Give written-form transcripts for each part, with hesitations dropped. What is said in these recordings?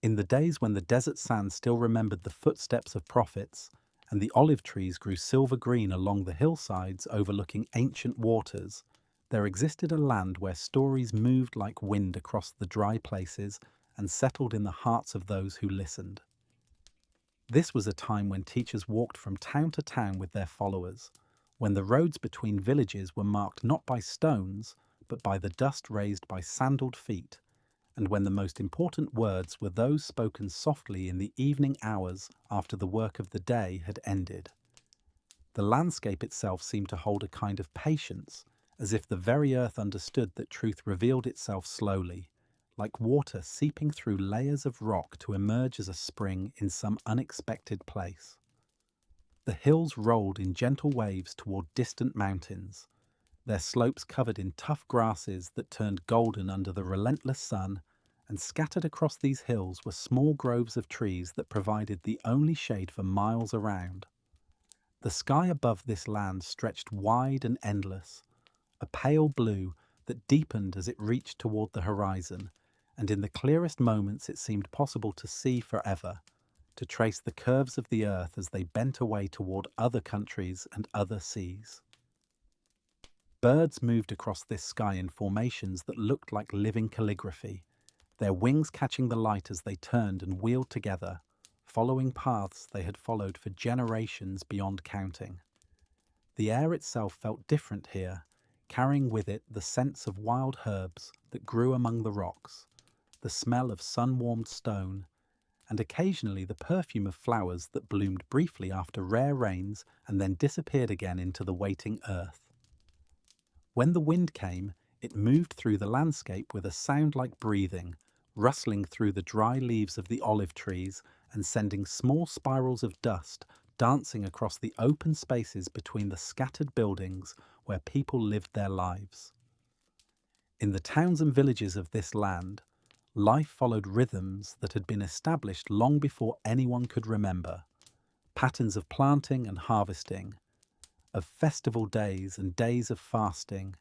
In the days when the desert sand still remembered the footsteps of prophets, and the olive trees grew silver green along the hillsides overlooking ancient waters, there existed a land where stories moved like wind across the dry places and settled in the hearts of those who listened. This was a time when teachers walked from town to town with their followers, when the roads between villages were marked not by stones, but by the dust raised by sandaled feet, and when the most important words were those spoken softly in the evening hours after the work of the day had ended. The landscape itself seemed to hold a kind of patience, as if the very earth understood that truth revealed itself slowly, like water seeping through layers of rock to emerge as a spring in some unexpected place. The hills rolled in gentle waves toward distant mountains, their slopes covered in tough grasses that turned golden under the relentless sun, and scattered across these hills were small groves of trees that provided the only shade for miles around. The sky above this land stretched wide and endless, a pale blue that deepened as it reached toward the horizon, and in the clearest moments it seemed possible to see forever, to trace the curves of the earth as they bent away toward other countries and other seas. Birds moved across this sky in formations that looked like living calligraphy, their wings catching the light as they turned and wheeled together, following paths they had followed for generations beyond counting. The air itself felt different here, carrying with it the scents of wild herbs that grew among the rocks, the smell of sun-warmed stone, and occasionally the perfume of flowers that bloomed briefly after rare rains and then disappeared again into the waiting earth. When the wind came, it moved through the landscape with a sound like breathing, rustling through the dry leaves of the olive trees and sending small spirals of dust dancing across the open spaces between the scattered buildings where people lived their lives. In the towns and villages of this land, life followed rhythms that had been established long before anyone could remember, patterns of planting and harvesting, of festival days and days of fasting,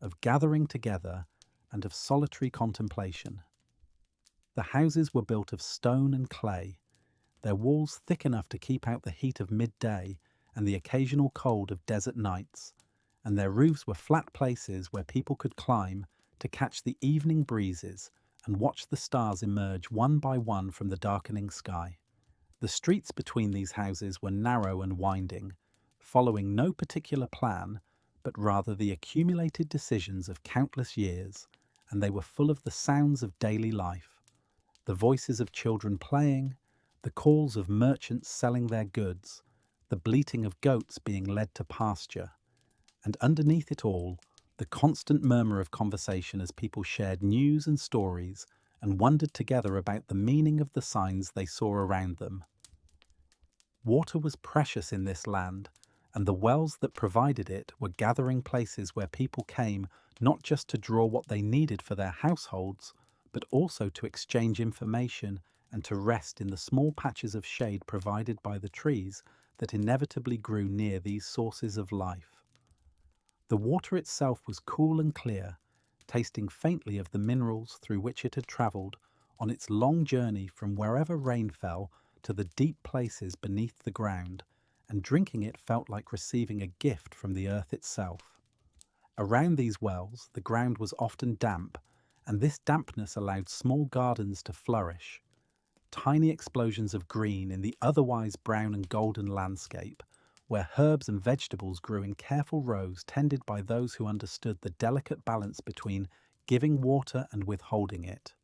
of gathering together and of solitary contemplation. The houses were built of stone and clay, their walls thick enough to keep out the heat of midday and the occasional cold of desert nights, and their roofs were flat places where people could climb to catch the evening breezes and watch the stars emerge one by one from the darkening sky. The streets between these houses were narrow and winding, following no particular plan, but rather the accumulated decisions of countless years, and they were full of the sounds of daily life, the voices of children playing, the calls of merchants selling their goods, the bleating of goats being led to pasture, and underneath it all, the constant murmur of conversation as people shared news and stories and wondered together about the meaning of the signs they saw around them. Water was precious in this land, and the wells that provided it were gathering places where people came not just to draw what they needed for their households, but also to exchange information and to rest in the small patches of shade provided by the trees that inevitably grew near these sources of life. The water itself was cool and clear, tasting faintly of the minerals through which it had travelled on its long journey from wherever rain fell to the deep places beneath the ground, and drinking it felt like receiving a gift from the earth itself. Around these wells, the ground was often damp, and this dampness allowed small gardens to flourish, tiny explosions of green in the otherwise brown and golden landscape, where herbs and vegetables grew in careful rows tended by those who understood the delicate balance between giving water and withholding it.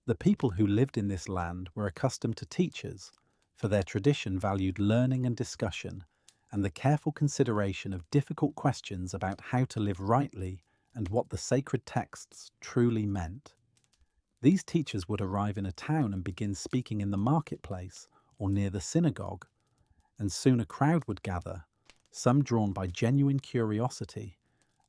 The people who lived in this land were accustomed to teachers, for their tradition valued learning and discussion, and the careful consideration of difficult questions about how to live rightly and what the sacred texts truly meant. These teachers would arrive in a town and begin speaking in the marketplace or near the synagogue, and soon a crowd would gather, some drawn by genuine curiosity,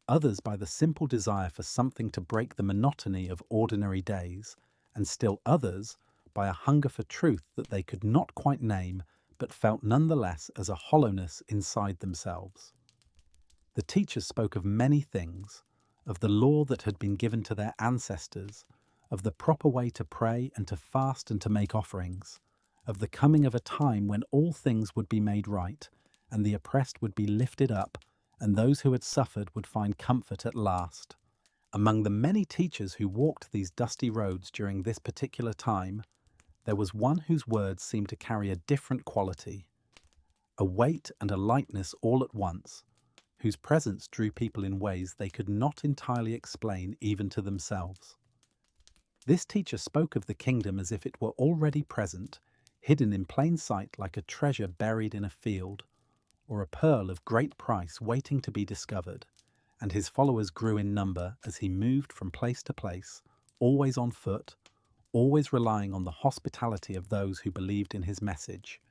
others by the simple desire for something to break the monotony of ordinary days, and still others by a hunger for truth that they could not quite name but felt nonetheless as a hollowness inside themselves. The teachers spoke of many things, of the law that had been given to their ancestors, of the proper way to pray and to fast and to make offerings, of the coming of a time when all things would be made right, and the oppressed would be lifted up, and those who had suffered would find comfort at last. Among the many teachers who walked these dusty roads during this particular time, there was one whose words seemed to carry a different quality, a weight and a lightness all at once, whose presence drew people in ways they could not entirely explain even to themselves. This teacher spoke of the kingdom as if it were already present, hidden in plain sight like a treasure buried in a field, or a pearl of great price waiting to be discovered, and his followers grew in number as he moved from place to place, always on foot, always relying on the hospitality of those who believed in his message,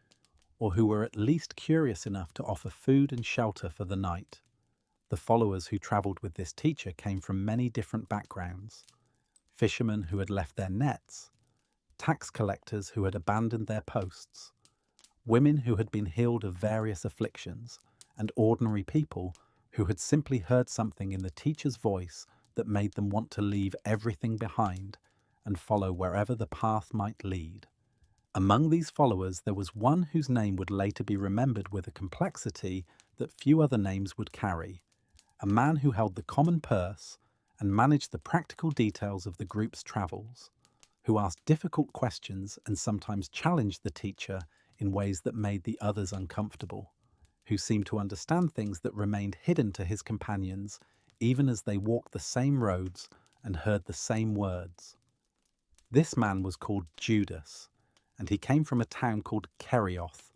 or who were at least curious enough to offer food and shelter for the night. The followers who travelled with this teacher came from many different backgrounds: fishermen who had left their nets, tax collectors who had abandoned their posts, women who had been healed of various afflictions, and ordinary people who had simply heard something in the teacher's voice that made them want to leave everything behind and follow wherever the path might lead. Among these followers there was one whose name would later be remembered with a complexity that few other names would carry, a man who held the common purse and managed the practical details of the group's travels, who asked difficult questions and sometimes challenged the teacher in ways that made the others uncomfortable, who seemed to understand things that remained hidden to his companions even as they walked the same roads and heard the same words. This man was called Judas, and he came from a town called Kerioth,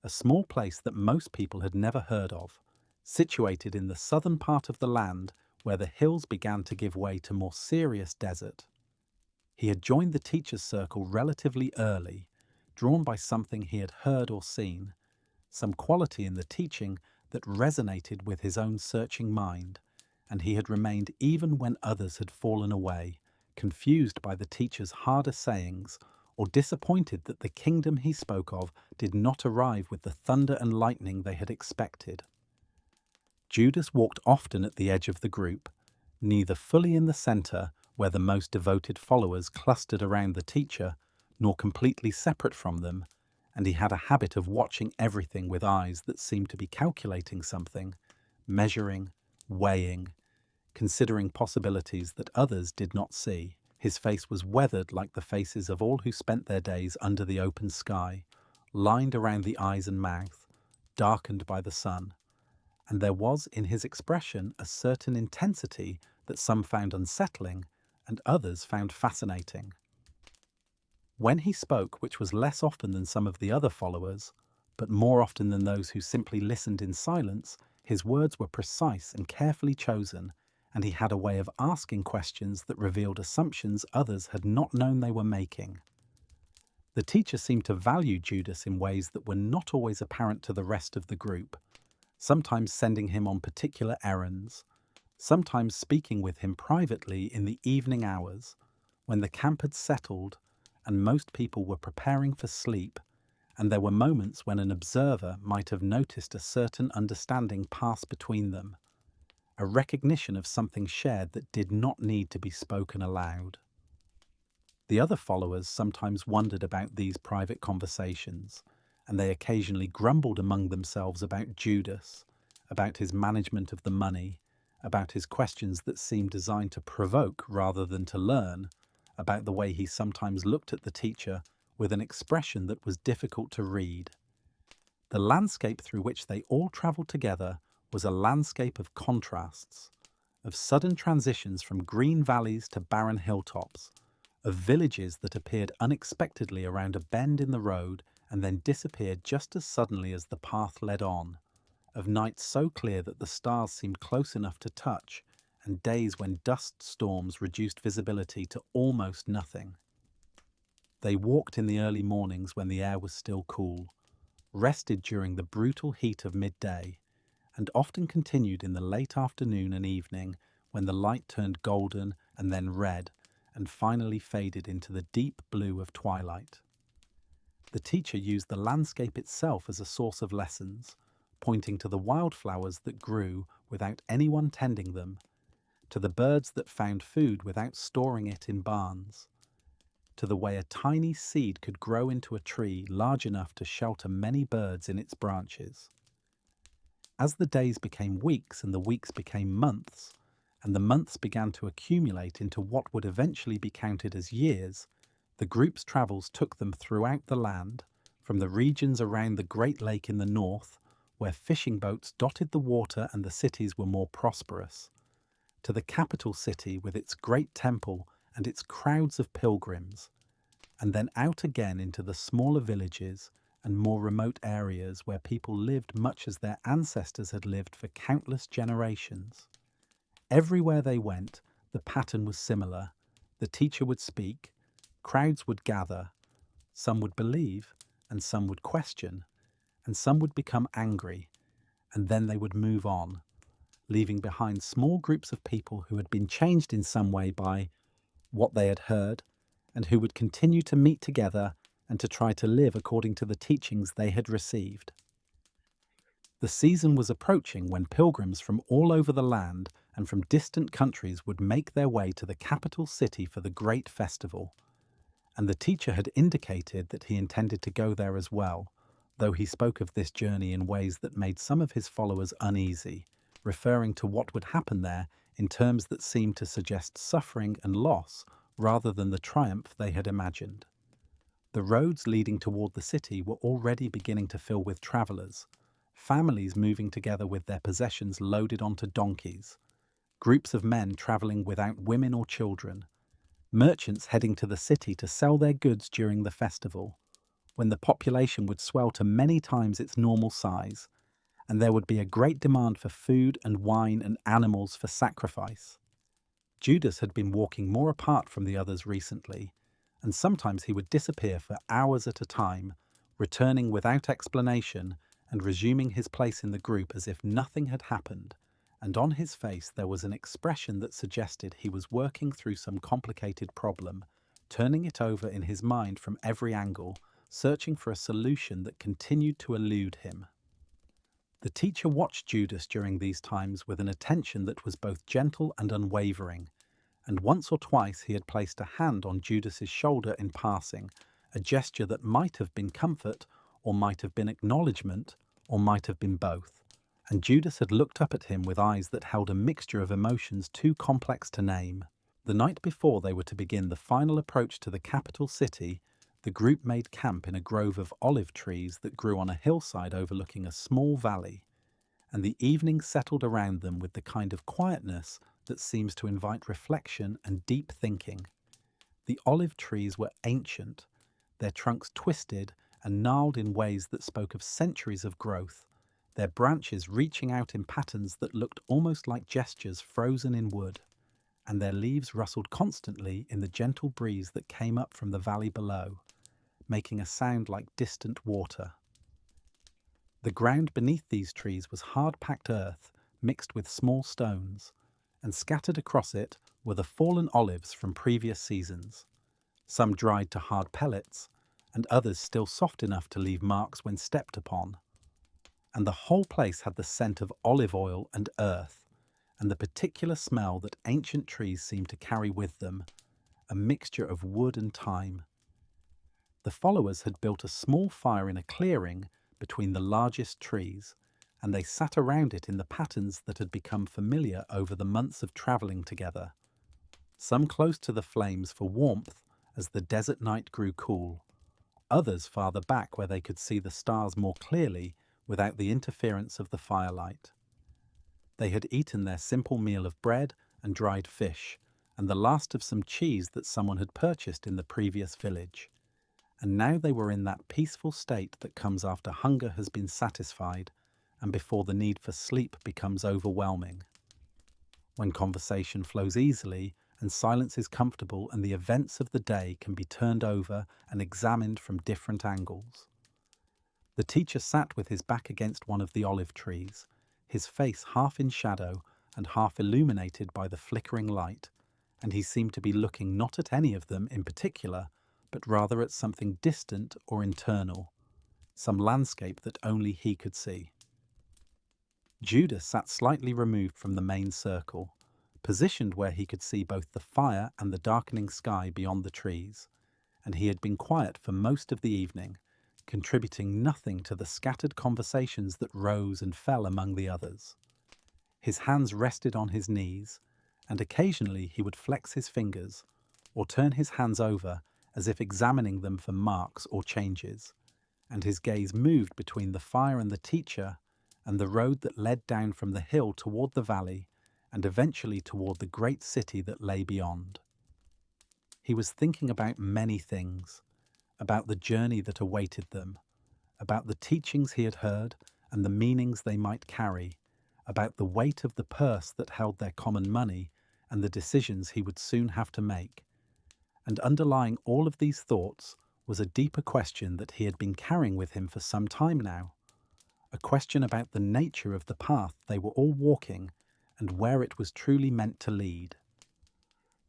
a small place that most people had never heard of, situated in the southern part of the land where the hills began to give way to more serious desert. He had joined the teacher's circle relatively early, drawn by something he had heard or seen, some quality in the teaching that resonated with his own searching mind, and he had remained even when others had fallen away, confused by the teacher's harder sayings, or disappointed that the kingdom he spoke of did not arrive with the thunder and lightning they had expected. Judas walked often at the edge of the group, neither fully in the centre, where the most devoted followers clustered around the teacher, nor completely separate from them, and he had a habit of watching everything with eyes that seemed to be calculating something, measuring, weighing, considering possibilities that others did not see. His face was weathered like the faces of all who spent their days under the open sky, lined around the eyes and mouth, darkened by the sun, and there was in his expression a certain intensity that some found unsettling and others found fascinating. When he spoke, which was less often than some of the other followers, but more often than those who simply listened in silence, his words were precise and carefully chosen, and he had a way of asking questions that revealed assumptions others had not known they were making. The teacher seemed to value Judas in ways that were not always apparent to the rest of the group, sometimes sending him on particular errands, sometimes speaking with him privately in the evening hours, when the camp had settled and most people were preparing for sleep, and there were moments when an observer might have noticed a certain understanding pass between them, a recognition of something shared that did not need to be spoken aloud. The other followers sometimes wondered about these private conversations, and they occasionally grumbled among themselves about Judas, about his management of the money, about his questions that seemed designed to provoke rather than to learn, about the way he sometimes looked at the teacher with an expression that was difficult to read. The landscape through which they all travelled together was a landscape of contrasts, of sudden transitions from green valleys to barren hilltops, of villages that appeared unexpectedly around a bend in the road and then disappeared just as suddenly as the path led on, of nights so clear that the stars seemed close enough to touch, and days when dust storms reduced visibility to almost nothing. They walked in the early mornings when the air was still cool, rested during the brutal heat of midday, and often continued in the late afternoon and evening when the light turned golden and then red and finally faded into the deep blue of twilight. The teacher used the landscape itself as a source of lessons, pointing to the wildflowers that grew without anyone tending them, to the birds that found food without storing it in barns, to the way a tiny seed could grow into a tree large enough to shelter many birds in its branches. As the days became weeks and the weeks became months, and the months began to accumulate into what would eventually be counted as years, the group's travels took them throughout the land, from the regions around the Great Lake in the north, where fishing boats dotted the water and the cities were more prosperous, to the capital city with its great temple and its crowds of pilgrims, and then out again into the smaller villages and more remote areas where people lived much as their ancestors had lived for countless generations. Everywhere they went, the pattern was similar. The teacher would speak, crowds would gather, some would believe, and some would question, and some would become angry, and then they would move on, leaving behind small groups of people who had been changed in some way by what they had heard, and who would continue to meet together and to try to live according to the teachings they had received. The season was approaching when pilgrims from all over the land and from distant countries would make their way to the capital city for the great festival, and the teacher had indicated that he intended to go there as well, though he spoke of this journey in ways that made some of his followers uneasy, referring to what would happen there in terms that seemed to suggest suffering and loss rather than the triumph they had imagined. The roads leading toward the city were already beginning to fill with travelers, families moving together with their possessions loaded onto donkeys, groups of men traveling without women or children, merchants heading to the city to sell their goods during the festival, when the population would swell to many times its normal size, and there would be a great demand for food and wine and animals for sacrifice. Judas had been walking more apart from the others recently, and sometimes he would disappear for hours at a time, returning without explanation and resuming his place in the group as if nothing had happened, and on his face there was an expression that suggested he was working through some complicated problem, turning it over in his mind from every angle, searching for a solution that continued to elude him. The teacher watched Judas during these times with an attention that was both gentle and unwavering, and once or twice he had placed a hand on Judas's shoulder in passing, a gesture that might have been comfort, or might have been acknowledgement, or might have been both, and Judas had looked up at him with eyes that held a mixture of emotions too complex to name. The night before they were to begin the final approach to the capital city, the group made camp in a grove of olive trees that grew on a hillside overlooking a small valley, and the evening settled around them with the kind of quietness that seems to invite reflection and deep thinking. The olive trees were ancient, their trunks twisted and gnarled in ways that spoke of centuries of growth, their branches reaching out in patterns that looked almost like gestures frozen in wood, and their leaves rustled constantly in the gentle breeze that came up from the valley below, making a sound like distant water. The ground beneath these trees was hard-packed earth mixed with small stones, and scattered across it were the fallen olives from previous seasons, some dried to hard pellets, and others still soft enough to leave marks when stepped upon. And the whole place had the scent of olive oil and earth, and the particular smell that ancient trees seemed to carry with them, a mixture of wood and thyme. The followers had built a small fire in a clearing between the largest trees, and they sat around it in the patterns that had become familiar over the months of travelling together, some close to the flames for warmth as the desert night grew cool, others farther back where they could see the stars more clearly without the interference of the firelight. They had eaten their simple meal of bread and dried fish, and the last of some cheese that someone had purchased in the previous village, and now they were in that peaceful state that comes after hunger has been satisfied and before the need for sleep becomes overwhelming. When conversation flows easily and silence is comfortable and the events of the day can be turned over and examined from different angles. The teacher sat with his back against one of the olive trees, his face half in shadow and half illuminated by the flickering light, and he seemed to be looking not at any of them in particular, but rather at something distant or internal, some landscape that only he could see. Judas sat slightly removed from the main circle, positioned where he could see both the fire and the darkening sky beyond the trees, and he had been quiet for most of the evening, contributing nothing to the scattered conversations that rose and fell among the others. His hands rested on his knees, and occasionally he would flex his fingers, or turn his hands over as if examining them for marks or changes, and his gaze moved between the fire and the teacher, and the road that led down from the hill toward the valley, and eventually toward the great city that lay beyond. He was thinking about many things, about the journey that awaited them, about the teachings he had heard and the meanings they might carry, about the weight of the purse that held their common money and the decisions he would soon have to make. And underlying all of these thoughts was a deeper question that he had been carrying with him for some time now, a question about the nature of the path they were all walking and where it was truly meant to lead.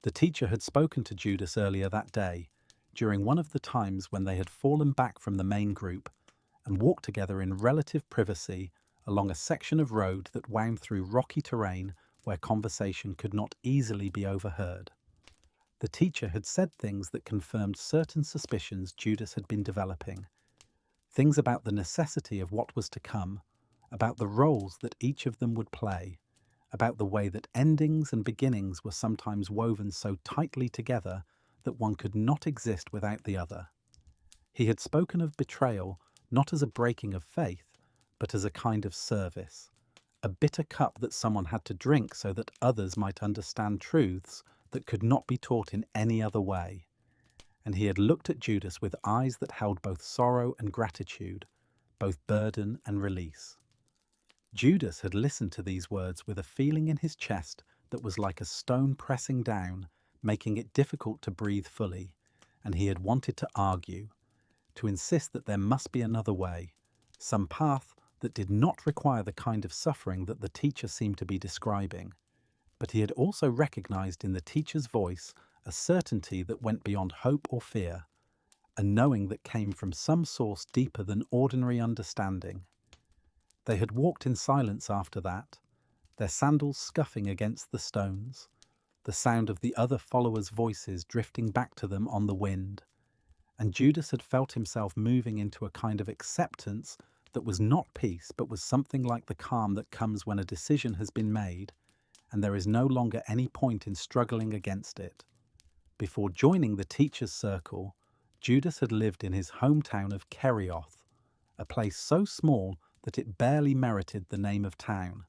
The teacher had spoken to Judas earlier that day, during one of the times when they had fallen back from the main group and walked together in relative privacy along a section of road that wound through rocky terrain where conversation could not easily be overheard. The teacher had said things that confirmed certain suspicions Judas had been developing, things about the necessity of what was to come, about the roles that each of them would play, about the way that endings and beginnings were sometimes woven so tightly together that one could not exist without the other. He had spoken of betrayal not as a breaking of faith, but as a kind of service, a bitter cup that someone had to drink so that others might understand truths that could not be taught in any other way. And he had looked at Judas with eyes that held both sorrow and gratitude, both burden and release. Judas had listened to these words with a feeling in his chest that was like a stone pressing down, making it difficult to breathe fully, and he had wanted to argue, to insist that there must be another way, some path that did not require the kind of suffering that the teacher seemed to be describing. But he had also recognized in the teacher's voice a certainty that went beyond hope or fear, a knowing that came from some source deeper than ordinary understanding. They had walked in silence after that, their sandals scuffing against the stones, the sound of the other followers' voices drifting back to them on the wind, and Judas had felt himself moving into a kind of acceptance that was not peace but was something like the calm that comes when a decision has been made and there is no longer any point in struggling against it. Before joining the teacher's circle, Judas had lived in his hometown of Kerioth, a place so small that it barely merited the name of town,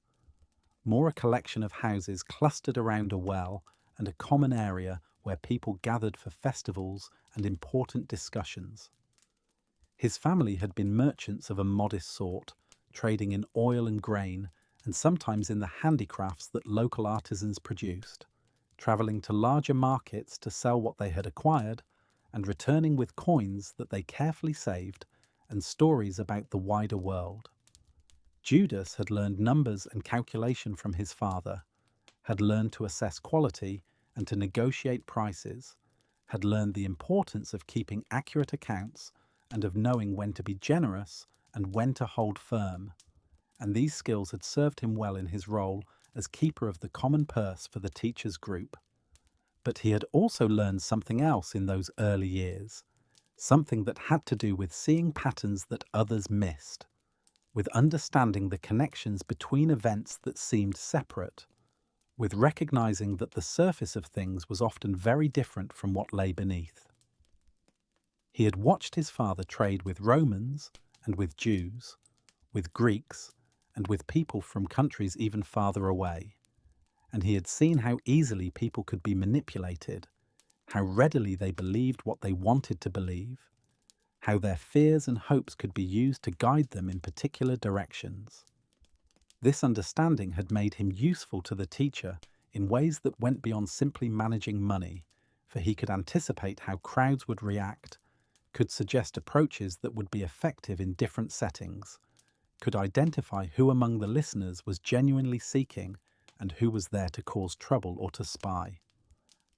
more a collection of houses clustered around a well and a common area where people gathered for festivals and important discussions. His family had been merchants of a modest sort, trading in oil and grain, and sometimes in the handicrafts that local artisans produced, travelling to larger markets to sell what they had acquired, and returning with coins that they carefully saved and stories about the wider world. Judas had learned numbers and calculation from his father, had learned to assess quality and to negotiate prices, had learned the importance of keeping accurate accounts and of knowing when to be generous and when to hold firm, and these skills had served him well in his role as keeper of the common purse for the teacher's group. But he had also learned something else in those early years, something that had to do with seeing patterns that others missed, with understanding the connections between events that seemed separate, with recognizing that the surface of things was often very different from what lay beneath. He had watched his father trade with Romans and with Jews, with Greeks, and with people from countries even farther away, and he had seen how easily people could be manipulated, how readily they believed what they wanted to believe, how their fears and hopes could be used to guide them in particular directions. This understanding had made him useful to the teacher in ways that went beyond simply managing money, for he could anticipate how crowds would react, could suggest approaches that would be effective in different settings, could identify who among the listeners was genuinely seeking and who was there to cause trouble or to spy.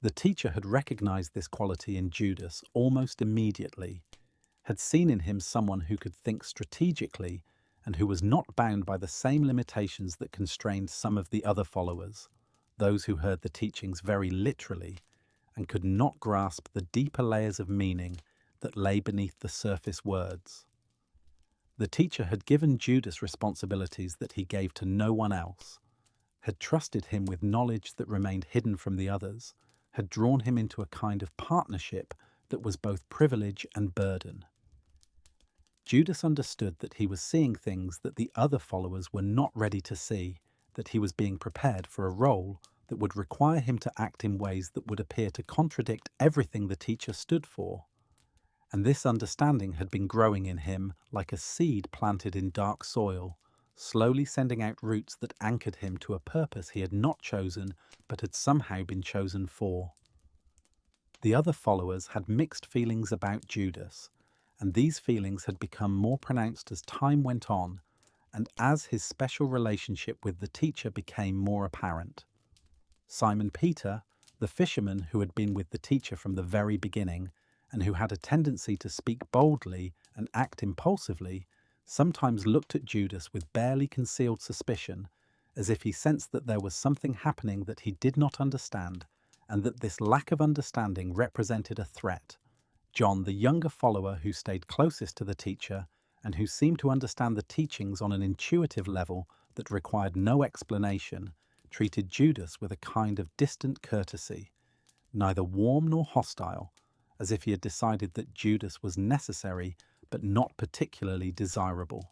The teacher had recognized this quality in Judas almost immediately, had seen in him someone who could think strategically and who was not bound by the same limitations that constrained some of the other followers, those who heard the teachings very literally and could not grasp the deeper layers of meaning that lay beneath the surface words. The teacher had given Judas responsibilities that he gave to no one else, had trusted him with knowledge that remained hidden from the others, had drawn him into a kind of partnership that was both privilege and burden. Judas understood that he was seeing things that the other followers were not ready to see, that he was being prepared for a role that would require him to act in ways that would appear to contradict everything the teacher stood for. And this understanding had been growing in him like a seed planted in dark soil, slowly sending out roots that anchored him to a purpose he had not chosen but had somehow been chosen for. The other followers had mixed feelings about Judas, and these feelings had become more pronounced as time went on and as his special relationship with the teacher became more apparent. Simon Peter, the fisherman who had been with the teacher from the very beginning and who had a tendency to speak boldly and act impulsively, sometimes looked at Judas with barely concealed suspicion, as if he sensed that there was something happening that he did not understand, and that this lack of understanding represented a threat. John, the younger follower who stayed closest to the teacher and who seemed to understand the teachings on an intuitive level that required no explanation, treated Judas with a kind of distant courtesy, neither warm nor hostile, as if he had decided that Judas was necessary but not particularly desirable.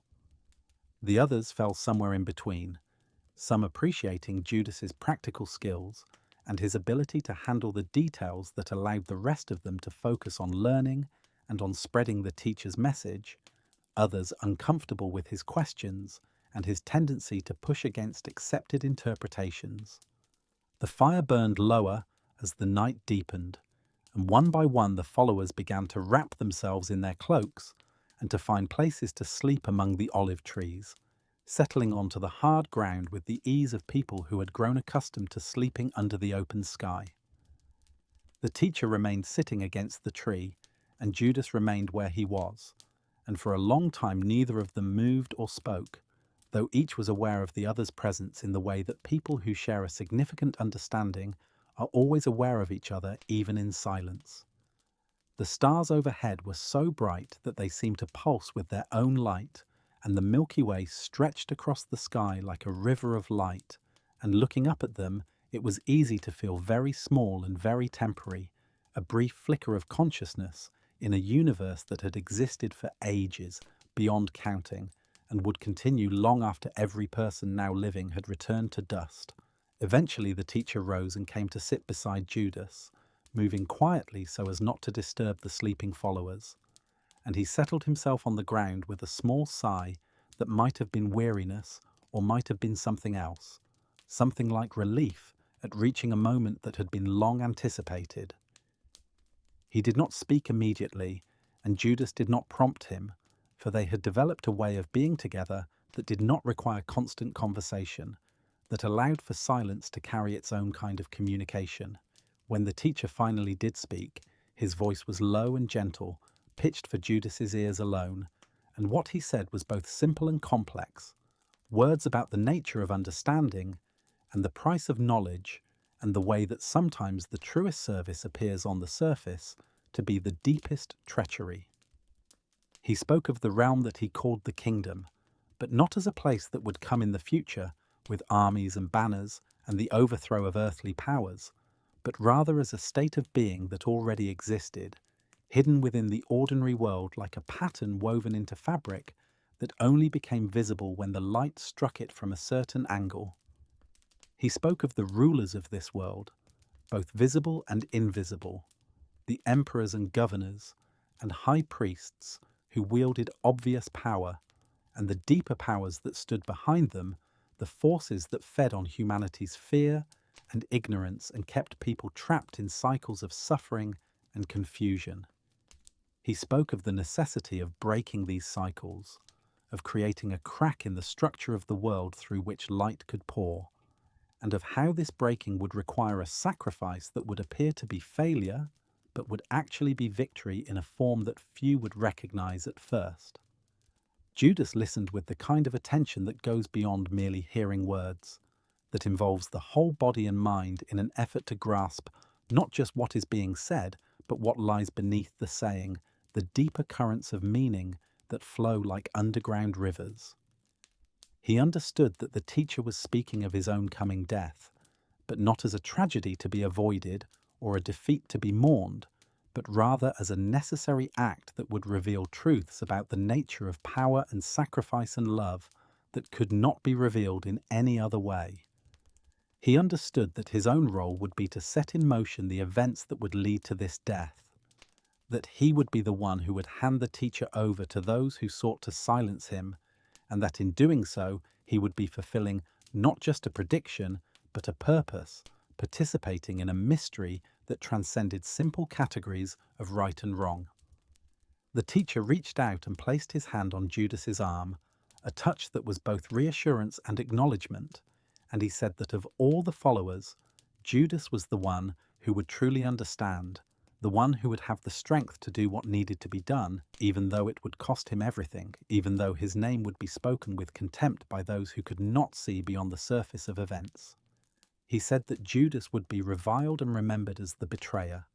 The others fell somewhere in between, some appreciating Judas's practical skills and his ability to handle the details that allowed the rest of them to focus on learning and on spreading the teacher's message, others uncomfortable with his questions and his tendency to push against accepted interpretations. The fire burned lower as the night deepened, and one by one the followers began to wrap themselves in their cloaks and to find places to sleep among the olive trees, settling onto the hard ground with the ease of people who had grown accustomed to sleeping under the open sky. The teacher remained sitting against the tree, and Judas remained where he was, and for a long time neither of them moved or spoke, though each was aware of the other's presence in the way that people who share a significant understanding are always aware of each other even in silence. The stars overhead were so bright that they seemed to pulse with their own light, and the Milky Way stretched across the sky like a river of light, and looking up at them, it was easy to feel very small and very temporary, a brief flicker of consciousness in a universe that had existed for ages, beyond counting, and would continue long after every person now living had returned to dust. Eventually the teacher rose and came to sit beside Judas, moving quietly so as not to disturb the sleeping followers, and he settled himself on the ground with a small sigh that might have been weariness or might have been something else, something like relief at reaching a moment that had been long anticipated. He did not speak immediately, and Judas did not prompt him, for they had developed a way of being together that did not require constant conversation, that allowed for silence to carry its own kind of communication. When the teacher finally did speak, his voice was low and gentle, pitched for Judas's ears alone, and what he said was both simple and complex, words about the nature of understanding and the price of knowledge, and the way that sometimes the truest service appears on the surface to be the deepest treachery. He spoke of the realm that he called the kingdom, but not as a place that would come in the future with armies and banners and the overthrow of earthly powers, but rather as a state of being that already existed, hidden within the ordinary world like a pattern woven into fabric that only became visible when the light struck it from a certain angle. He spoke of the rulers of this world, both visible and invisible, the emperors and governors, and high priests who wielded obvious power, and the deeper powers that stood behind them, the forces that fed on humanity's fear and ignorance and kept people trapped in cycles of suffering and confusion. He spoke of the necessity of breaking these cycles, of creating a crack in the structure of the world through which light could pour, and of how this breaking would require a sacrifice that would appear to be failure, but would actually be victory in a form that few would recognize at first. Judas listened with the kind of attention that goes beyond merely hearing words, that involves the whole body and mind in an effort to grasp not just what is being said, but what lies beneath the saying, the deeper currents of meaning that flow like underground rivers. He understood that the teacher was speaking of his own coming death, but not as a tragedy to be avoided or a defeat to be mourned, but rather as a necessary act that would reveal truths about the nature of power and sacrifice and love that could not be revealed in any other way. He understood that his own role would be to set in motion the events that would lead to this death, that he would be the one who would hand the teacher over to those who sought to silence him, and that in doing so he would be fulfilling not just a prediction, but a purpose, participating in a mystery that transcended simple categories of right and wrong. The teacher reached out and placed his hand on Judas's arm, a touch that was both reassurance and acknowledgement, and he said that of all the followers, Judas was the one who would truly understand, the one who would have the strength to do what needed to be done, even though it would cost him everything, even though his name would be spoken with contempt by those who could not see beyond the surface of events. He said that Judas would be reviled and remembered as the betrayer,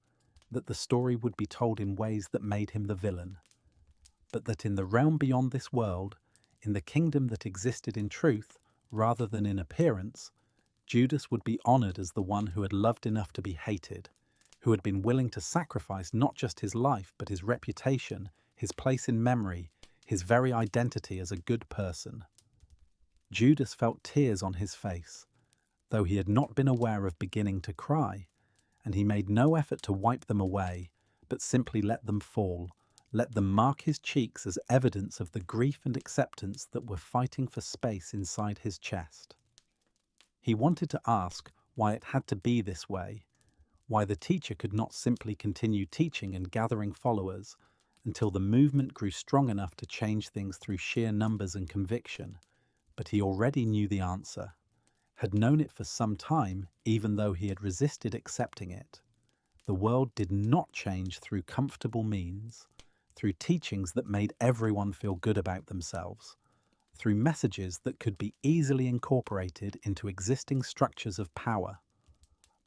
that the story would be told in ways that made him the villain, but that in the realm beyond this world, in the kingdom that existed in truth rather than in appearance, Judas would be honored as the one who had loved enough to be hated, who had been willing to sacrifice not just his life but his reputation, his place in memory, his very identity as a good person. Judas felt tears on his face, though he had not been aware of beginning to cry, and he made no effort to wipe them away, but simply let them fall, let them mark his cheeks as evidence of the grief and acceptance that were fighting for space inside his chest. He wanted to ask why it had to be this way, why the teacher could not simply continue teaching and gathering followers until the movement grew strong enough to change things through sheer numbers and conviction, but he already knew the answer, had known it for some time even though he had resisted accepting it. The world did not change through comfortable means, through teachings that made everyone feel good about themselves, through messages that could be easily incorporated into existing structures of power.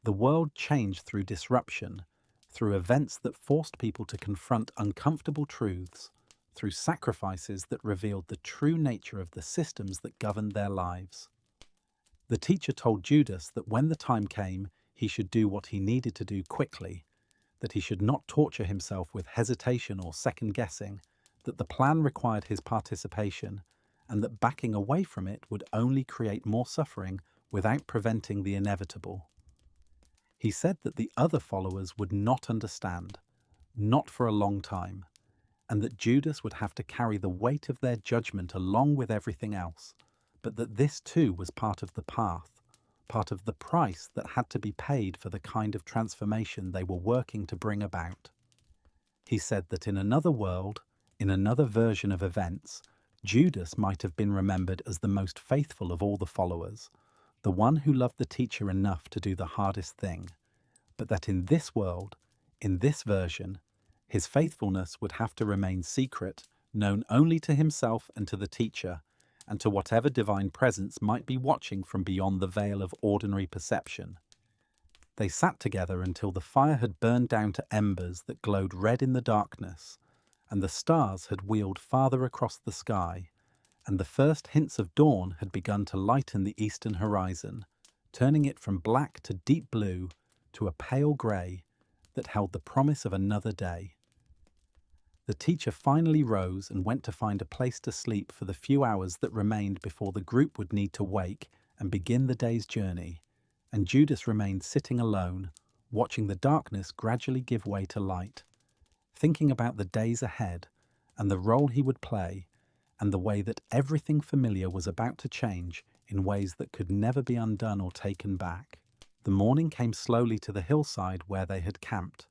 The world changed through disruption, through events that forced people to confront uncomfortable truths, through sacrifices that revealed the true nature of the systems that governed their lives. The teacher told Judas that when the time came, he should do what he needed to do quickly, that he should not torture himself with hesitation or second-guessing, that the plan required his participation, and that backing away from it would only create more suffering without preventing the inevitable. He said that the other followers would not understand, not for a long time, and that Judas would have to carry the weight of their judgment along with everything else, but that this too was part of the path, part of the price that had to be paid for the kind of transformation they were working to bring about. He said that in another world, in another version of events, Judas might have been remembered as the most faithful of all the followers, the one who loved the teacher enough to do the hardest thing, but that in this world, in this version, his faithfulness would have to remain secret, known only to himself and to the teacher, and to whatever divine presence might be watching from beyond the veil of ordinary perception. They sat together until the fire had burned down to embers that glowed red in the darkness, and the stars had wheeled farther across the sky, and the first hints of dawn had begun to lighten the eastern horizon, turning it from black to deep blue to a pale grey that held the promise of another day. The teacher finally rose and went to find a place to sleep for the few hours that remained before the group would need to wake and begin the day's journey, and Judas remained sitting alone, watching the darkness gradually give way to light, thinking about the days ahead and the role he would play, and the way that everything familiar was about to change in ways that could never be undone or taken back. The morning came slowly to the hillside where they had camped,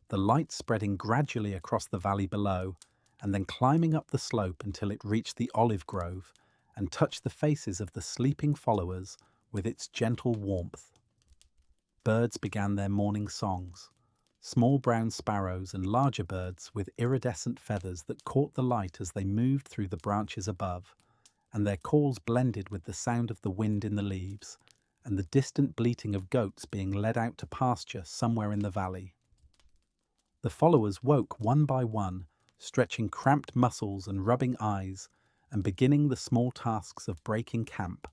the light spreading gradually across the valley below, and then climbing up the slope until it reached the olive grove and touched the faces of the sleeping followers with its gentle warmth. Birds began their morning songs, small brown sparrows and larger birds with iridescent feathers that caught the light as they moved through the branches above, and their calls blended with the sound of the wind in the leaves, and the distant bleating of goats being led out to pasture somewhere in the valley. The followers woke one by one, stretching cramped muscles and rubbing eyes, and beginning the small tasks of breaking camp,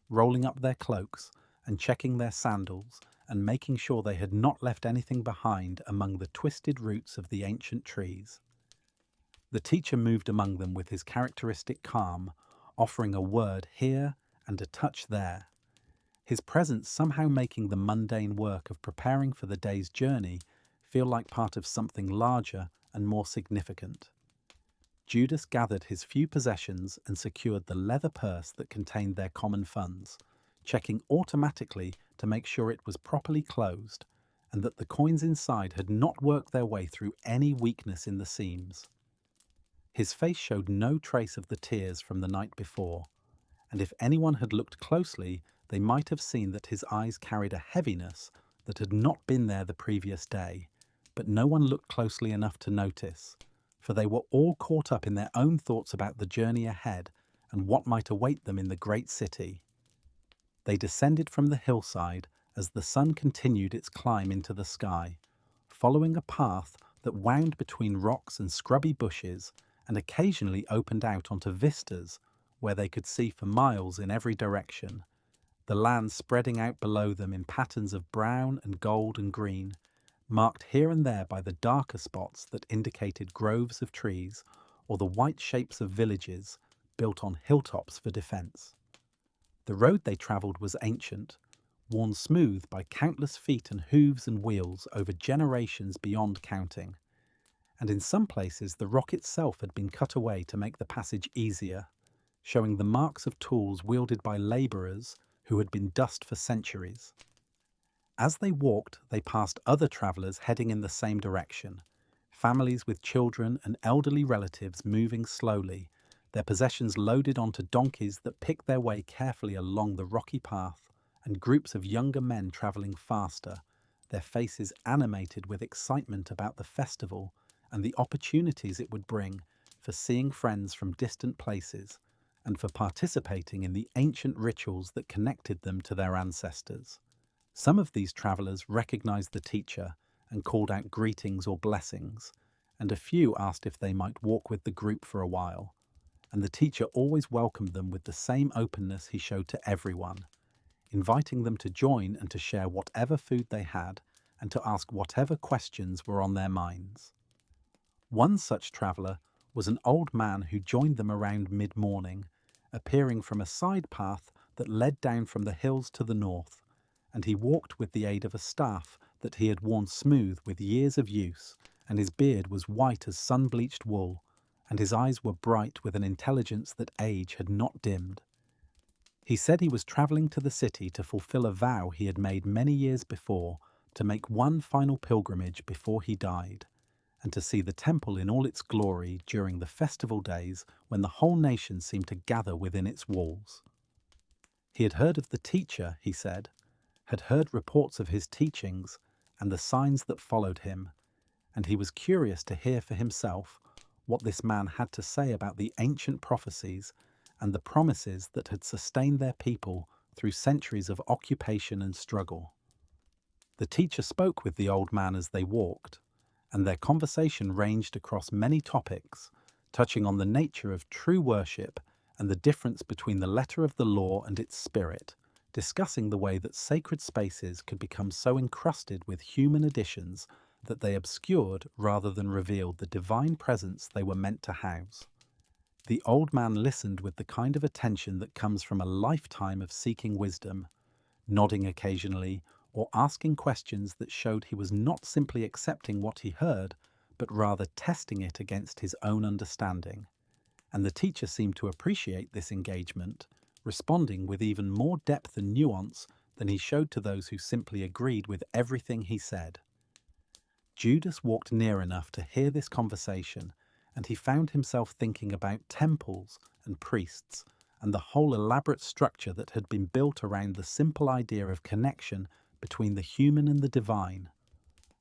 rolling up their cloaks and checking their sandals and making sure they had not left anything behind among the twisted roots of the ancient trees. The teacher moved among them with his characteristic calm, offering a word here and a touch there, his presence somehow making the mundane work of preparing for the day's journey feel like part of something larger and more significant. Judas gathered his few possessions and secured the leather purse that contained their common funds, checking automatically to make sure it was properly closed and that the coins inside had not worked their way through any weakness in the seams. His face showed no trace of the tears from the night before, and if anyone had looked closely, they might have seen that his eyes carried a heaviness that had not been there the previous day, but no one looked closely enough to notice, for they were all caught up in their own thoughts about the journey ahead and what might await them in the great city. They descended from the hillside as the sun continued its climb into the sky, following a path that wound between rocks and scrubby bushes and occasionally opened out onto vistas where they could see for miles in every direction, the land spreading out below them in patterns of brown and gold and green, marked here and there by the darker spots that indicated groves of trees or the white shapes of villages built on hilltops for defense. The road they traveled was ancient, worn smooth by countless feet and hooves and wheels over generations beyond counting, and in some places the rock itself had been cut away to make the passage easier, showing the marks of tools wielded by labourers who had been dust for centuries. As they walked, they passed other travellers heading in the same direction, families with children and elderly relatives moving slowly, their possessions loaded onto donkeys that picked their way carefully along the rocky path, and groups of younger men travelling faster, their faces animated with excitement about the festival and the opportunities it would bring for seeing friends from distant places and for participating in the ancient rituals that connected them to their ancestors. Some of these travellers recognized the teacher and called out greetings or blessings, and a few asked if they might walk with the group for a while, and the teacher always welcomed them with the same openness he showed to everyone, inviting them to join and to share whatever food they had and to ask whatever questions were on their minds. One such traveller was an old man who joined them around mid-morning, appearing from a side path that led down from the hills to the north, and he walked with the aid of a staff that he had worn smooth with years of use, and his beard was white as sun-bleached wool, and his eyes were bright with an intelligence that age had not dimmed. He said he was travelling to the city to fulfill a vow he had made many years before to make one final pilgrimage before he died, and to see the temple in all its glory during the festival days when the whole nation seemed to gather within its walls. He had heard of the teacher, he said, had heard reports of his teachings and the signs that followed him, and he was curious to hear for himself what this man had to say about the ancient prophecies and the promises that had sustained their people through centuries of occupation and struggle. The teacher spoke with the old man as they walked, and their conversation ranged across many topics, touching on the nature of true worship and the difference between the letter of the law and its spirit, discussing the way that sacred spaces could become so encrusted with human additions that they obscured rather than revealed the divine presence they were meant to house. The old man listened with the kind of attention that comes from a lifetime of seeking wisdom, nodding occasionally or asking questions that showed he was not simply accepting what he heard, but rather testing it against his own understanding. And the teacher seemed to appreciate this engagement, responding with even more depth and nuance than he showed to those who simply agreed with everything he said. Judas walked near enough to hear this conversation, and he found himself thinking about temples and priests and the whole elaborate structure that had been built around the simple idea of connection between the human and the divine.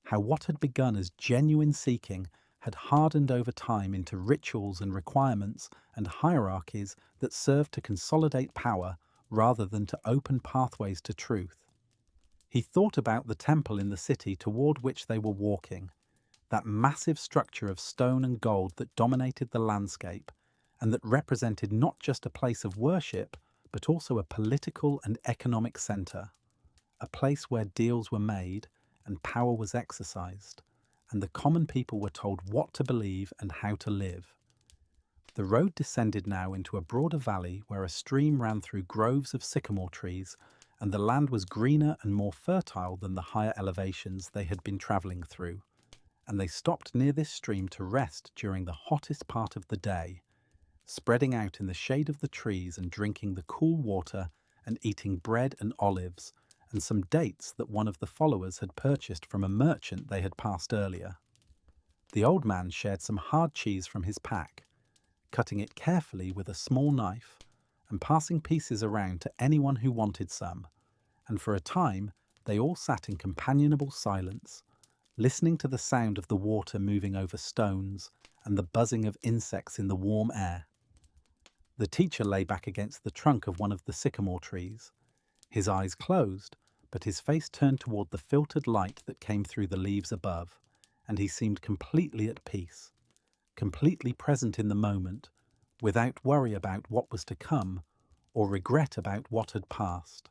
How what had begun as genuine seeking had hardened over time into rituals and requirements and hierarchies that served to consolidate power rather than to open pathways to truth. He thought about the temple in the city toward which they were walking, that massive structure of stone and gold that dominated the landscape and that represented not just a place of worship, but also a political and economic centre, a place where deals were made and power was exercised, and the common people were told what to believe and how to live. The road descended now into a broader valley where a stream ran through groves of sycamore trees, and the land was greener and more fertile than the higher elevations they had been travelling through, and they stopped near this stream to rest during the hottest part of the day, spreading out in the shade of the trees and drinking the cool water and eating bread and olives and some dates that one of the followers had purchased from a merchant they had passed earlier. The old man shared some hard cheese from his pack, cutting it carefully with a small knife and passing pieces around to anyone who wanted some, and for a time they all sat in companionable silence, listening to the sound of the water moving over stones and the buzzing of insects in the warm air. The teacher lay back against the trunk of one of the sycamore trees, his eyes closed, but his face turned toward the filtered light that came through the leaves above, and he seemed completely at peace, completely present in the moment, without worry about what was to come or regret about what had passed.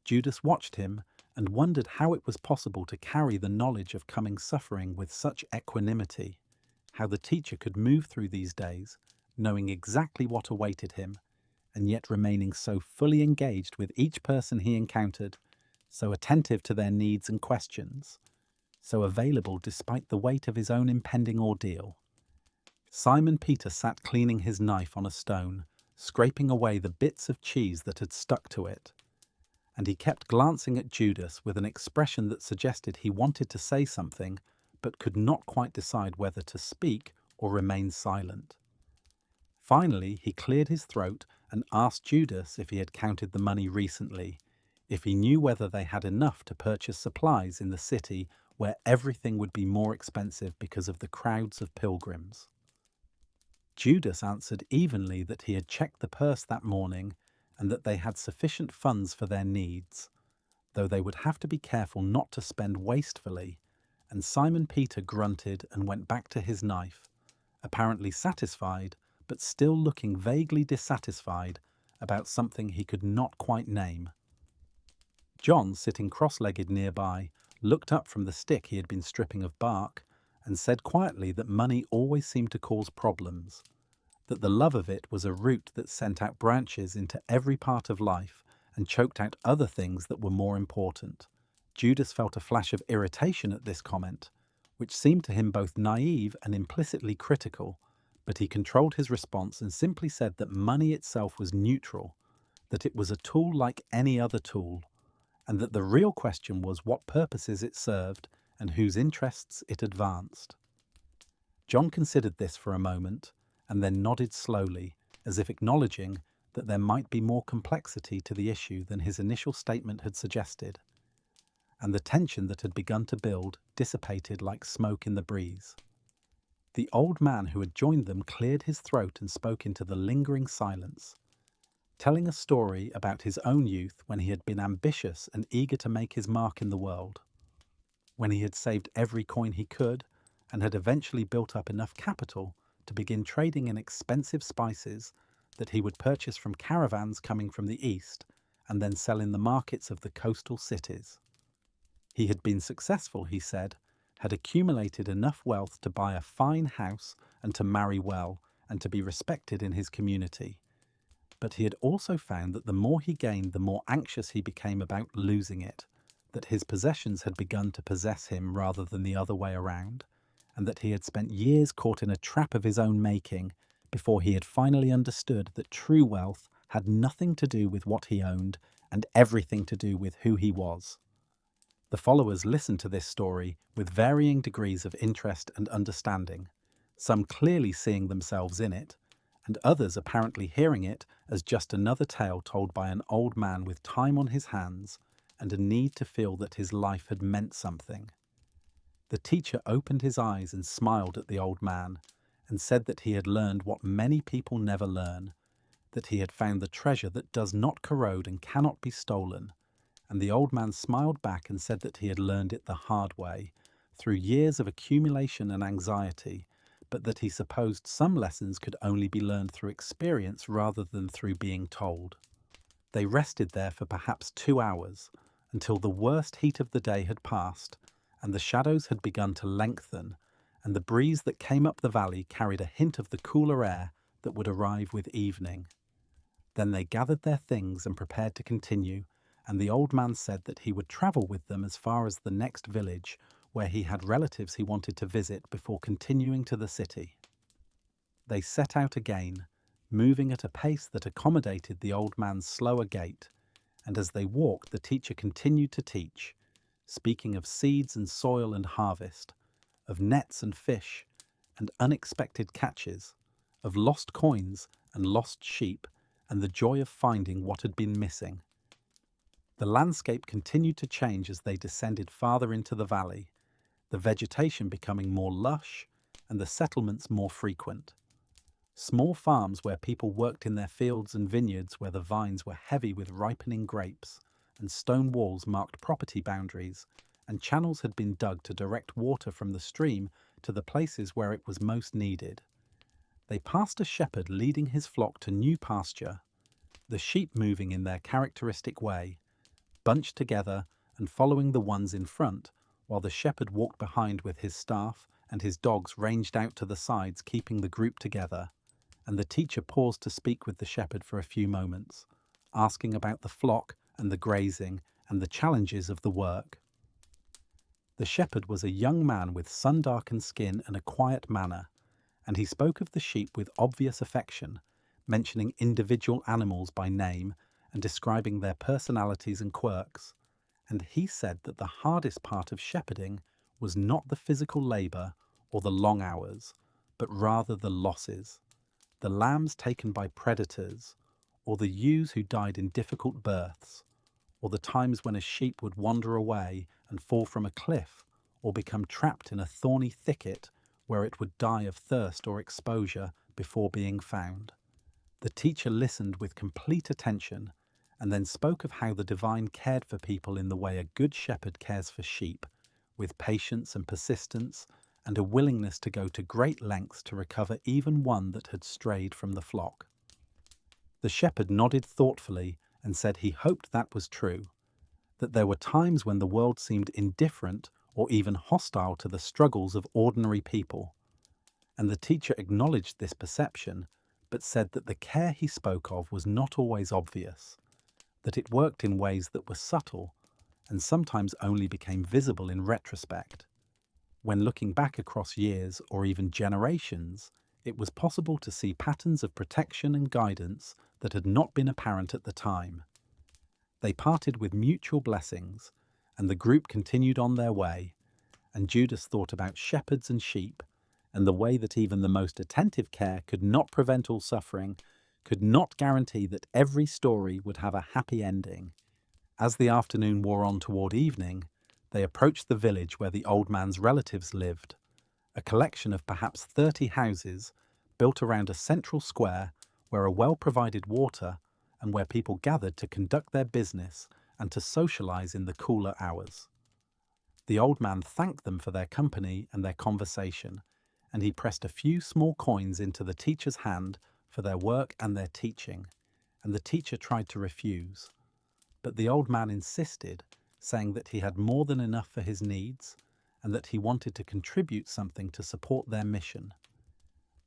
Judas watched him and wondered how it was possible to carry the knowledge of coming suffering with such equanimity, how the teacher could move through these days, knowing exactly what awaited him, and yet remaining so fully engaged with each person he encountered, so attentive to their needs and questions, so available despite the weight of his own impending ordeal. Simon Peter sat cleaning his knife on a stone, scraping away the bits of cheese that had stuck to it, and he kept glancing at Judas with an expression that suggested he wanted to say something, but could not quite decide whether to speak or remain silent. Finally, he cleared his throat and asked Judas if he had counted the money recently, if he knew whether they had enough to purchase supplies in the city where everything would be more expensive because of the crowds of pilgrims. Judas answered evenly that he had checked the purse that morning and that they had sufficient funds for their needs, though they would have to be careful not to spend wastefully, and Simon Peter grunted and went back to his knife, apparently satisfied, but still looking vaguely dissatisfied about something he could not quite name. John, sitting cross-legged nearby, looked up from the stick he had been stripping of bark and said quietly that money always seemed to cause problems, that the love of it was a root that sent out branches into every part of life and choked out other things that were more important. Judas felt a flash of irritation at this comment, which seemed to him both naive and implicitly critical, but he controlled his response and simply said that money itself was neutral, that it was a tool like any other tool, and that the real question was what purposes it served and whose interests it advanced. John considered this for a moment and then nodded slowly, as if acknowledging that there might be more complexity to the issue than his initial statement had suggested, and the tension that had begun to build dissipated like smoke in the breeze. The old man who had joined them cleared his throat and spoke into the lingering silence, telling a story about his own youth when he had been ambitious and eager to make his mark in the world, when he had saved every coin he could and had eventually built up enough capital to begin trading in expensive spices that he would purchase from caravans coming from the east and then sell in the markets of the coastal cities. He had been successful, he said, had accumulated enough wealth to buy a fine house and to marry well and to be respected in his community. But he had also found that the more he gained, the more anxious he became about losing it, that his possessions had begun to possess him rather than the other way around, and that he had spent years caught in a trap of his own making before he had finally understood that true wealth had nothing to do with what he owned and everything to do with who he was. The followers listened to this story with varying degrees of interest and understanding, some clearly seeing themselves in it, and others apparently hearing it as just another tale told by an old man with time on his hands and a need to feel that his life had meant something. The teacher opened his eyes and smiled at the old man and said that he had learned what many people never learn, that he had found the treasure that does not corrode and cannot be stolen. And the old man smiled back and said that he had learned it the hard way, through years of accumulation and anxiety, but that he supposed some lessons could only be learned through experience rather than through being told. They rested there for perhaps 2 hours, until the worst heat of the day had passed, and the shadows had begun to lengthen, and the breeze that came up the valley carried a hint of the cooler air that would arrive with evening. Then they gathered their things and prepared to continue, and the old man said that he would travel with them as far as the next village, where he had relatives he wanted to visit before continuing to the city. They set out again, moving at a pace that accommodated the old man's slower gait, and as they walked the teacher continued to teach, speaking of seeds and soil and harvest, of nets and fish, and unexpected catches, of lost coins and lost sheep, and the joy of finding what had been missing. The landscape continued to change as they descended farther into the valley, the vegetation becoming more lush and the settlements more frequent. Small farms where people worked in their fields and vineyards where the vines were heavy with ripening grapes, and stone walls marked property boundaries, and channels had been dug to direct water from the stream to the places where it was most needed. They passed a shepherd leading his flock to new pasture, the sheep moving in their characteristic way, bunched together and following the ones in front, while the shepherd walked behind with his staff and his dogs ranged out to the sides, keeping the group together. And the teacher paused to speak with the shepherd for a few moments, asking about the flock and the grazing and the challenges of the work. The shepherd was a young man with sun-darkened skin and a quiet manner, and he spoke of the sheep with obvious affection, mentioning individual animals by name and describing their personalities and quirks. And he said that the hardest part of shepherding was not the physical labour or the long hours, but rather the losses. The lambs taken by predators, or the ewes who died in difficult births, or the times when a sheep would wander away and fall from a cliff, or become trapped in a thorny thicket where it would die of thirst or exposure before being found. The teacher listened with complete attention and then spoke of how the divine cared for people in the way a good shepherd cares for sheep, with patience and persistence and a willingness to go to great lengths to recover even one that had strayed from the flock. The shepherd nodded thoughtfully and said he hoped that was true, that there were times when the world seemed indifferent or even hostile to the struggles of ordinary people. And the teacher acknowledged this perception, but said that the care he spoke of was not always obvious, that it worked in ways that were subtle and sometimes only became visible in retrospect. When looking back across years or even generations, it was possible to see patterns of protection and guidance that had not been apparent at the time. They parted with mutual blessings, and the group continued on their way, and Judas thought about shepherds and sheep, and the way that even the most attentive care could not prevent all suffering, could not guarantee that every story would have a happy ending. As the afternoon wore on toward evening, they approached the village where the old man's relatives lived, a collection of perhaps 30 houses built around a central square where a well-provided water and where people gathered to conduct their business and to socialize in the cooler hours. The old man thanked them for their company and their conversation, and he pressed a few small coins into the teacher's hand for their work and their teaching, and the teacher tried to refuse. But the old man insisted, saying that he had more than enough for his needs and that he wanted to contribute something to support their mission.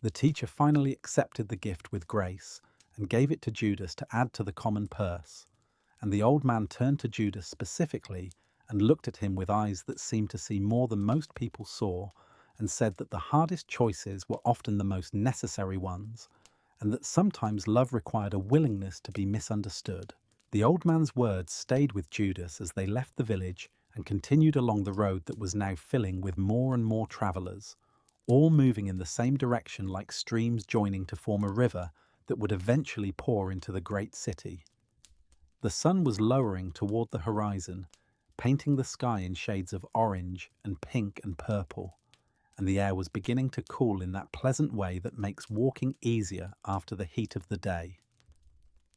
The teacher finally accepted the gift with grace and gave it to Judas to add to the common purse, and the old man turned to Judas specifically and looked at him with eyes that seemed to see more than most people saw, and said that the hardest choices were often the most necessary ones, and that sometimes love required a willingness to be misunderstood. The old man's words stayed with Judas as they left the village and continued along the road that was now filling with more and more travelers, all moving in the same direction like streams joining to form a river that would eventually pour into the great city. The sun was lowering toward the horizon, painting the sky in shades of orange and pink and purple, and the air was beginning to cool in that pleasant way that makes walking easier after the heat of the day.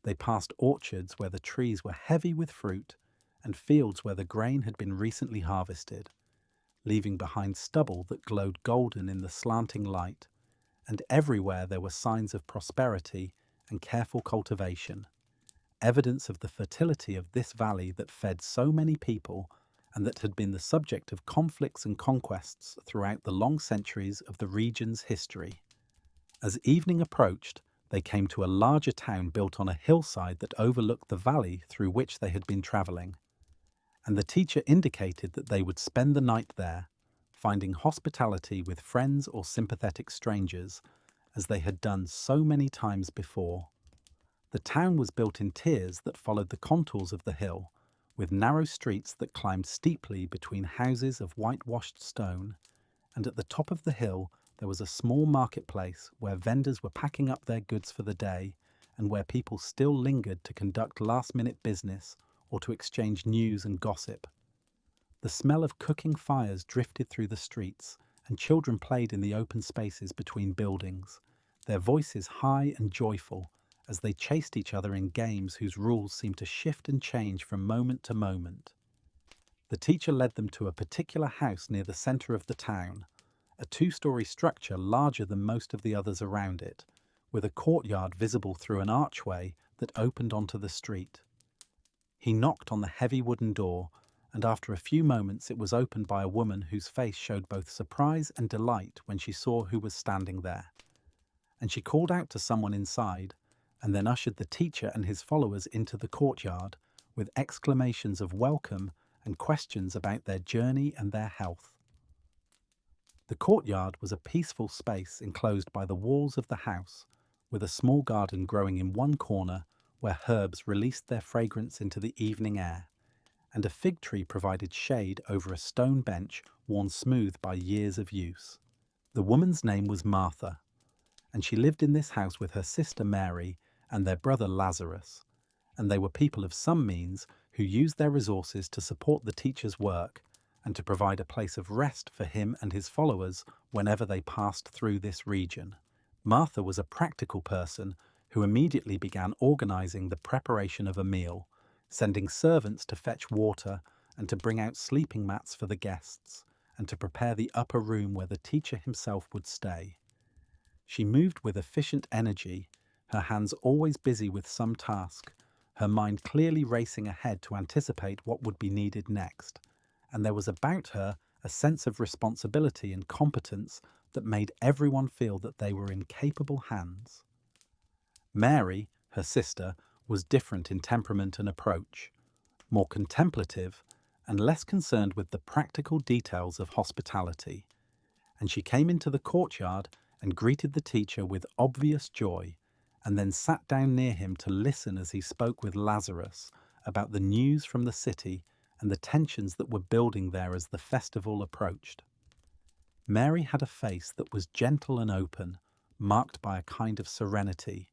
They passed orchards where the trees were heavy with fruit and fields where the grain had been recently harvested, leaving behind stubble that glowed golden in the slanting light, and everywhere there were signs of prosperity and careful cultivation, evidence of the fertility of this valley that fed so many people and that had been the subject of conflicts and conquests throughout the long centuries of the region's history. As evening approached, they came to a larger town built on a hillside that overlooked the valley through which they had been traveling, and the teacher indicated that they would spend the night there, finding hospitality with friends or sympathetic strangers, as they had done so many times before. The town was built in tiers that followed the contours of the hill, with narrow streets that climbed steeply between houses of whitewashed stone, and at the top of the hill there was a small marketplace where vendors were packing up their goods for the day and where people still lingered to conduct last-minute business or to exchange news and gossip. The smell of cooking fires drifted through the streets, and children played in the open spaces between buildings, their voices high and joyful as they chased each other in games whose rules seemed to shift and change from moment to moment. The teacher led them to a particular house near the center of the town, a two-story structure larger than most of the others around it, with a courtyard visible through an archway that opened onto the street. He knocked on the heavy wooden door, and after a few moments it was opened by a woman whose face showed both surprise and delight when she saw who was standing there. And she called out to someone inside, and then ushered the teacher and his followers into the courtyard with exclamations of welcome and questions about their journey and their health. The courtyard was a peaceful space enclosed by the walls of the house, with a small garden growing in one corner where herbs released their fragrance into the evening air, and a fig tree provided shade over a stone bench worn smooth by years of use. The woman's name was Martha, and she lived in this house with her sister Mary and their brother Lazarus, and they were people of some means who used their resources to support the teacher's work and to provide a place of rest for him and his followers whenever they passed through this region. Martha was a practical person who immediately began organizing the preparation of a meal, sending servants to fetch water and to bring out sleeping mats for the guests, and to prepare the upper room where the teacher himself would stay. She moved with efficient energy, her hands always busy with some task, her mind clearly racing ahead to anticipate what would be needed next, and there was about her a sense of responsibility and competence that made everyone feel that they were in capable hands. Mary, her sister, was different in temperament and approach, more contemplative and less concerned with the practical details of hospitality, and she came into the courtyard and greeted the teacher with obvious joy, and then sat down near him to listen as he spoke with Lazarus about the news from the city and the tensions that were building there as the festival approached. Mary had a face that was gentle and open, marked by a kind of serenity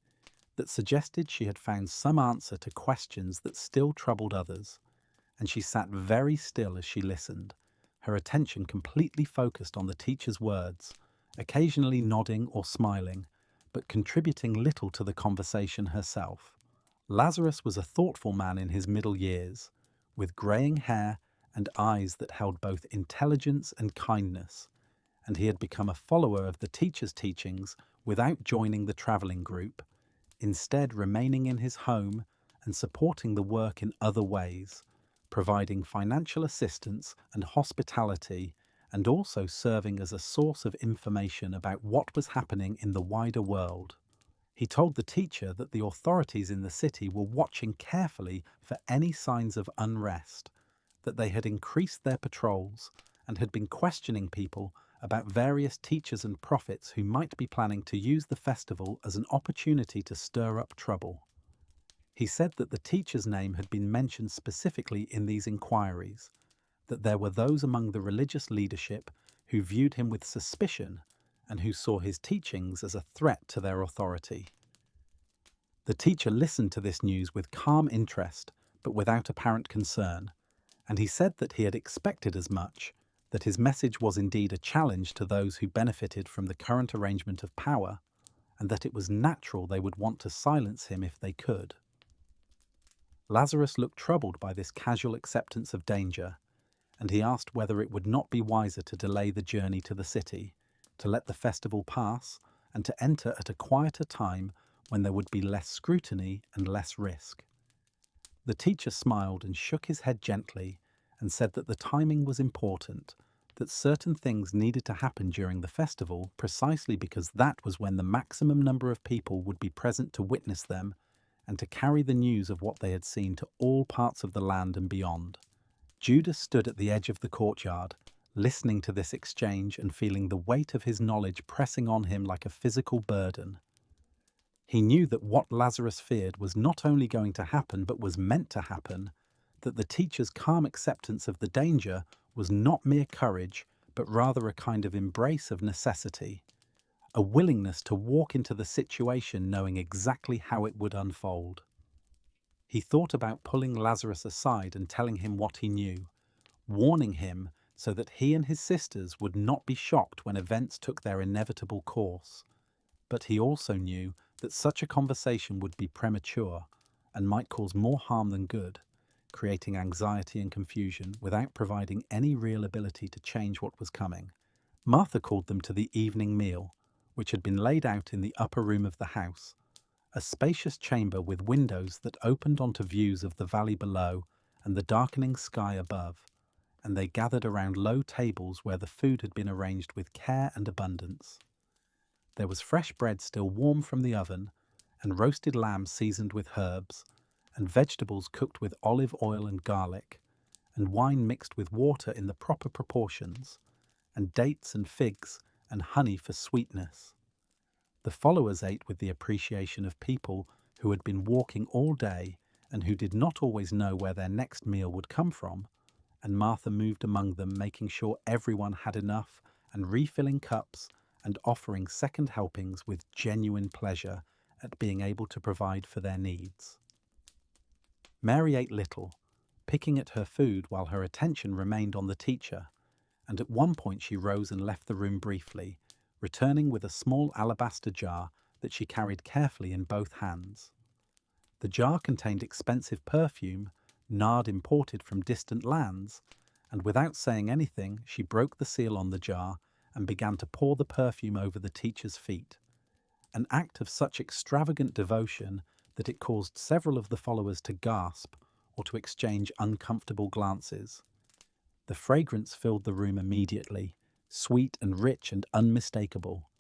that suggested she had found some answer to questions that still troubled others, and she sat very still as she listened, her attention completely focused on the teacher's words, occasionally nodding or smiling, but contributing little to the conversation herself. Lazarus was a thoughtful man in his middle years, with greying hair and eyes that held both intelligence and kindness, and he had become a follower of the teacher's teachings without joining the travelling group, instead remaining in his home and supporting the work in other ways, providing financial assistance and hospitality, and also serving as a source of information about what was happening in the wider world. He told the teacher that the authorities in the city were watching carefully for any signs of unrest, that they had increased their patrols and had been questioning people about various teachers and prophets who might be planning to use the festival as an opportunity to stir up trouble. He said that the teacher's name had been mentioned specifically in these inquiries, that there were those among the religious leadership who viewed him with suspicion and who saw his teachings as a threat to their authority. The teacher listened to this news with calm interest, but without apparent concern, and he said that he had expected as much, that his message was indeed a challenge to those who benefited from the current arrangement of power, and that it was natural they would want to silence him if they could. Lazarus looked troubled by this casual acceptance of danger, and he asked whether it would not be wiser to delay the journey to the city, to let the festival pass, and to enter at a quieter time when there would be less scrutiny and less risk. The teacher smiled and shook his head gently and said that the timing was important, that certain things needed to happen during the festival precisely because that was when the maximum number of people would be present to witness them and to carry the news of what they had seen to all parts of the land and beyond. Judas stood at the edge of the courtyard, listening to this exchange and feeling the weight of his knowledge pressing on him like a physical burden. He knew that what Lazarus feared was not only going to happen but was meant to happen, that the teacher's calm acceptance of the danger was not mere courage but rather a kind of embrace of necessity, a willingness to walk into the situation knowing exactly how it would unfold. He thought about pulling Lazarus aside and telling him what he knew, warning him so that he and his sisters would not be shocked when events took their inevitable course. But he also knew that such a conversation would be premature and might cause more harm than good, creating anxiety and confusion without providing any real ability to change what was coming. Martha called them to the evening meal, which had been laid out in the upper room of the house, a spacious chamber with windows that opened onto views of the valley below and the darkening sky above, and they gathered around low tables where the food had been arranged with care and abundance. There was fresh bread still warm from the oven, and roasted lamb seasoned with herbs, and vegetables cooked with olive oil and garlic, and wine mixed with water in the proper proportions, and dates and figs and honey for sweetness. The followers ate with the appreciation of people who had been walking all day and who did not always know where their next meal would come from, and Martha moved among them, making sure everyone had enough and refilling cups and offering second helpings with genuine pleasure at being able to provide for their needs. Mary ate little, picking at her food while her attention remained on the teacher, and at one point she rose and left the room briefly, returning with a small alabaster jar that she carried carefully in both hands. The jar contained expensive perfume, nard imported from distant lands, and without saying anything, she broke the seal on the jar and began to pour the perfume over the teacher's feet, an act of such extravagant devotion that it caused several of the followers to gasp or to exchange uncomfortable glances. The fragrance filled the room immediately, sweet and rich and unmistakable,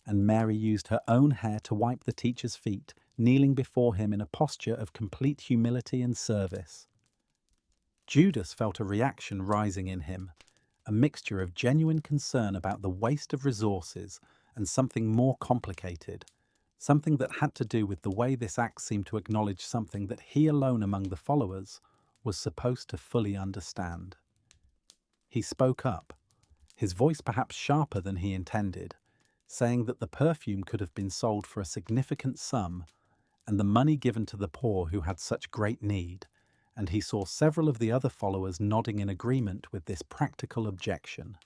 and Mary used her own hair to wipe the teacher's feet, kneeling before him in a posture of complete humility and service. Judas felt a reaction rising in him, a mixture of genuine concern about the waste of resources and something more complicated, something that had to do with the way this act seemed to acknowledge something that he alone among the followers was supposed to fully understand. He spoke up, his voice perhaps sharper than he intended, saying that the perfume could have been sold for a significant sum and the money given to the poor who had such great need, and he saw several of the other followers nodding in agreement with this practical objection.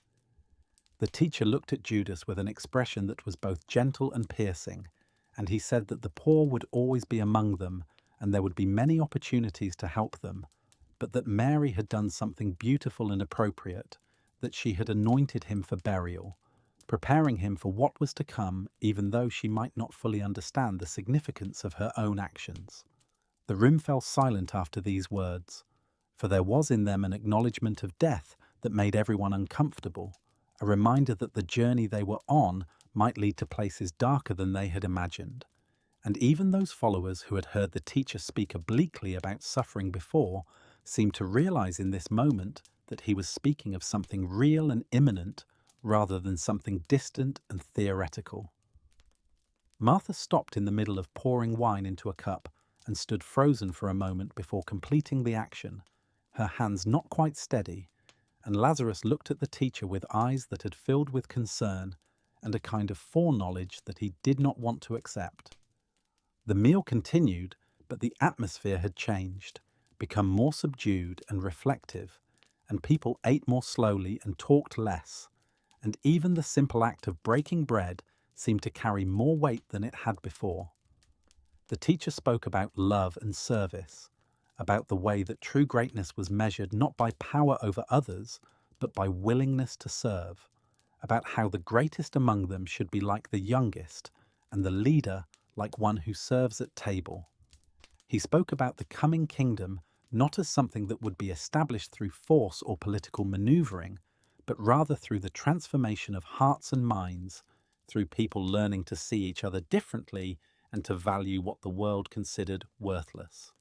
The teacher looked at Judas with an expression that was both gentle and piercing, and he said that the poor would always be among them and there would be many opportunities to help them, but that Mary had done something beautiful and appropriate, that she had anointed him for burial, preparing him for what was to come, even though she might not fully understand the significance of her own actions. The room fell silent after these words, for there was in them an acknowledgement of death that made everyone uncomfortable, a reminder that the journey they were on might lead to places darker than they had imagined. And even those followers who had heard the teacher speak obliquely about suffering before seemed to realize in this moment that he was speaking of something real and imminent rather than something distant and theoretical. Martha stopped in the middle of pouring wine into a cup and stood frozen for a moment before completing the action, her hands not quite steady, and Lazarus looked at the teacher with eyes that had filled with concern and a kind of foreknowledge that he did not want to accept. The meal continued, but the atmosphere had changed, become more subdued and reflective, and people ate more slowly and talked less, and even the simple act of breaking bread seemed to carry more weight than it had before. The teacher spoke about love and service, about the way that true greatness was measured not by power over others, but by willingness to serve, about how the greatest among them should be like the youngest, and the leader like one who serves at table. He spoke about the coming kingdom not as something that would be established through force or political maneuvering, but rather through the transformation of hearts and minds, through people learning to see each other differently and to value what the world considered worthless.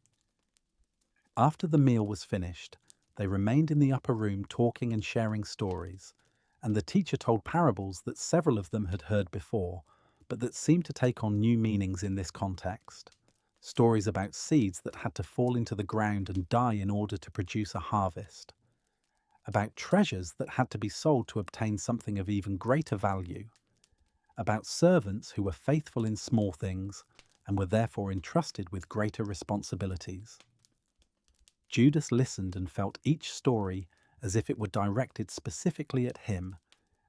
After the meal was finished, they remained in the upper room talking and sharing stories, and the teacher told parables that several of them had heard before, but that seemed to take on new meanings in this context. Stories about seeds that had to fall into the ground and die in order to produce a harvest. About treasures that had to be sold to obtain something of even greater value. About servants who were faithful in small things and were therefore entrusted with greater responsibilities. Judas listened and felt each story as if it were directed specifically at him,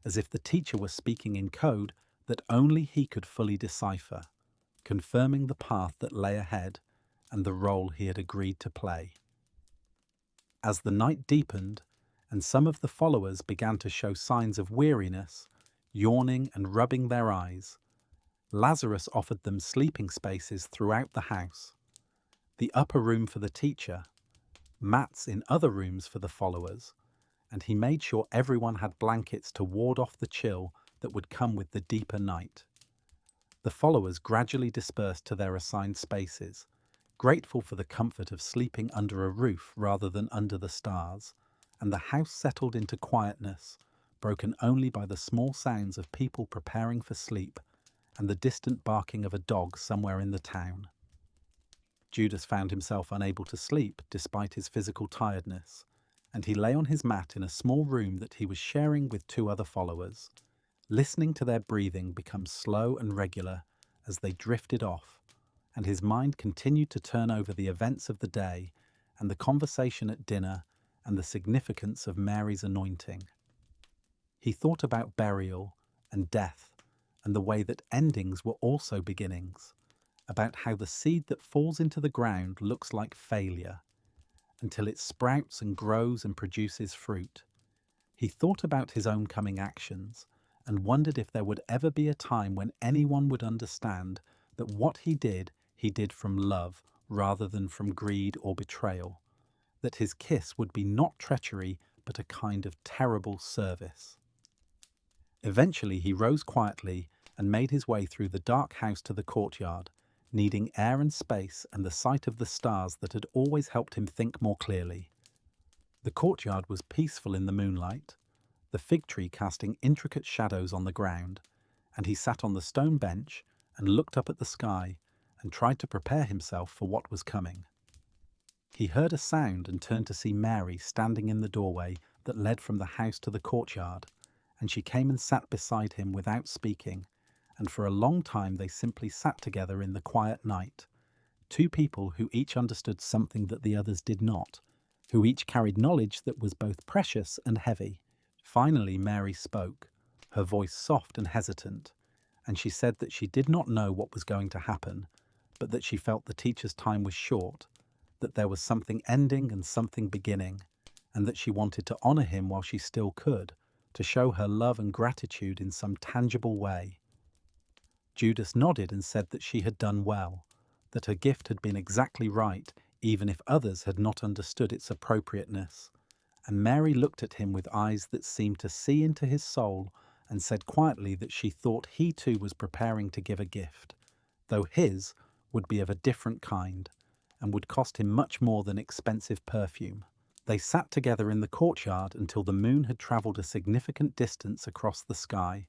as if the teacher were speaking in code that only he could fully decipher, confirming the path that lay ahead and the role he had agreed to play. As the night deepened and some of the followers began to show signs of weariness, yawning and rubbing their eyes, Lazarus offered them sleeping spaces throughout the house. The upper room for the teacher, mats in other rooms for the followers, and he made sure everyone had blankets to ward off the chill that would come with the deeper night. The followers gradually dispersed to their assigned spaces, grateful for the comfort of sleeping under a roof rather than under the stars, and the house settled into quietness, broken only by the small sounds of people preparing for sleep and the distant barking of a dog somewhere in the town. Judas found himself unable to sleep despite his physical tiredness, and he lay on his mat in a small room that he was sharing with two other followers, listening to their breathing become slow and regular as they drifted off, and his mind continued to turn over the events of the day and the conversation at dinner and the significance of Mary's anointing. He thought about burial and death and the way that endings were also beginnings, about how the seed that falls into the ground looks like failure until it sprouts and grows and produces fruit. He thought about his own coming actions and wondered if there would ever be a time when anyone would understand that what he did from love rather than from greed or betrayal, that his kiss would be not treachery but a kind of terrible service. Eventually he rose quietly and made his way through the dark house to the courtyard, needing air and space and the sight of the stars that had always helped him think more clearly. The courtyard was peaceful in the moonlight, the fig tree casting intricate shadows on the ground, and he sat on the stone bench and looked up at the sky and tried to prepare himself for what was coming. He heard a sound and turned to see Mary standing in the doorway that led from the house to the courtyard, and she came and sat beside him without speaking, and for a long time they simply sat together in the quiet night, two people who each understood something that the others did not, who each carried knowledge that was both precious and heavy. Finally Mary spoke, her voice soft and hesitant, and she said that she did not know what was going to happen, but that she felt the teacher's time was short, that there was something ending and something beginning, and that she wanted to honor him while she still could, to show her love and gratitude in some tangible way. Judas nodded and said that she had done well, that her gift had been exactly right, even if others had not understood its appropriateness. And Mary looked at him with eyes that seemed to see into his soul and said quietly that she thought he too was preparing to give a gift, though his would be of a different kind and would cost him much more than expensive perfume. They sat together in the courtyard until the moon had travelled a significant distance across the sky,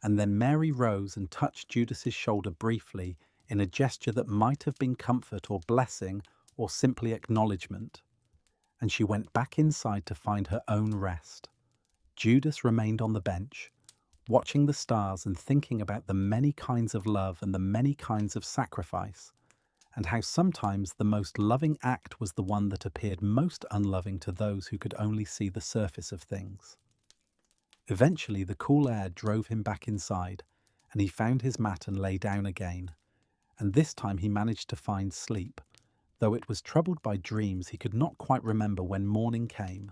and then Mary rose and touched Judas's shoulder briefly in a gesture that might have been comfort or blessing or simply acknowledgement, and she went back inside to find her own rest. Judas remained on the bench, watching the stars and thinking about the many kinds of love and the many kinds of sacrifice, and how sometimes the most loving act was the one that appeared most unloving to those who could only see the surface of things. Eventually the cool air drove him back inside, and he found his mat and lay down again, and this time he managed to find sleep, though it was troubled by dreams he could not quite remember when morning came.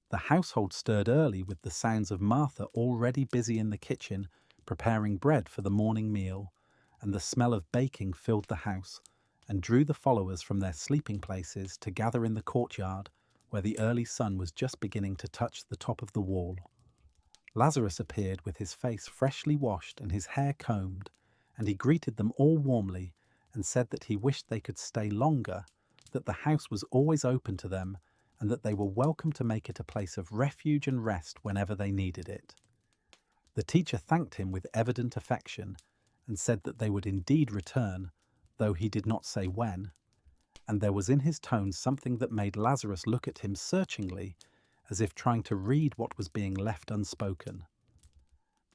The household stirred early with the sounds of Martha already busy in the kitchen, preparing bread for the morning meal, and the smell of baking filled the house and drew the followers from their sleeping places to gather in the courtyard, where the early sun was just beginning to touch the top of the wall. Lazarus appeared with his face freshly washed and his hair combed, and he greeted them all warmly and said that he wished they could stay longer, that the house was always open to them, and that they were welcome to make it a place of refuge and rest whenever they needed it. The teacher thanked him with evident affection and said that they would indeed return, though he did not say when, and there was in his tone something that made Lazarus look at him searchingly, as if trying to read what was being left unspoken.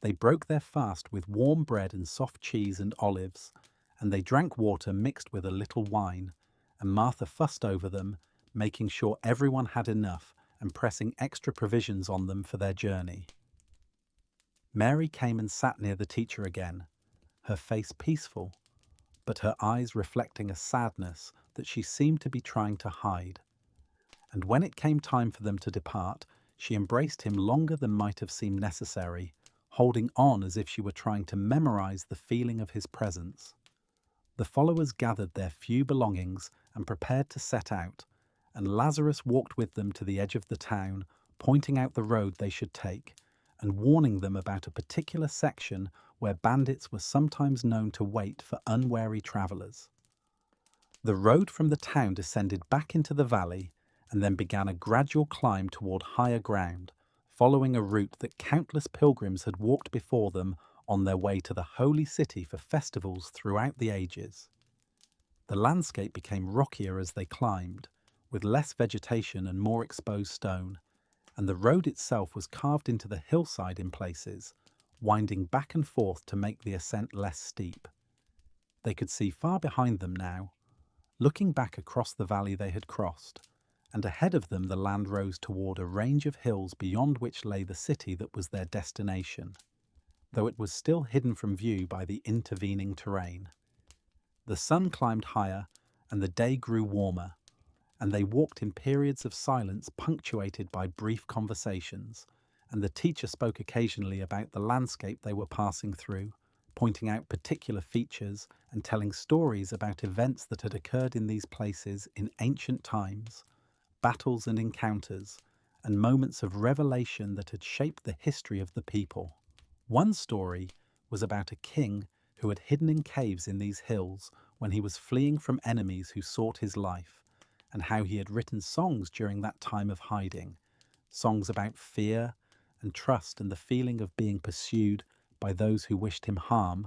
They broke their fast with warm bread and soft cheese and olives, and they drank water mixed with a little wine, and Martha fussed over them, making sure everyone had enough and pressing extra provisions on them for their journey. Mary came and sat near the teacher again, her face peaceful, but her eyes reflecting a sadness that she seemed to be trying to hide. And when it came time for them to depart, she embraced him longer than might have seemed necessary, holding on as if she were trying to memorize the feeling of his presence. The followers gathered their few belongings and prepared to set out, and Lazarus walked with them to the edge of the town, pointing out the road they should take, and warning them about a particular section where bandits were sometimes known to wait for unwary travelers. The road from the town descended back into the valley and then began a gradual climb toward higher ground, following a route that countless pilgrims had walked before them on their way to the holy city for festivals throughout the ages. The landscape became rockier as they climbed, with less vegetation and more exposed stone, and the road itself was carved into the hillside in places, winding back and forth to make the ascent less steep. They could see far behind them now, looking back across the valley they had crossed, and ahead of them the land rose toward a range of hills beyond which lay the city that was their destination, though it was still hidden from view by the intervening terrain. The sun climbed higher, and the day grew warmer, and they walked in periods of silence punctuated by brief conversations, and the teacher spoke occasionally about the landscape they were passing through, pointing out particular features and telling stories about events that had occurred in these places in ancient times, battles and encounters, and moments of revelation that had shaped the history of the people. One story was about a king who had hidden in caves in these hills when he was fleeing from enemies who sought his life, and how he had written songs during that time of hiding, songs about fear and trust and the feeling of being pursued by those who wished him harm,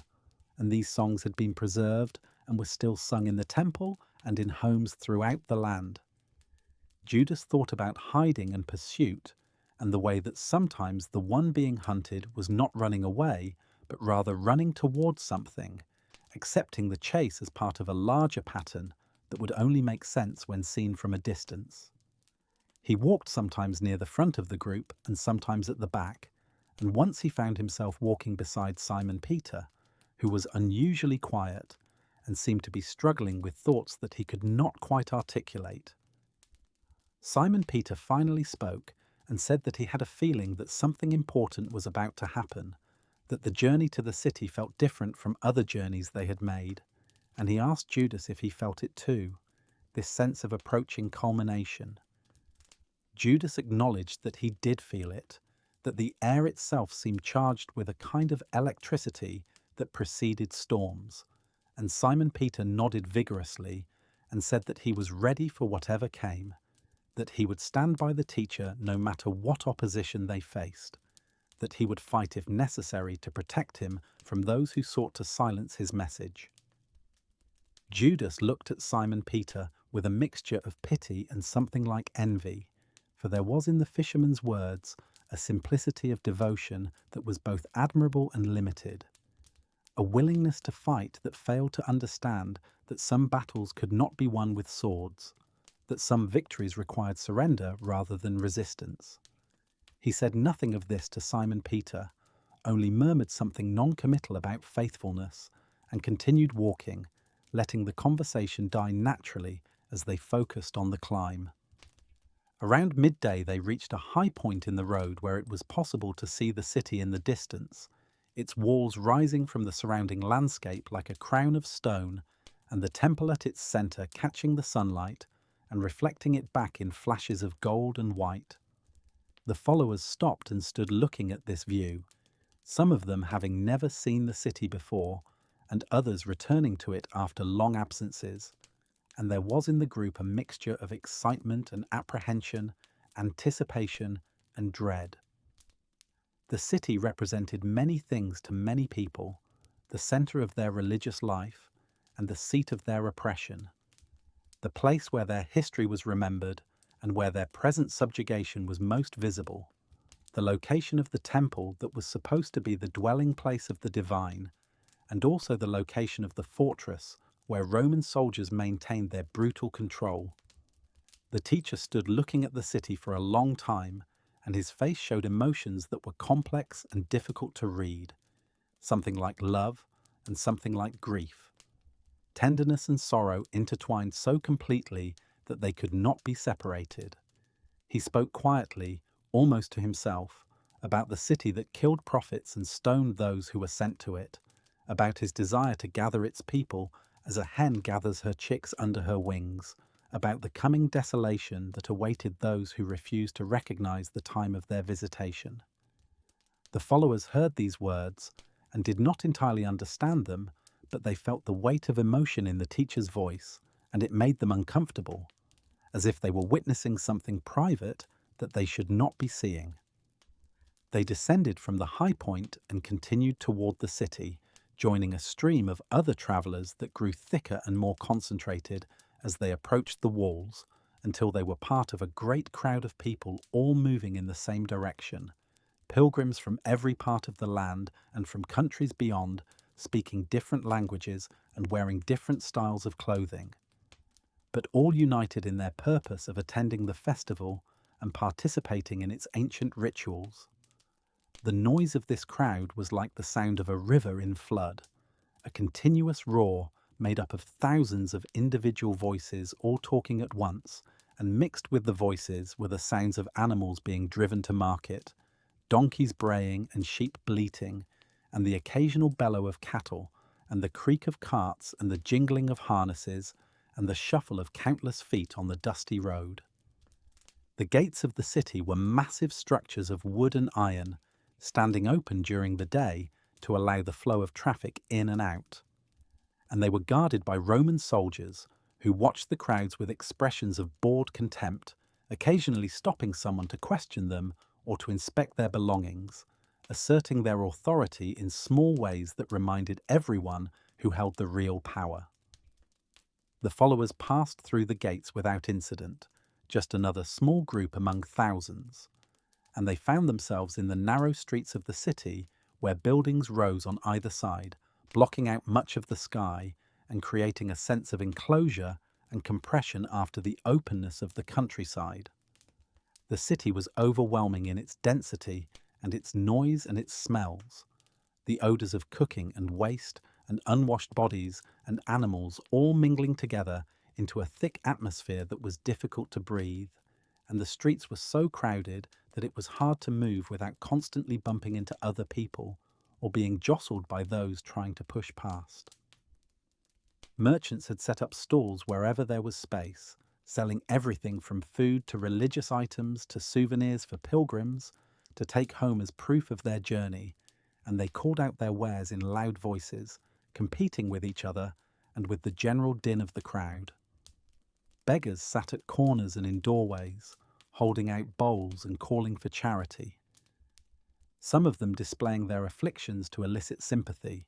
and these songs had been preserved and were still sung in the temple and in homes throughout the land. Judas thought about hiding and pursuit, and the way that sometimes the one being hunted was not running away, but rather running towards something, accepting the chase as part of a larger pattern that would only make sense when seen from a distance. He walked sometimes near the front of the group and sometimes at the back, and once he found himself walking beside Simon Peter, who was unusually quiet and seemed to be struggling with thoughts that he could not quite articulate. Simon Peter finally spoke and said that he had a feeling that something important was about to happen, that the journey to the city felt different from other journeys they had made, and he asked Judas if he felt it too, this sense of approaching culmination. Judas acknowledged that he did feel it, that the air itself seemed charged with a kind of electricity that preceded storms, and Simon Peter nodded vigorously and said that he was ready for whatever came, that he would stand by the teacher no matter what opposition they faced, that he would fight if necessary to protect him from those who sought to silence his message. Judas looked at Simon Peter with a mixture of pity and something like envy, for there was in the fisherman's words a simplicity of devotion that was both admirable and limited, a willingness to fight that failed to understand that some battles could not be won with swords, that some victories required surrender rather than resistance. He said nothing of this to Simon Peter, only murmured something non-committal about faithfulness, and continued walking, letting the conversation die naturally as they focused on the climb. Around midday, they reached a high point in the road where it was possible to see the city in the distance, its walls rising from the surrounding landscape like a crown of stone, and the temple at its center catching the sunlight and reflecting it back in flashes of gold and white. The followers stopped and stood looking at this view, some of them having never seen the city before, and others returning to it after long absences. And there was in the group a mixture of excitement and apprehension, anticipation and dread. The city represented many things to many people, the center of their religious life and the seat of their oppression, the place where their history was remembered and where their present subjugation was most visible, the location of the temple that was supposed to be the dwelling place of the divine, and also the location of the fortress where Roman soldiers maintained their brutal control. The teacher stood looking at the city for a long time, and his face showed emotions that were complex and difficult to read, something like love and something like grief. Tenderness and sorrow intertwined so completely that they could not be separated. He spoke quietly, almost to himself, about the city that killed prophets and stoned those who were sent to it, about his desire to gather its people as a hen gathers her chicks under her wings, about the coming desolation that awaited those who refused to recognize the time of their visitation. The followers heard these words and did not entirely understand them, but they felt the weight of emotion in the teacher's voice, and it made them uncomfortable, as if they were witnessing something private that they should not be seeing. They descended from the high point and continued toward the city, joining a stream of other travelers that grew thicker and more concentrated as they approached the walls, until they were part of a great crowd of people all moving in the same direction, pilgrims from every part of the land and from countries beyond, speaking different languages and wearing different styles of clothing, but all united in their purpose of attending the festival and participating in its ancient rituals. The noise of this crowd was like the sound of a river in flood, a continuous roar made up of thousands of individual voices all talking at once, and mixed with the voices were the sounds of animals being driven to market, donkeys braying and sheep bleating, and the occasional bellow of cattle, and the creak of carts and the jingling of harnesses, and the shuffle of countless feet on the dusty road. The gates of the city were massive structures of wood and iron, standing open during the day to allow the flow of traffic in and out. And they were guarded by Roman soldiers who watched the crowds with expressions of bored contempt, occasionally stopping someone to question them or to inspect their belongings, asserting their authority in small ways that reminded everyone who held the real power. The followers passed through the gates without incident, just another small group among thousands, and they found themselves in the narrow streets of the city where buildings rose on either side, blocking out much of the sky and creating a sense of enclosure and compression after the openness of the countryside. The city was overwhelming in its density and its noise and its smells, the odors of cooking and waste and unwashed bodies and animals all mingling together into a thick atmosphere that was difficult to breathe, and the streets were so crowded that it was hard to move without constantly bumping into other people or being jostled by those trying to push past. Merchants had set up stalls wherever there was space, selling everything from food to religious items to souvenirs for pilgrims to take home as proof of their journey, and they called out their wares in loud voices, competing with each other and with the general din of the crowd. Beggars sat at corners and in doorways, holding out bowls and calling for charity. Some of them displaying their afflictions to elicit sympathy,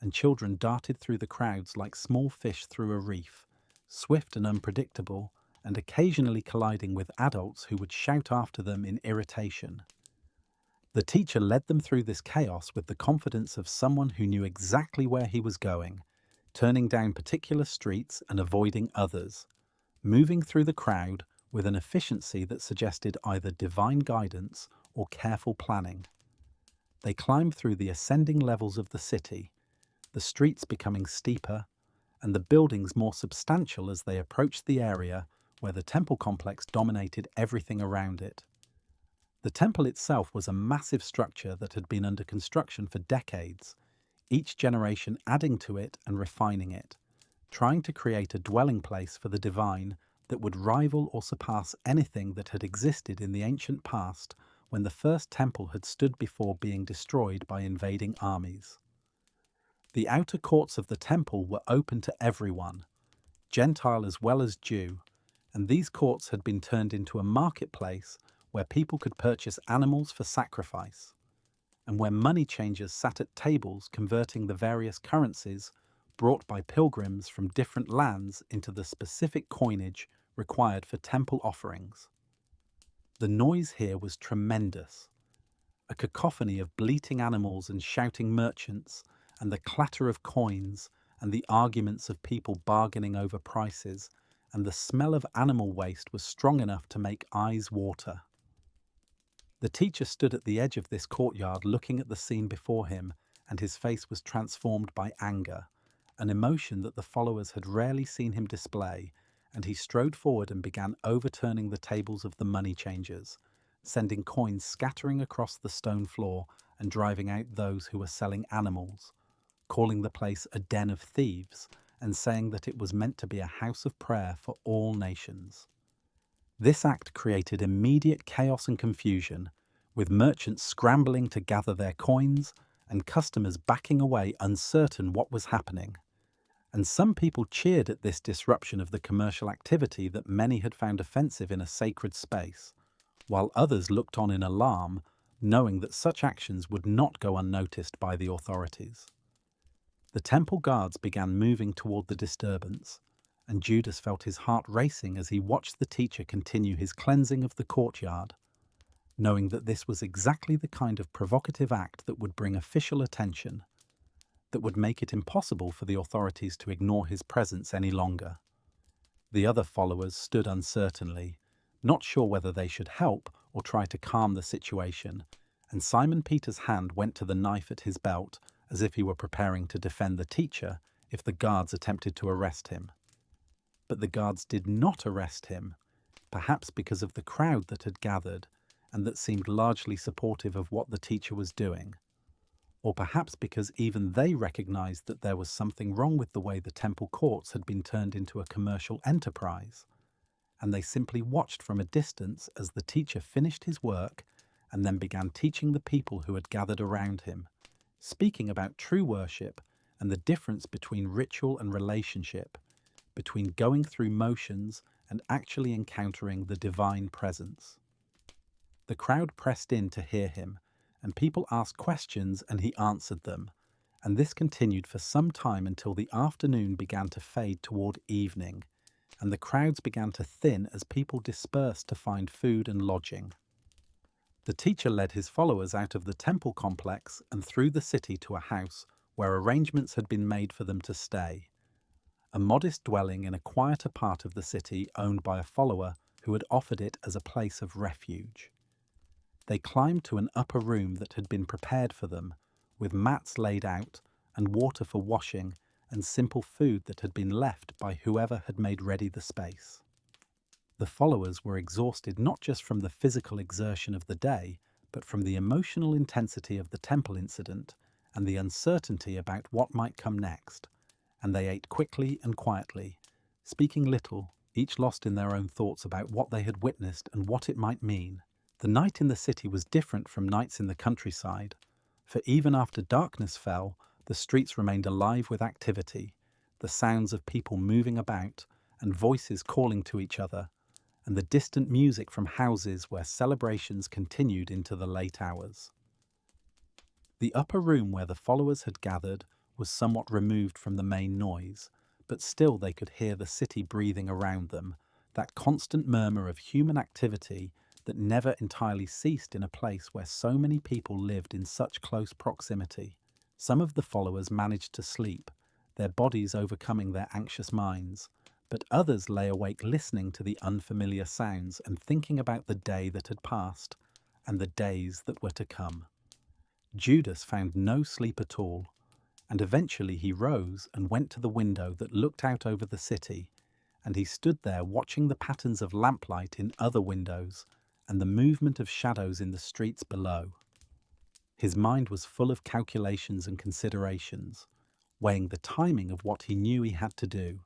and children darted through the crowds like small fish through a reef, swift and unpredictable, and occasionally colliding with adults who would shout after them in irritation. The teacher led them through this chaos with the confidence of someone who knew exactly where he was going, turning down particular streets and avoiding others, moving through the crowd with an efficiency that suggested either divine guidance or careful planning. They climbed through the ascending levels of the city, the streets becoming steeper, and the buildings more substantial as they approached the area where the temple complex dominated everything around it. The temple itself was a massive structure that had been under construction for decades, each generation adding to it and refining it, trying to create a dwelling place for the divine that would rival or surpass anything that had existed in the ancient past when the first temple had stood before being destroyed by invading armies. The outer courts of the temple were open to everyone, Gentile as well as Jew, and these courts had been turned into a marketplace where people could purchase animals for sacrifice, and where money changers sat at tables converting the various currencies brought by pilgrims from different lands into the specific coinage required for temple offerings. The noise here was tremendous, a cacophony of bleating animals and shouting merchants, and the clatter of coins, and the arguments of people bargaining over prices, and the smell of animal waste was strong enough to make eyes water. The teacher stood at the edge of this courtyard looking at the scene before him, and his face was transformed by anger, an emotion that the followers had rarely seen him display, and he strode forward and began overturning the tables of the money changers, sending coins scattering across the stone floor and driving out those who were selling animals, calling the place a den of thieves and saying that it was meant to be a house of prayer for all nations. This act created immediate chaos and confusion, with merchants scrambling to gather their coins and customers backing away uncertain what was happening. And some people cheered at this disruption of the commercial activity that many had found offensive in a sacred space, while others looked on in alarm, knowing that such actions would not go unnoticed by the authorities. The temple guards began moving toward the disturbance, and Judas felt his heart racing as he watched the teacher continue his cleansing of the courtyard, knowing that this was exactly the kind of provocative act that would bring official attention, that would make it impossible for the authorities to ignore his presence any longer. The other followers stood uncertainly, not sure whether they should help or try to calm the situation, and Simon Peter's hand went to the knife at his belt as if he were preparing to defend the teacher if the guards attempted to arrest him. But the guards did not arrest him, perhaps because of the crowd that had gathered and that seemed largely supportive of what the teacher was doing, or perhaps because even they recognized that there was something wrong with the way the temple courts had been turned into a commercial enterprise, and they simply watched from a distance as the teacher finished his work and then began teaching the people who had gathered around him, speaking about true worship and the difference between ritual and relationship, between going through motions and actually encountering the divine presence. The crowd pressed in to hear him, and people asked questions and he answered them, and this continued for some time until the afternoon began to fade toward evening, and the crowds began to thin as people dispersed to find food and lodging. The teacher led his followers out of the temple complex and through the city to a house where arrangements had been made for them to stay, a modest dwelling in a quieter part of the city owned by a follower who had offered it as a place of refuge. They climbed to an upper room that had been prepared for them, with mats laid out and water for washing and simple food that had been left by whoever had made ready the space. The followers were exhausted not just from the physical exertion of the day, but from the emotional intensity of the temple incident and the uncertainty about what might come next, and they ate quickly and quietly, speaking little, each lost in their own thoughts about what they had witnessed and what it might mean. The night in the city was different from nights in the countryside, for even after darkness fell, the streets remained alive with activity, the sounds of people moving about and voices calling to each other, and the distant music from houses where celebrations continued into the late hours. The upper room where the followers had gathered was somewhat removed from the main noise, but still they could hear the city breathing around them, that constant murmur of human activity that never entirely ceased in a place where so many people lived in such close proximity. Some of the followers managed to sleep, their bodies overcoming their anxious minds, but others lay awake listening to the unfamiliar sounds and thinking about the day that had passed and the days that were to come. Judas found no sleep at all, And eventually he rose and went to the window that looked out over the city, and he stood there watching the patterns of lamplight in other windows and the movement of shadows in the streets below. His mind was full of calculations and considerations, weighing the timing of what he knew he had to do,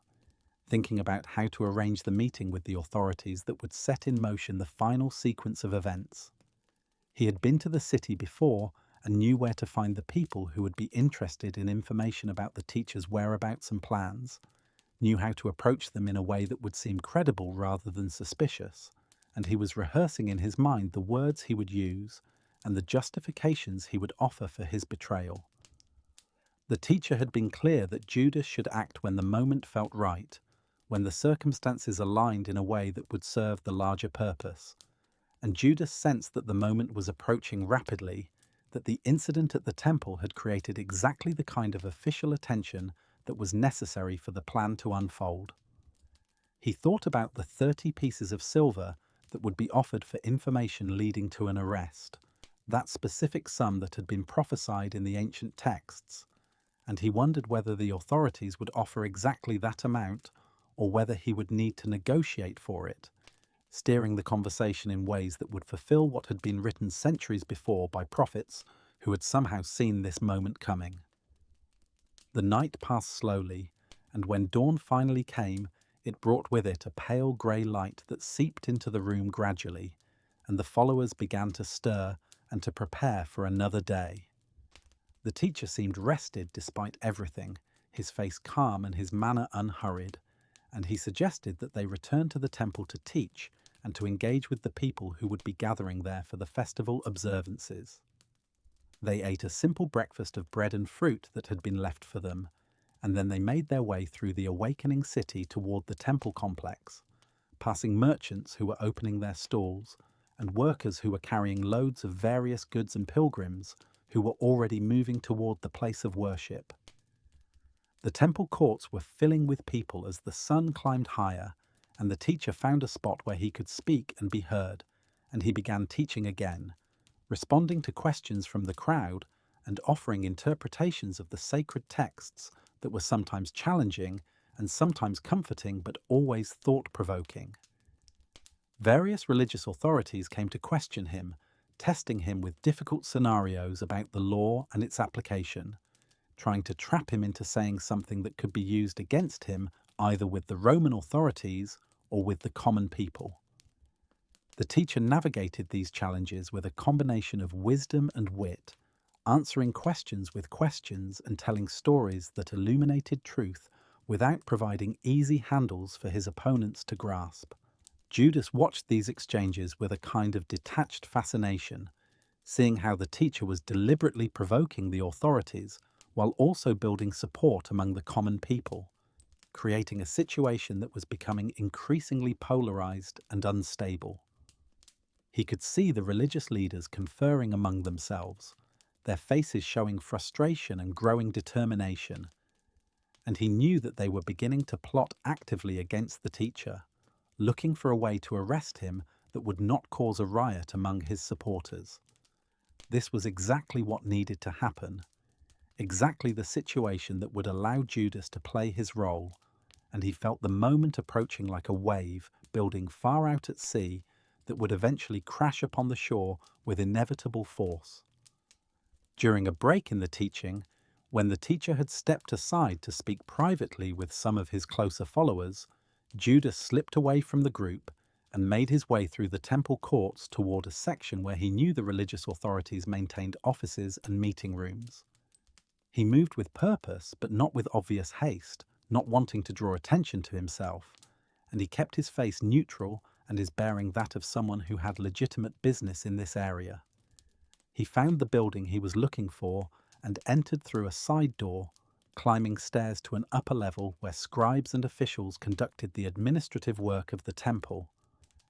thinking about how to arrange the meeting with the authorities that would set in motion the final sequence of events. He had been to the city before and knew where to find the people who would be interested in information about the teacher's whereabouts and plans, knew how to approach them in a way that would seem credible rather than suspicious, and he was rehearsing in his mind the words he would use and the justifications he would offer for his betrayal. The teacher had been clear that Judas should act when the moment felt right, when the circumstances aligned in a way that would serve the larger purpose. And Judas sensed that the moment was approaching rapidly, that the incident at the temple had created exactly the kind of official attention that was necessary for the plan to unfold. He thought about the 30 pieces of silver that would be offered for information leading to an arrest, that specific sum that had been prophesied in the ancient texts, and he wondered whether the authorities would offer exactly that amount or whether he would need to negotiate for it, steering the conversation in ways that would fulfill what had been written centuries before by prophets who had somehow seen this moment coming. The night passed slowly, and when dawn finally came, it brought with it a pale grey light that seeped into the room gradually, and the followers began to stir and to prepare for another day. The teacher seemed rested despite everything, his face calm and his manner unhurried, and he suggested that they return to the temple to teach and to engage with the people who would be gathering there for the festival observances. They ate a simple breakfast of bread and fruit that had been left for them, and then they made their way through the awakening city toward the temple complex, passing merchants who were opening their stalls and workers who were carrying loads of various goods and pilgrims who were already moving toward the place of worship. The temple courts were filling with people as the sun climbed higher, and the teacher found a spot where he could speak and be heard, and he began teaching again, responding to questions from the crowd and offering interpretations of the sacred texts that were sometimes challenging and sometimes comforting but always thought-provoking. Various religious authorities came to question him, testing him with difficult scenarios about the law and its application, trying to trap him into saying something that could be used against him either with the Roman authorities or with the common people. The teacher navigated these challenges with a combination of wisdom and wit, answering questions with questions and telling stories that illuminated truth without providing easy handles for his opponents to grasp. Judas watched these exchanges with a kind of detached fascination, seeing how the teacher was deliberately provoking the authorities while also building support among the common people, creating a situation that was becoming increasingly polarized and unstable. He could see the religious leaders conferring among themselves, their faces showing frustration and growing determination, and he knew that they were beginning to plot actively against the teacher, looking for a way to arrest him that would not cause a riot among his supporters. This was exactly what needed to happen, exactly the situation that would allow Judas to play his role, and he felt the moment approaching like a wave building far out at sea that would eventually crash upon the shore with inevitable force. During a break in the teaching, when the teacher had stepped aside to speak privately with some of his closer followers, Judas slipped away from the group and made his way through the temple courts toward a section where he knew the religious authorities maintained offices and meeting rooms. He moved with purpose, but not with obvious haste, not wanting to draw attention to himself, and he kept his face neutral and his bearing that of someone who had legitimate business in this area. He found the building he was looking for and entered through a side door, climbing stairs to an upper level where scribes and officials conducted the administrative work of the temple,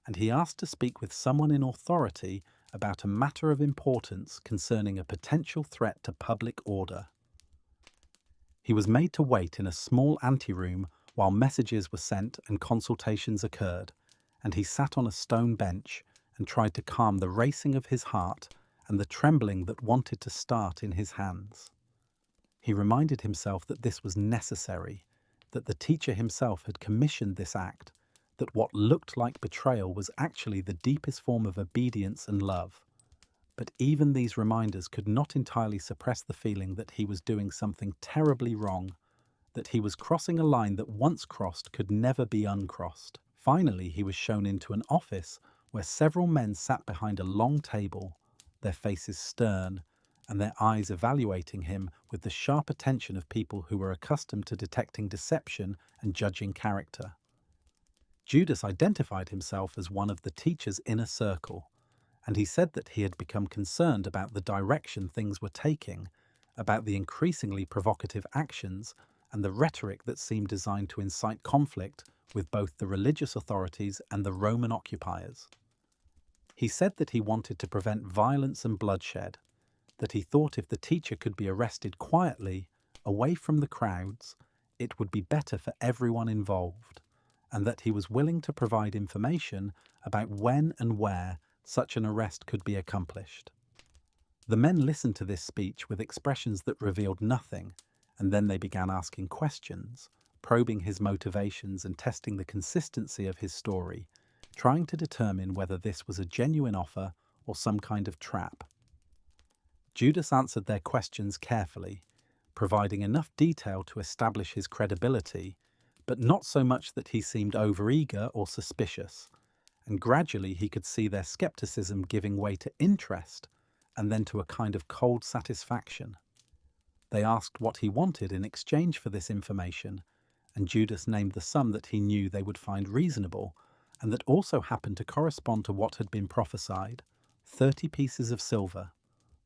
and he asked to speak with someone in authority about a matter of importance concerning a potential threat to public order. He was made to wait in a small anteroom while messages were sent and consultations occurred, and he sat on a stone bench and tried to calm the racing of his heart and the trembling that wanted to start in his hands. He reminded himself that this was necessary, that the teacher himself had commissioned this act, that what looked like betrayal was actually the deepest form of obedience and love. But even these reminders could not entirely suppress the feeling that he was doing something terribly wrong, that he was crossing a line that once crossed could never be uncrossed. Finally, he was shown into an office where several men sat behind a long table, their faces stern, and their eyes evaluating him with the sharp attention of people who were accustomed to detecting deception and judging character. Judas identified himself as one of the teacher's inner circle, and he said that he had become concerned about the direction things were taking, about the increasingly provocative actions and the rhetoric that seemed designed to incite conflict with both the religious authorities and the Roman occupiers. He said that he wanted to prevent violence and bloodshed, that he thought if the teacher could be arrested quietly, away from the crowds, it would be better for everyone involved, and that he was willing to provide information about when and where such an arrest could be accomplished. The men listened to this speech with expressions that revealed nothing, and then they began asking questions, probing his motivations and testing the consistency of his story, trying to determine whether this was a genuine offer or some kind of trap. Judas answered their questions carefully, providing enough detail to establish his credibility, but not so much that he seemed overeager or suspicious, and gradually he could see their skepticism giving way to interest and then to a kind of cold satisfaction. They asked what he wanted in exchange for this information, and Judas named the sum that he knew they would find reasonable and that also happened to correspond to what had been prophesied: 30 pieces of silver,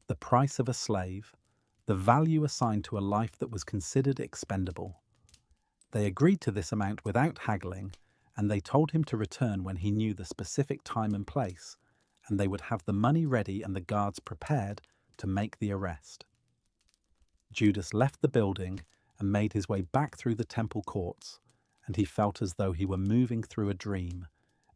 the price of a slave, the value assigned to a life that was considered expendable. They agreed to this amount without haggling, and they told him to return when he knew the specific time and place, and they would have the money ready and the guards prepared to make the arrest. Judas left the building and made his way back through the temple courts, and he felt as though he were moving through a dream,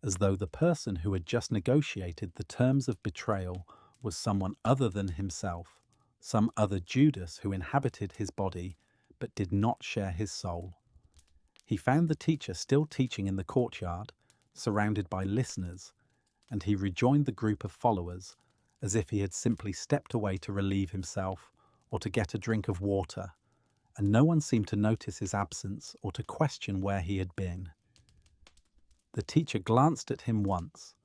as though the person who had just negotiated the terms of betrayal was someone other than himself, some other Judas who inhabited his body but did not share his soul. He found the teacher still teaching in the courtyard, surrounded by listeners, and he rejoined the group of followers as if he had simply stepped away to relieve himself or to get a drink of water, and no one seemed to notice his absence or to question where he had been. The teacher glanced at him once,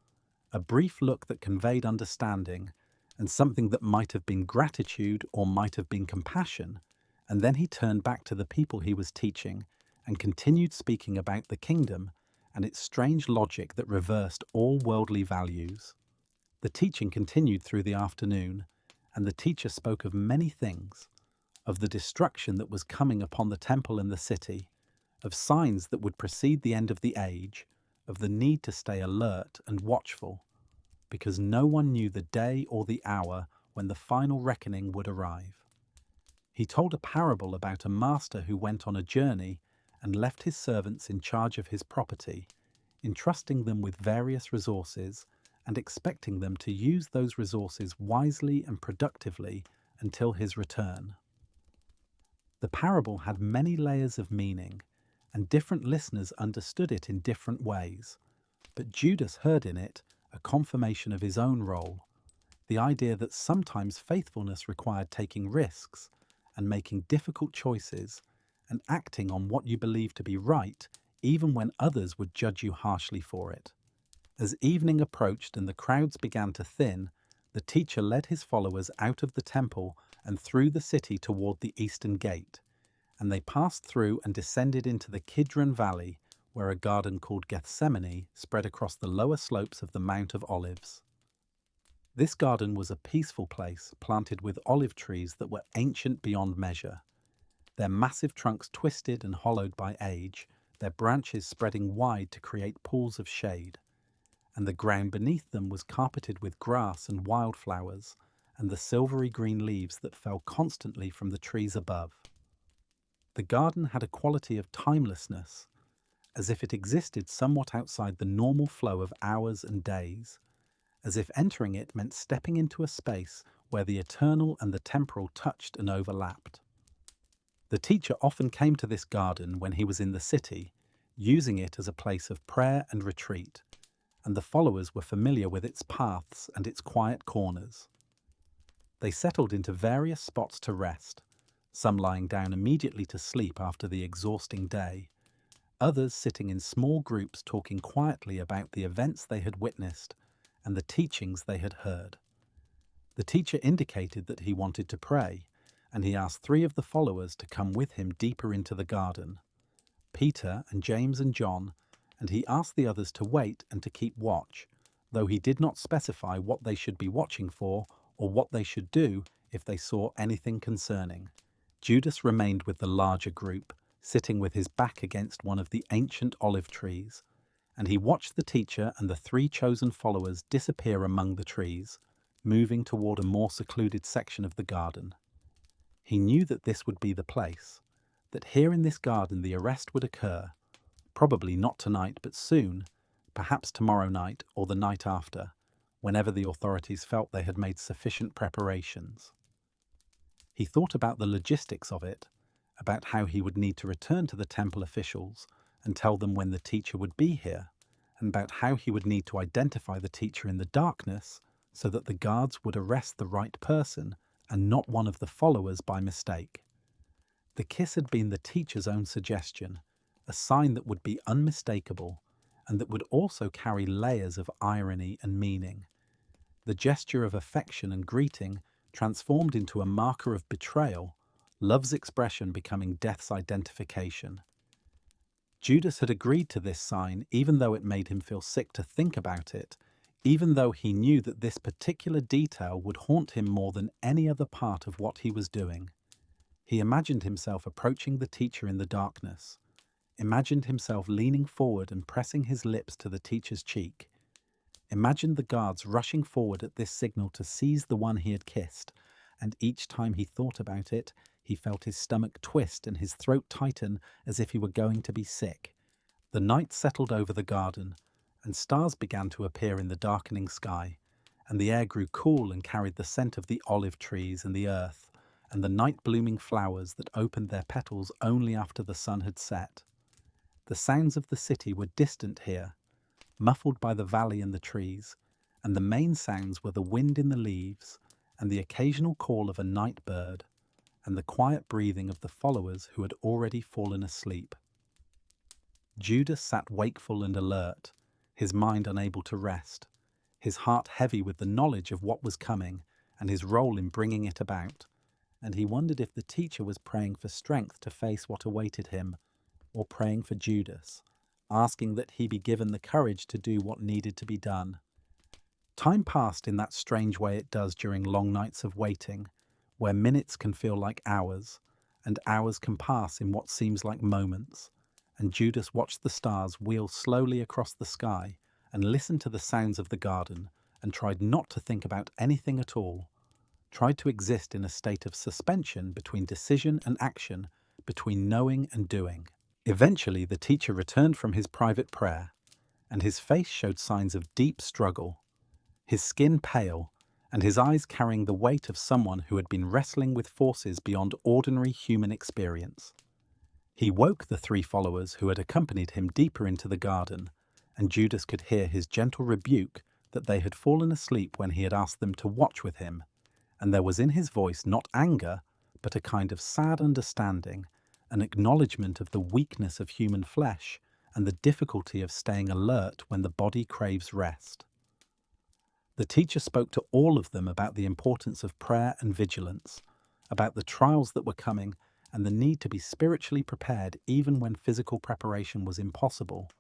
a brief look that conveyed understanding and something that might have been gratitude or might have been compassion, and then he turned back to the people he was teaching and continued speaking about the kingdom and its strange logic that reversed all worldly values. The teaching continued through the afternoon, and the teacher spoke of many things, of the destruction that was coming upon the temple and the city, of signs that would precede the end of the age, of the need to stay alert and watchful, because no one knew the day or the hour when the final reckoning would arrive. He told a parable about a master who went on a journey and left his servants in charge of his property, entrusting them with various resources and expecting them to use those resources wisely and productively until his return. The parable had many layers of meaning, and different listeners understood it in different ways, but Judas heard in it a confirmation of his own role, the idea that sometimes faithfulness required taking risks and making difficult choices and acting on what you believe to be right, even when others would judge you harshly for it. As evening approached and the crowds began to thin, the teacher led his followers out of the temple and through the city toward the eastern gate, and they passed through and descended into the Kidron Valley, where a garden called Gethsemane spread across the lower slopes of the Mount of Olives. This garden was a peaceful place planted with olive trees that were ancient beyond measure, their massive trunks twisted and hollowed by age, their branches spreading wide to create pools of shade, and the ground beneath them was carpeted with grass and wildflowers and the silvery green leaves that fell constantly from the trees above. The garden had a quality of timelessness, as if it existed somewhat outside the normal flow of hours and days, as if entering it meant stepping into a space where the eternal and the temporal touched and overlapped. The teacher often came to this garden when he was in the city, using it as a place of prayer and retreat, and the followers were familiar with its paths and its quiet corners. They settled into various spots to rest, some lying down immediately to sleep after the exhausting day, others sitting in small groups talking quietly about the events they had witnessed and the teachings they had heard. The teacher indicated that he wanted to pray, and he asked 3 of the followers to come with him deeper into the garden, Peter and James and John, and he asked the others to wait and to keep watch, though he did not specify what they should be watching for or what they should do if they saw anything concerning. Judas remained with the larger group, sitting with his back against one of the ancient olive trees, and he watched the teacher and the 3 chosen followers disappear among the trees, moving toward a more secluded section of the garden. He knew that this would be the place, that here in this garden the arrest would occur, probably not tonight but soon, perhaps tomorrow night or the night after, whenever the authorities felt they had made sufficient preparations. He thought about the logistics of it, about how he would need to return to the temple officials and tell them when the teacher would be here, and about how he would need to identify the teacher in the darkness so that the guards would arrest the right person and not one of the followers by mistake. The kiss had been the teacher's own suggestion, a sign that would be unmistakable and that would also carry layers of irony and meaning. The gesture of affection and greeting transformed into a marker of betrayal, love's expression becoming death's identification. Judas had agreed to this sign even though it made him feel sick to think about it, even though he knew that this particular detail would haunt him more than any other part of what he was doing. He imagined himself approaching the teacher in the darkness, imagined himself leaning forward and pressing his lips to the teacher's cheek, imagined the guards rushing forward at this signal to seize the one he had kissed, and each time he thought about it, he felt his stomach twist and his throat tighten as if he were going to be sick. The night settled over the garden, and stars began to appear in the darkening sky, and the air grew cool and carried the scent of the olive trees and the earth, and the night-blooming flowers that opened their petals only after the sun had set. The sounds of the city were distant here, muffled by the valley and the trees, and the main sounds were the wind in the leaves, and the occasional call of a night bird, and the quiet breathing of the followers who had already fallen asleep. Judas sat wakeful and alert, his mind unable to rest, his heart heavy with the knowledge of what was coming and his role in bringing it about, and he wondered if the teacher was praying for strength to face what awaited him, or praying for Judas, asking that he be given the courage to do what needed to be done. Time passed in that strange way it does during long nights of waiting, where minutes can feel like hours, and hours can pass in what seems like moments, and Judas watched the stars wheel slowly across the sky and listened to the sounds of the garden and tried not to think about anything at all, tried to exist in a state of suspension between decision and action, between knowing and doing. Eventually, the teacher returned from his private prayer, and his face showed signs of deep struggle, his skin pale, and his eyes carrying the weight of someone who had been wrestling with forces beyond ordinary human experience. He woke the 3 followers who had accompanied him deeper into the garden, and Judas could hear his gentle rebuke that they had fallen asleep when he had asked them to watch with him, and there was in his voice not anger, but a kind of sad understanding, an acknowledgement of the weakness of human flesh and the difficulty of staying alert when the body craves rest. The teacher spoke to all of them about the importance of prayer and vigilance, about the trials that were coming and the need to be spiritually prepared even when physical preparation was impossible.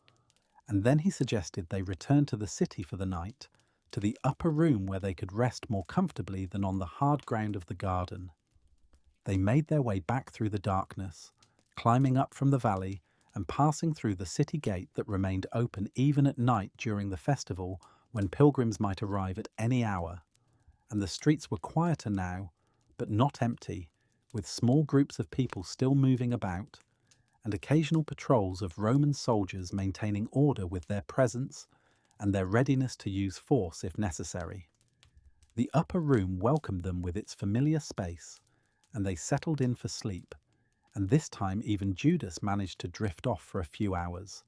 And then he suggested they return to the city for the night, to the upper room where they could rest more comfortably than on the hard ground of the garden. They made their way back through the darkness, climbing up from the valley and passing through the city gate that remained open even at night during the festival when pilgrims might arrive at any hour. And the streets were quieter now, but not empty, with small groups of people still moving about, and occasional patrols of Roman soldiers maintaining order with their presence and their readiness to use force if necessary. The upper room welcomed them with its familiar space, and they settled in for sleep, and this time even Judas managed to drift off for a few hours,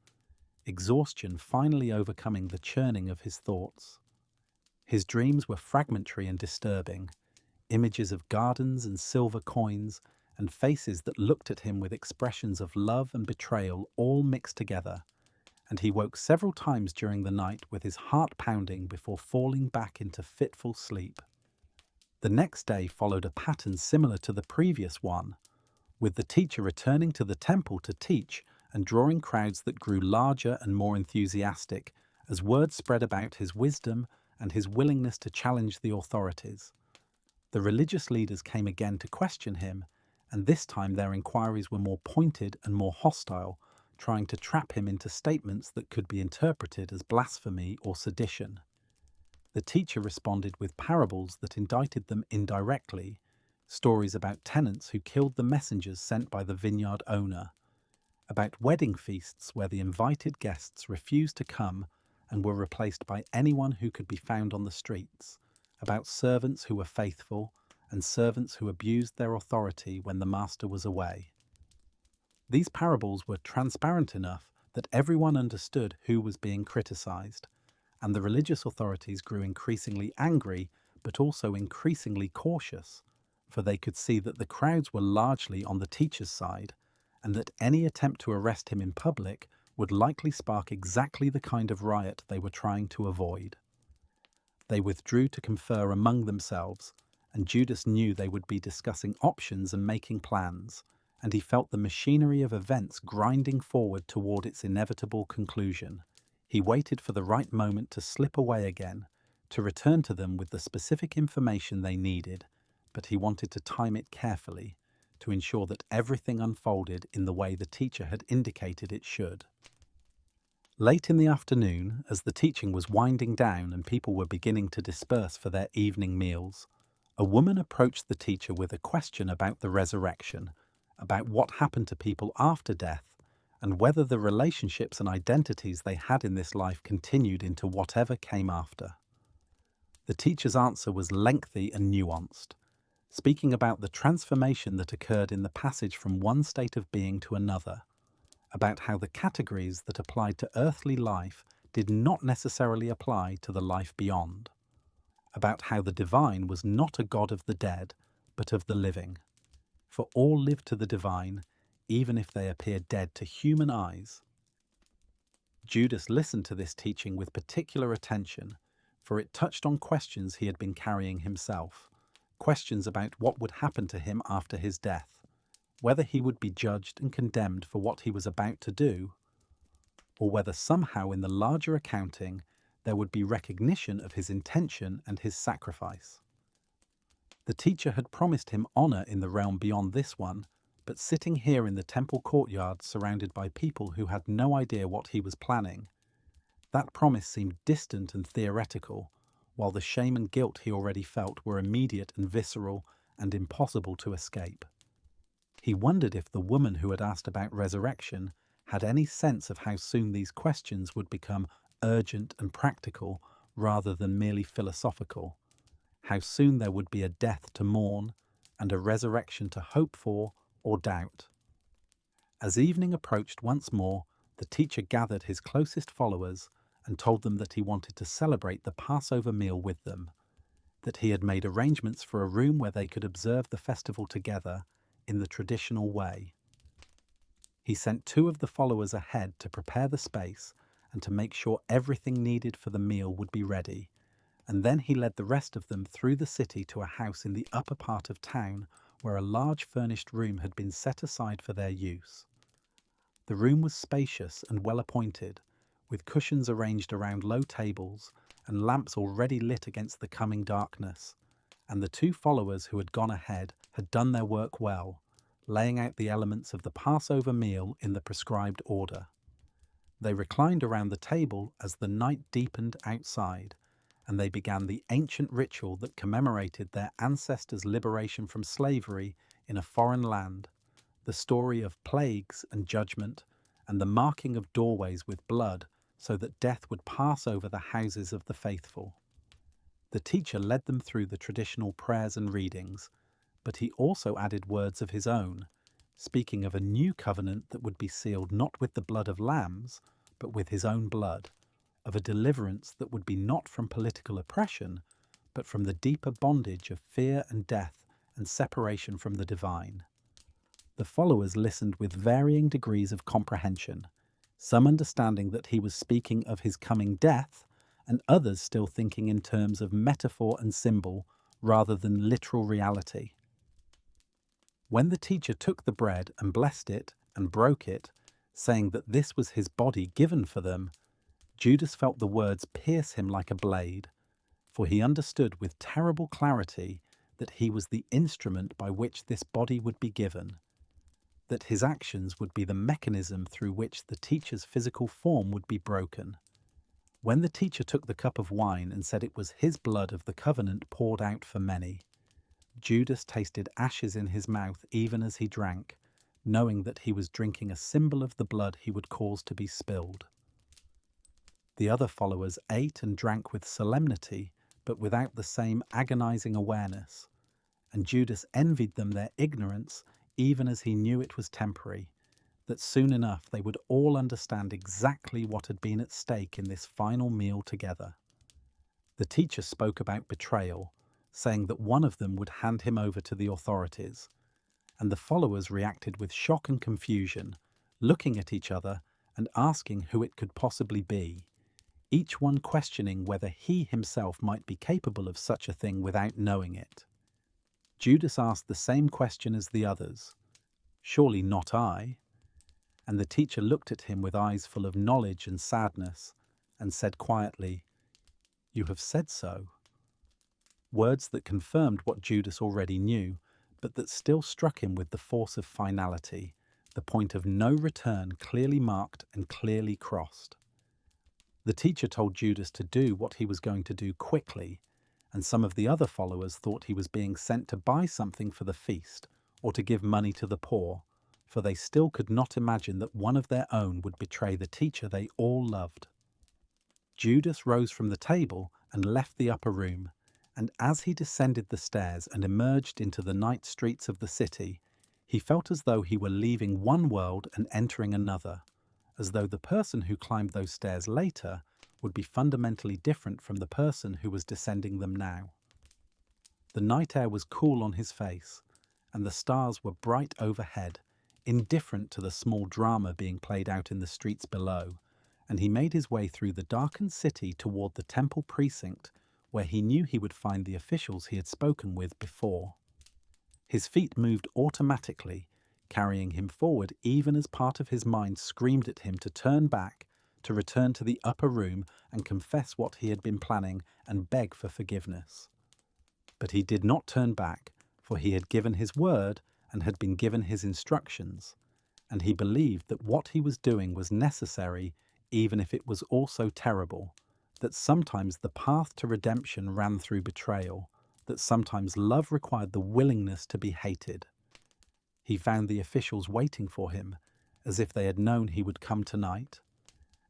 exhaustion finally overcoming the churning of his thoughts. His dreams were fragmentary and disturbing, images of gardens and silver coins, and faces that looked at him with expressions of love and betrayal all mixed together, and he woke several times during the night with his heart pounding before falling back into fitful sleep. The next day followed a pattern similar to the previous one, with the teacher returning to the temple to teach and drawing crowds that grew larger and more enthusiastic as word spread about his wisdom and his willingness to challenge the authorities. The religious leaders came again to question him, and this time their inquiries were more pointed and more hostile, trying to trap him into statements that could be interpreted as blasphemy or sedition. The teacher responded with parables that indicted them indirectly, stories about tenants who killed the messengers sent by the vineyard owner, about wedding feasts where the invited guests refused to come and were replaced by anyone who could be found on the streets, about servants who were faithful and servants who abused their authority when the master was away. These parables were transparent enough that everyone understood who was being criticized, and the religious authorities grew increasingly angry but also increasingly cautious, for they could see that the crowds were largely on the teacher's side, and that any attempt to arrest him in public would likely spark exactly the kind of riot they were trying to avoid. They withdrew to confer among themselves, and Judas knew they would be discussing options and making plans, and he felt the machinery of events grinding forward toward its inevitable conclusion. He waited for the right moment to slip away again, to return to them with the specific information they needed, but he wanted to time it carefully, to ensure that everything unfolded in the way the teacher had indicated it should. Late in the afternoon, as the teaching was winding down and people were beginning to disperse for their evening meals, a woman approached the teacher with a question about the resurrection, about what happened to people after death, and whether the relationships and identities they had in this life continued into whatever came after. The teacher's answer was lengthy and nuanced, speaking about the transformation that occurred in the passage from one state of being to another, about how the categories that applied to earthly life did not necessarily apply to the life beyond, about how the divine was not a God of the dead, but of the living. For all live to the divine, even if they appear dead to human eyes. Judas listened to this teaching with particular attention, for it touched on questions he had been carrying himself, questions about what would happen to him after his death, whether he would be judged and condemned for what he was about to do, or whether somehow in the larger accounting there would be recognition of his intention and his sacrifice. The teacher had promised him honor in the realm beyond this one, but sitting here in the temple courtyard surrounded by people who had no idea what he was planning, that promise seemed distant and theoretical, while the shame and guilt he already felt were immediate and visceral and impossible to escape. He wondered if the woman who had asked about resurrection had any sense of how soon these questions would become urgent and practical rather than merely philosophical, how soon there would be a death to mourn and a resurrection to hope for or doubt. As evening approached once more, the teacher gathered his closest followers and told them that he wanted to celebrate the Passover meal with them, that he had made arrangements for a room where they could observe the festival together in the traditional way. He sent 2 of the followers ahead to prepare the space and to make sure everything needed for the meal would be ready, and then he led the rest of them through the city to a house in the upper part of town where a large furnished room had been set aside for their use. The room was spacious and well appointed, with cushions arranged around low tables and lamps already lit against the coming darkness, and the 2 followers who had gone ahead had done their work well, laying out the elements of the Passover meal in the prescribed order. They reclined around the table as the night deepened outside, and they began the ancient ritual that commemorated their ancestors' liberation from slavery in a foreign land, the story of plagues and judgment, and the marking of doorways with blood so that death would pass over the houses of the faithful. The teacher led them through the traditional prayers and readings, but he also added words of his own, speaking of a new covenant that would be sealed not with the blood of lambs, but with his own blood, of a deliverance that would be not from political oppression, but from the deeper bondage of fear and death and separation from the divine. The followers listened with varying degrees of comprehension, some understanding that he was speaking of his coming death, and others still thinking in terms of metaphor and symbol rather than literal reality. When the teacher took the bread and blessed it and broke it, saying that this was his body given for them, Judas felt the words pierce him like a blade, for he understood with terrible clarity that he was the instrument by which this body would be given, that his actions would be the mechanism through which the teacher's physical form would be broken. When the teacher took the cup of wine and said it was his blood of the covenant poured out for many, Judas tasted ashes in his mouth even as he drank, knowing that he was drinking a symbol of the blood he would cause to be spilled. The other followers ate and drank with solemnity, but without the same agonizing awareness, and Judas envied them their ignorance, even as he knew it was temporary, that soon enough they would all understand exactly what had been at stake in this final meal together. The teacher spoke about betrayal, saying that one of them would hand him over to the authorities, and the followers reacted with shock and confusion, looking at each other and asking who it could possibly be, each one questioning whether he himself might be capable of such a thing without knowing it. Judas asked the same question as the others, "Surely not I?" And the teacher looked at him with eyes full of knowledge and sadness, and said quietly, "You have said so." Words that confirmed what Judas already knew, but that still struck him with the force of finality, the point of no return clearly marked and clearly crossed. The teacher told Judas to do what he was going to do quickly, and some of the other followers thought he was being sent to buy something for the feast or to give money to the poor, for they still could not imagine that one of their own would betray the teacher they all loved. Judas rose from the table and left the upper room, and as he descended the stairs and emerged into the night streets of the city, he felt as though he were leaving one world and entering another, as though the person who climbed those stairs later would be fundamentally different from the person who was descending them now. The night air was cool on his face, and the stars were bright overhead, indifferent to the small drama being played out in the streets below, and he made his way through the darkened city toward the temple precinct, where he knew he would find the officials he had spoken with before. His feet moved automatically, carrying him forward even as part of his mind screamed at him to turn back, to return to the upper room and confess what he had been planning and beg for forgiveness. But he did not turn back, for he had given his word and had been given his instructions, and he believed that what he was doing was necessary even if it was also terrible, that sometimes the path to redemption ran through betrayal, that sometimes love required the willingness to be hated. He found the officials waiting for him, as if they had known he would come tonight,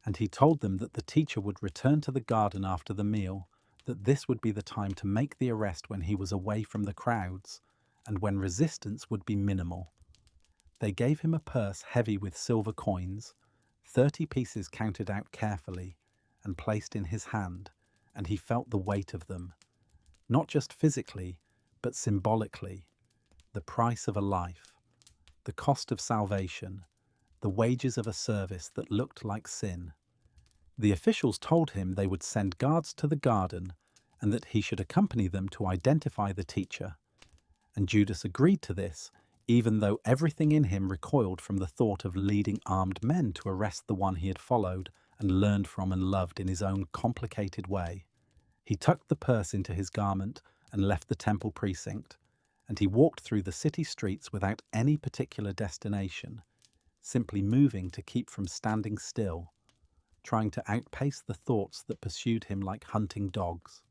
and he told them that the teacher would return to the garden after the meal, that this would be the time to make the arrest when he was away from the crowds, and when resistance would be minimal. They gave him a purse heavy with silver coins, 30 pieces counted out carefully, and placed in his hand, and he felt the weight of them, not just physically, but symbolically, the price of a life, the cost of salvation, the wages of a service that looked like sin. The officials told him they would send guards to the garden and that he should accompany them to identify the teacher, and Judas agreed to this, even though everything in him recoiled from the thought of leading armed men to arrest the one he had followed and learned from and loved in his own complicated way. He tucked the purse into his garment and left the temple precinct, and he walked through the city streets without any particular destination, simply moving to keep from standing still, trying to outpace the thoughts that pursued him like hunting dogs.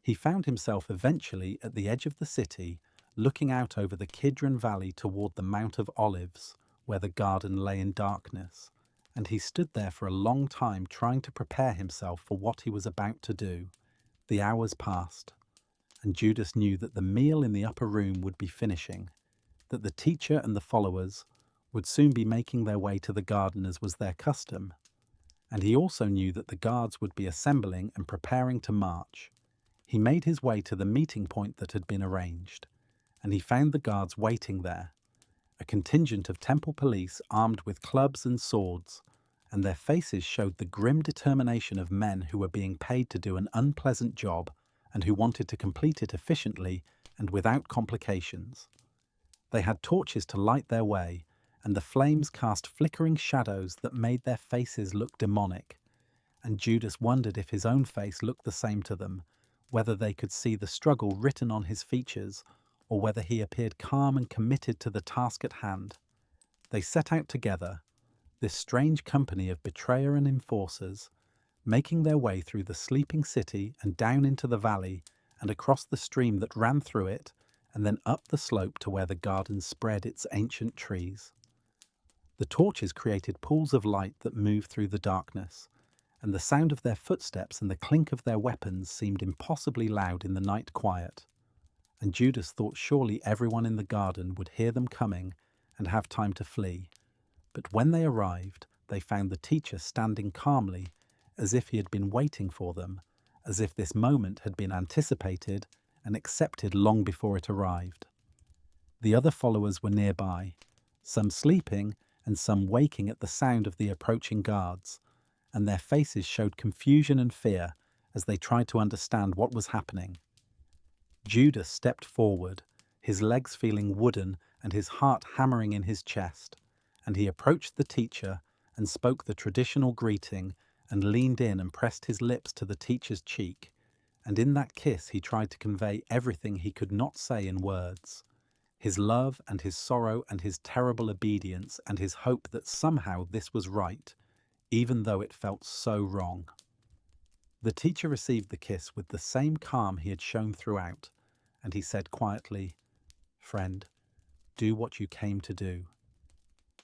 He found himself eventually at the edge of the city, looking out over the Kidron Valley toward the Mount of Olives, where the garden lay in darkness, and he stood there for a long time trying to prepare himself for what he was about to do. The hours passed, and Judas knew that the meal in the upper room would be finishing, that the teacher and the followers would soon be making their way to the garden as was their custom, and he also knew that the guards would be assembling and preparing to march. He made his way to the meeting point that had been arranged, and he found the guards waiting there, a contingent of temple police armed with clubs and swords, and their faces showed the grim determination of men who were being paid to do an unpleasant job and who wanted to complete it efficiently and without complications. They had torches to light their way, and the flames cast flickering shadows that made their faces look demonic, and Judas wondered if his own face looked the same to them, whether they could see the struggle written on his features, or whether he appeared calm and committed to the task at hand. They set out together, this strange company of betrayer and enforcers, making their way through the sleeping city and down into the valley and across the stream that ran through it, and then up the slope to where the garden spread its ancient trees. The torches created pools of light that moved through the darkness, and the sound of their footsteps and the clink of their weapons seemed impossibly loud in the night quiet. And Judas thought surely everyone in the garden would hear them coming and have time to flee. But when they arrived, they found the teacher standing calmly, as if he had been waiting for them, as if this moment had been anticipated and accepted long before it arrived. The other followers were nearby, some sleeping and some waking at the sound of the approaching guards, and their faces showed confusion and fear as they tried to understand what was happening. Judas stepped forward, his legs feeling wooden and his heart hammering in his chest, and he approached the teacher and spoke the traditional greeting and leaned in and pressed his lips to the teacher's cheek, and in that kiss he tried to convey everything he could not say in words. His love and his sorrow and his terrible obedience and his hope that somehow this was right, even though it felt so wrong. The teacher received the kiss with the same calm he had shown throughout, and he said quietly, "Friend, do what you came to do."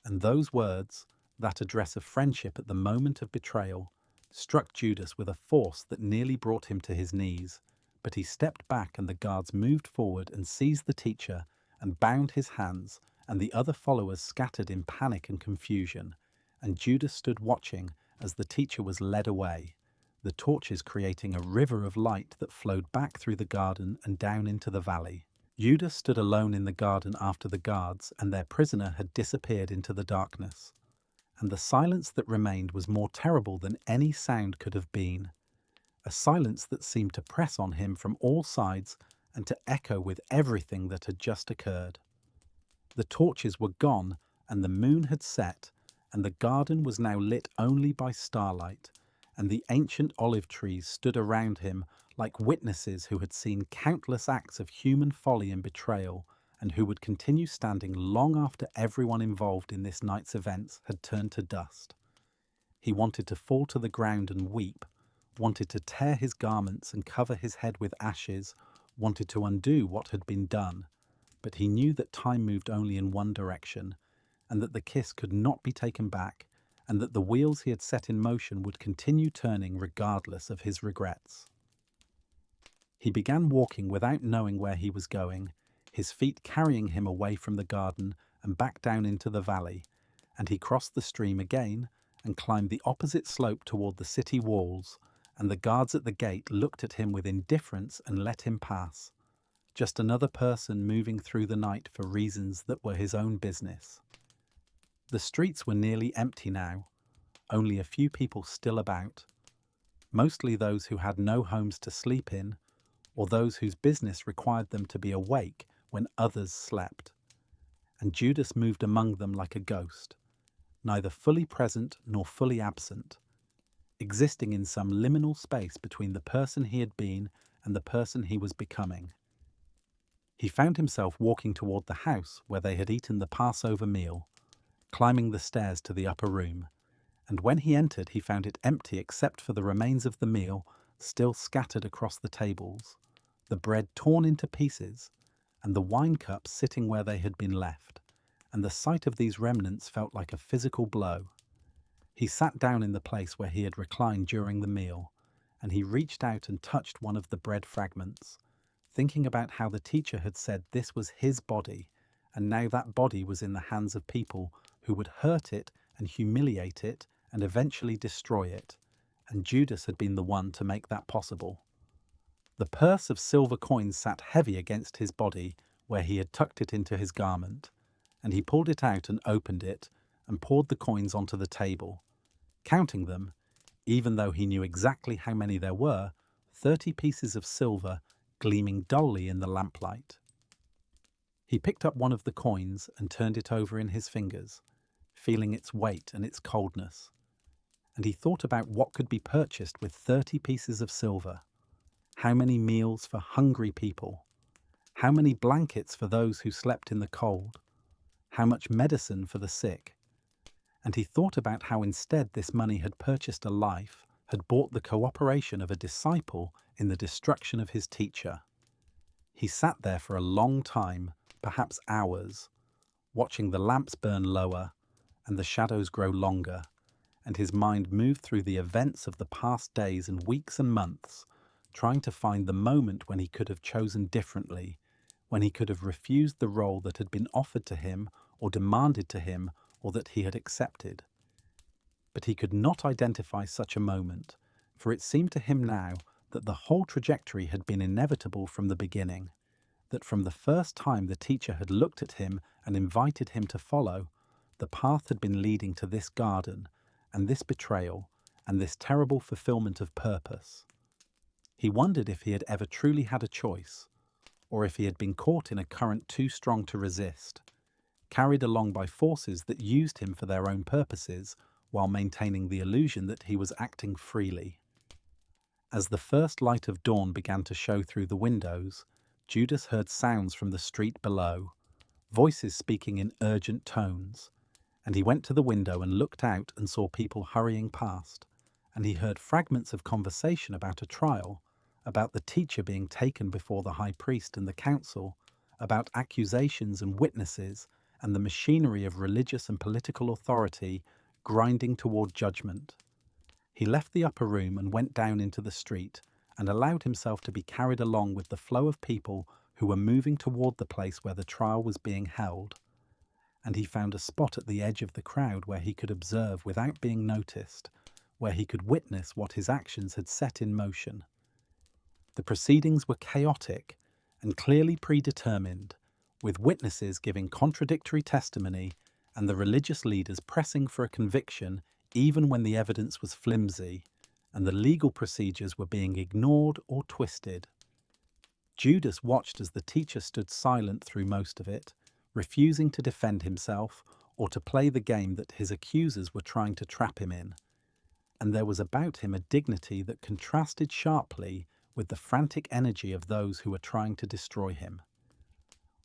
And those words, that address of friendship at the moment of betrayal, struck Judas with a force that nearly brought him to his knees, but he stepped back and the guards moved forward and seized the teacher and bound his hands, and the other followers scattered in panic and confusion, and Judas stood watching as the teacher was led away, the torches creating a river of light that flowed back through the garden and down into the valley. Judas stood alone in the garden after the guards and their prisoner had disappeared into the darkness, and the silence that remained was more terrible than any sound could have been, a silence that seemed to press on him from all sides and to echo with everything that had just occurred. The torches were gone and the moon had set, and the garden was now lit only by starlight, and the ancient olive trees stood around him like witnesses who had seen countless acts of human folly and betrayal, and who would continue standing long after everyone involved in this night's events had turned to dust. He wanted to fall to the ground and weep, wanted to tear his garments and cover his head with ashes, wanted to undo what had been done, but he knew that time moved only in one direction, and that the kiss could not be taken back, and that the wheels he had set in motion would continue turning regardless of his regrets. He began walking without knowing where he was going, his feet carrying him away from the garden and back down into the valley, and he crossed the stream again and climbed the opposite slope toward the city walls, and the guards at the gate looked at him with indifference and let him pass. Just another person moving through the night for reasons that were his own business. The streets were nearly empty now, only a few people still about, mostly those who had no homes to sleep in, or those whose business required them to be awake when others slept. And Judas moved among them like a ghost, neither fully present nor fully absent, existing in some liminal space between the person he had been and the person he was becoming. He found himself walking toward the house where they had eaten the Passover meal, climbing the stairs to the upper room, and when he entered he found it empty except for the remains of the meal still scattered across the tables, the bread torn into pieces, and the wine cups sitting where they had been left, and the sight of these remnants felt like a physical blow. He sat down in the place where he had reclined during the meal, and he reached out and touched one of the bread fragments, thinking about how the teacher had said this was his body, and now that body was in the hands of people who would hurt it and humiliate it and eventually destroy it, and Judas had been the one to make that possible. The purse of silver coins sat heavy against his body where he had tucked it into his garment, and he pulled it out and opened it and poured the coins onto the table, counting them, even though he knew exactly how many there were, 30 pieces of silver gleaming dully in the lamplight. He picked up one of the coins and turned it over in his fingers, feeling its weight and its coldness. And he thought about what could be purchased with 30 pieces of silver. How many meals for hungry people? How many blankets for those who slept in the cold? How much medicine for the sick? And he thought about how instead this money had purchased a life, had bought the cooperation of a disciple in the destruction of his teacher. He sat there for a long time, perhaps hours, watching the lamps burn lower and the shadows grow longer, and his mind moved through the events of the past days and weeks and months, trying to find the moment when he could have chosen differently, when he could have refused the role that had been offered to him or demanded to him or that he had accepted. But he could not identify such a moment, for it seemed to him now that the whole trajectory had been inevitable from the beginning, that from the first time the teacher had looked at him and invited him to follow, the path had been leading to this garden and this betrayal and this terrible fulfillment of purpose. He wondered if he had ever truly had a choice, or if he had been caught in a current too strong to resist, carried along by forces that used him for their own purposes while maintaining the illusion that he was acting freely. As the first light of dawn began to show through the windows, Judas heard sounds from the street below, voices speaking in urgent tones, and he went to the window and looked out and saw people hurrying past, and he heard fragments of conversation about a trial, about the teacher being taken before the high priest and the council, about accusations and witnesses, and the machinery of religious and political authority grinding toward judgment. He left the upper room and went down into the street and allowed himself to be carried along with the flow of people who were moving toward the place where the trial was being held. And he found a spot at the edge of the crowd where he could observe without being noticed, where he could witness what his actions had set in motion. The proceedings were chaotic and clearly predetermined, with witnesses giving contradictory testimony and the religious leaders pressing for a conviction even when the evidence was flimsy and the legal procedures were being ignored or twisted. Judas watched as the teacher stood silent through most of it, refusing to defend himself or to play the game that his accusers were trying to trap him in. And there was about him a dignity that contrasted sharply with the frantic energy of those who were trying to destroy him.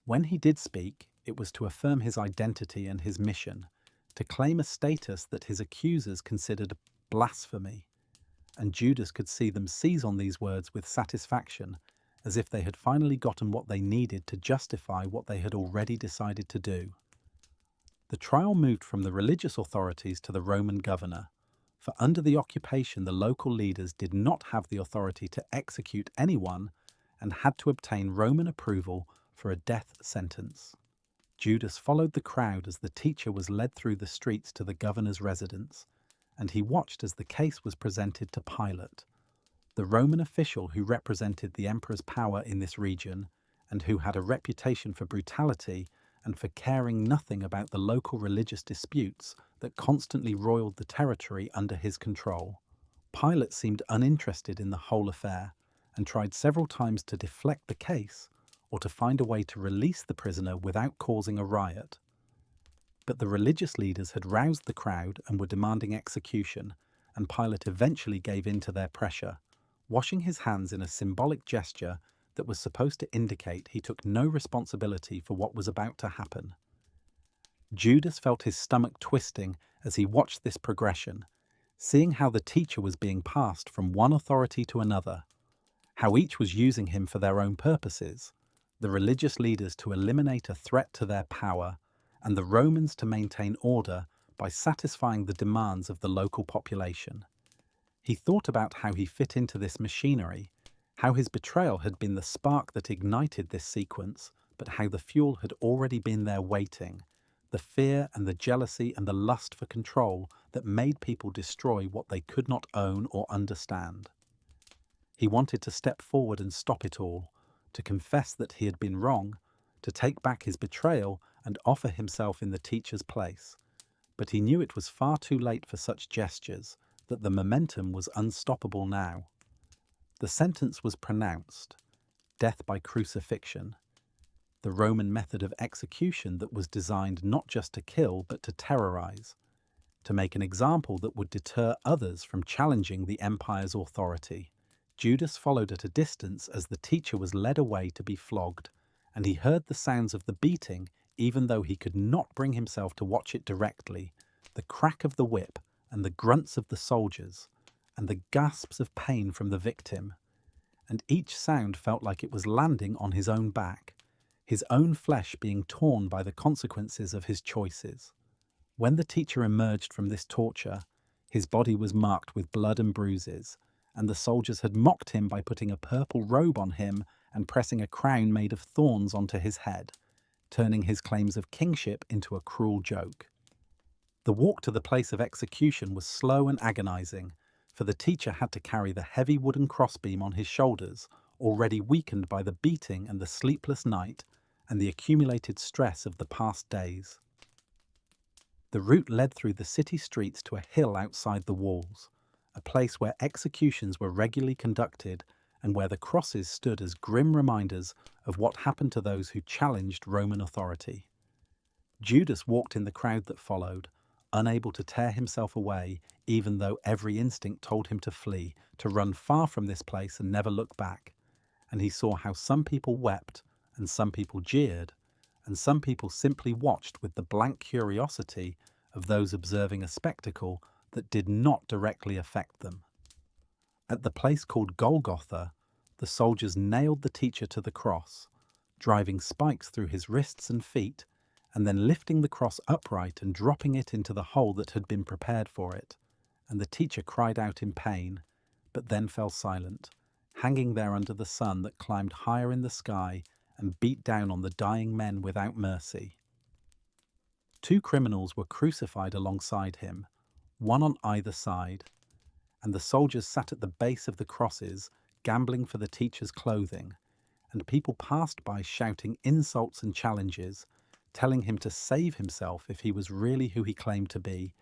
When he did speak, it was to affirm his identity and his mission, to claim a status that his accusers considered blasphemy, and Judas could see them seize on these words with satisfaction, as if they had finally gotten what they needed to justify what they had already decided to do. The trial moved from the religious authorities to the Roman governor, for under the occupation the local leaders did not have the authority to execute anyone and had to obtain Roman approval for a death sentence. Judas followed the crowd as the teacher was led through the streets to the governor's residence, and he watched as the case was presented to Pilate, the Roman official who represented the emperor's power in this region and who had a reputation for brutality and for caring nothing about the local religious disputes that constantly roiled the territory under his control. Pilate seemed uninterested in the whole affair and tried several times to deflect the case or to find a way to release the prisoner without causing a riot. But the religious leaders had roused the crowd and were demanding execution, and Pilate eventually gave in to their pressure, washing his hands in a symbolic gesture that was supposed to indicate he took no responsibility for what was about to happen. Judas felt his stomach twisting as he watched this progression, seeing how the teacher was being passed from one authority to another, how each was using him for their own purposes, the religious leaders to eliminate a threat to their power, and the Romans to maintain order by satisfying the demands of the local population. He thought about how he fit into this machinery, how his betrayal had been the spark that ignited this sequence, but how the fuel had already been there waiting, the fear and the jealousy and the lust for control that made people destroy what they could not own or understand. He wanted to step forward and stop it all, to confess that he had been wrong, to take back his betrayal and offer himself in the teacher's place. But he knew it was far too late for such gestures, that the momentum was unstoppable now. The sentence was pronounced: death by crucifixion, the Roman method of execution that was designed not just to kill but to terrorize, to make an example that would deter others from challenging the empire's authority. Judas followed at a distance as the teacher was led away to be flogged, and he heard the sounds of the beating even though he could not bring himself to watch it directly, the crack of the whip and the grunts of the soldiers, and the gasps of pain from the victim. And each sound felt like it was landing on his own back, his own flesh being torn by the consequences of his choices. When the teacher emerged from this torture, his body was marked with blood and bruises, and the soldiers had mocked him by putting a purple robe on him and pressing a crown made of thorns onto his head, turning his claims of kingship into a cruel joke. The walk to the place of execution was slow and agonizing, for the teacher had to carry the heavy wooden crossbeam on his shoulders, already weakened by the beating and the sleepless night and the accumulated stress of the past days. The route led through the city streets to a hill outside the walls, a place where executions were regularly conducted and where the crosses stood as grim reminders of what happened to those who challenged Roman authority. Judas walked in the crowd that followed, unable to tear himself away, even though every instinct told him to flee, to run far from this place and never look back. And he saw how some people wept, and some people jeered, and some people simply watched with the blank curiosity of those observing a spectacle that did not directly affect them. At the place called Golgotha, the soldiers nailed the teacher to the cross, driving spikes through his wrists and feet, and then lifting the cross upright and dropping it into the hole that had been prepared for it. And the teacher cried out in pain, but then fell silent, hanging there under the sun that climbed higher in the sky and beat down on the dying men without mercy. 2 criminals were crucified alongside him, one on either side, and the soldiers sat at the base of the crosses, gambling for the teacher's clothing, and people passed by shouting insults and challenges, telling him to save himself if he was really who he claimed to be,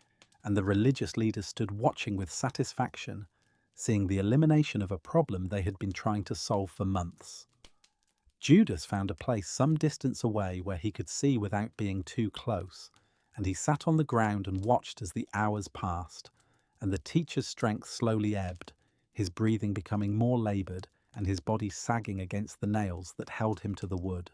and the religious leaders stood watching with satisfaction, seeing the elimination of a problem they had been trying to solve for months. Judas found a place some distance away where he could see without being too close, and he sat on the ground and watched as the hours passed, and the teacher's strength slowly ebbed, his breathing becoming more laboured and his body sagging against the nails that held him to the wood.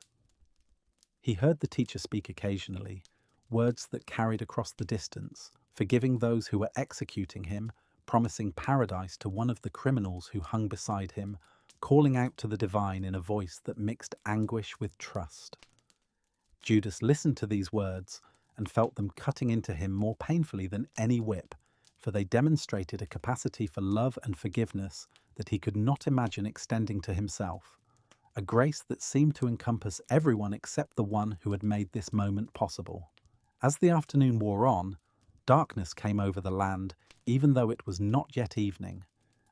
He heard the teacher speak occasionally, words that carried across the distance, forgiving those who were executing him, promising paradise to one of the criminals who hung beside him, calling out to the divine in a voice that mixed anguish with trust. Judas listened to these words and felt them cutting into him more painfully than any whip, for they demonstrated a capacity for love and forgiveness that he could not imagine extending to himself, a grace that seemed to encompass everyone except the one who had made this moment possible. As the afternoon wore on, darkness came over the land, even though it was not yet evening,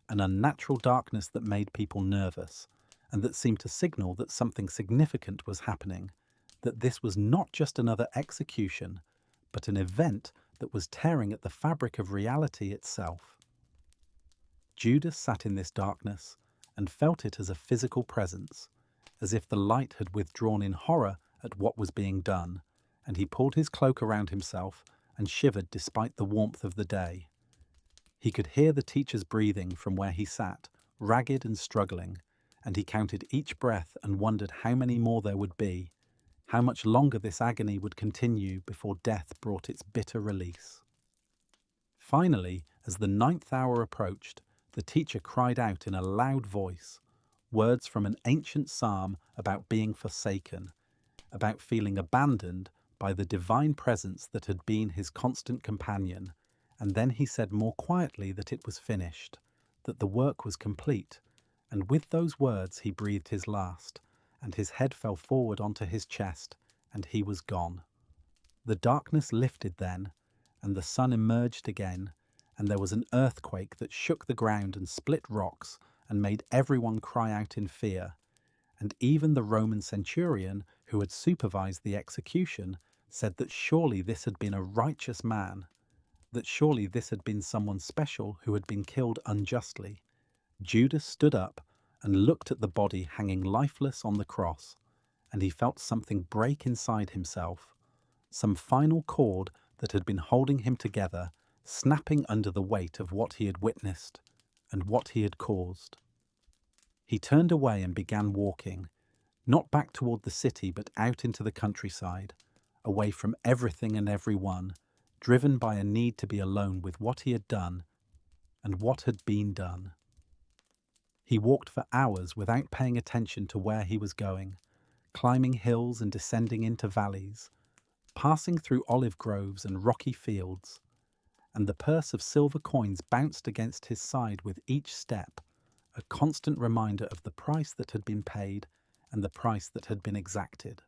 an unnatural darkness that made people nervous, and that seemed to signal that something significant was happening, that this was not just another execution, but an event that was tearing at the fabric of reality itself. Judas sat in this darkness and felt it as a physical presence, as if the light had withdrawn in horror at what was being done, and he pulled his cloak around himself and shivered despite the warmth of the day. He could hear the teacher's breathing from where he sat, ragged and struggling, and he counted each breath and wondered how many more there would be, how much longer this agony would continue before death brought its bitter release. Finally, as the 9th hour approached, the teacher cried out in a loud voice, words from an ancient psalm about being forsaken, about feeling abandoned by the divine presence that had been his constant companion, and then he said more quietly that it was finished, that the work was complete, and with those words he breathed his last, and his head fell forward onto his chest, and he was gone. The darkness lifted then, and the sun emerged again, and there was an earthquake that shook the ground and split rocks and made everyone cry out in fear. And even the Roman centurion who had supervised the execution said that surely this had been a righteous man, that surely this had been someone special who had been killed unjustly. Judas stood up and looked at the body hanging lifeless on the cross, and he felt something break inside himself, some final cord that had been holding him together, snapping under the weight of what he had witnessed and what he had caused. He turned away and began walking, not back toward the city but out into the countryside, away from everything and everyone, driven by a need to be alone with what he had done and what had been done. He walked for hours without paying attention to where he was going, climbing hills and descending into valleys, passing through olive groves and rocky fields, and the purse of silver coins bounced against his side with each step, a constant reminder of the price that had been paid and the price that had been exacted.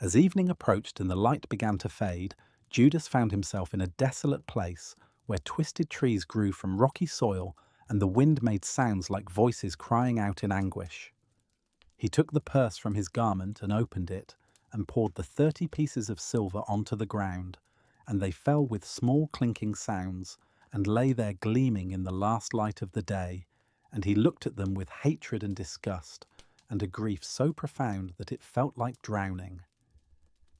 As evening approached and the light began to fade, Judas found himself in a desolate place where twisted trees grew from rocky soil and the wind made sounds like voices crying out in anguish. He took the purse from his garment and opened it and poured the 30 pieces of silver onto the ground, and they fell with small clinking sounds and lay there gleaming in the last light of the day, and he looked at them with hatred and disgust and a grief so profound that it felt like drowning.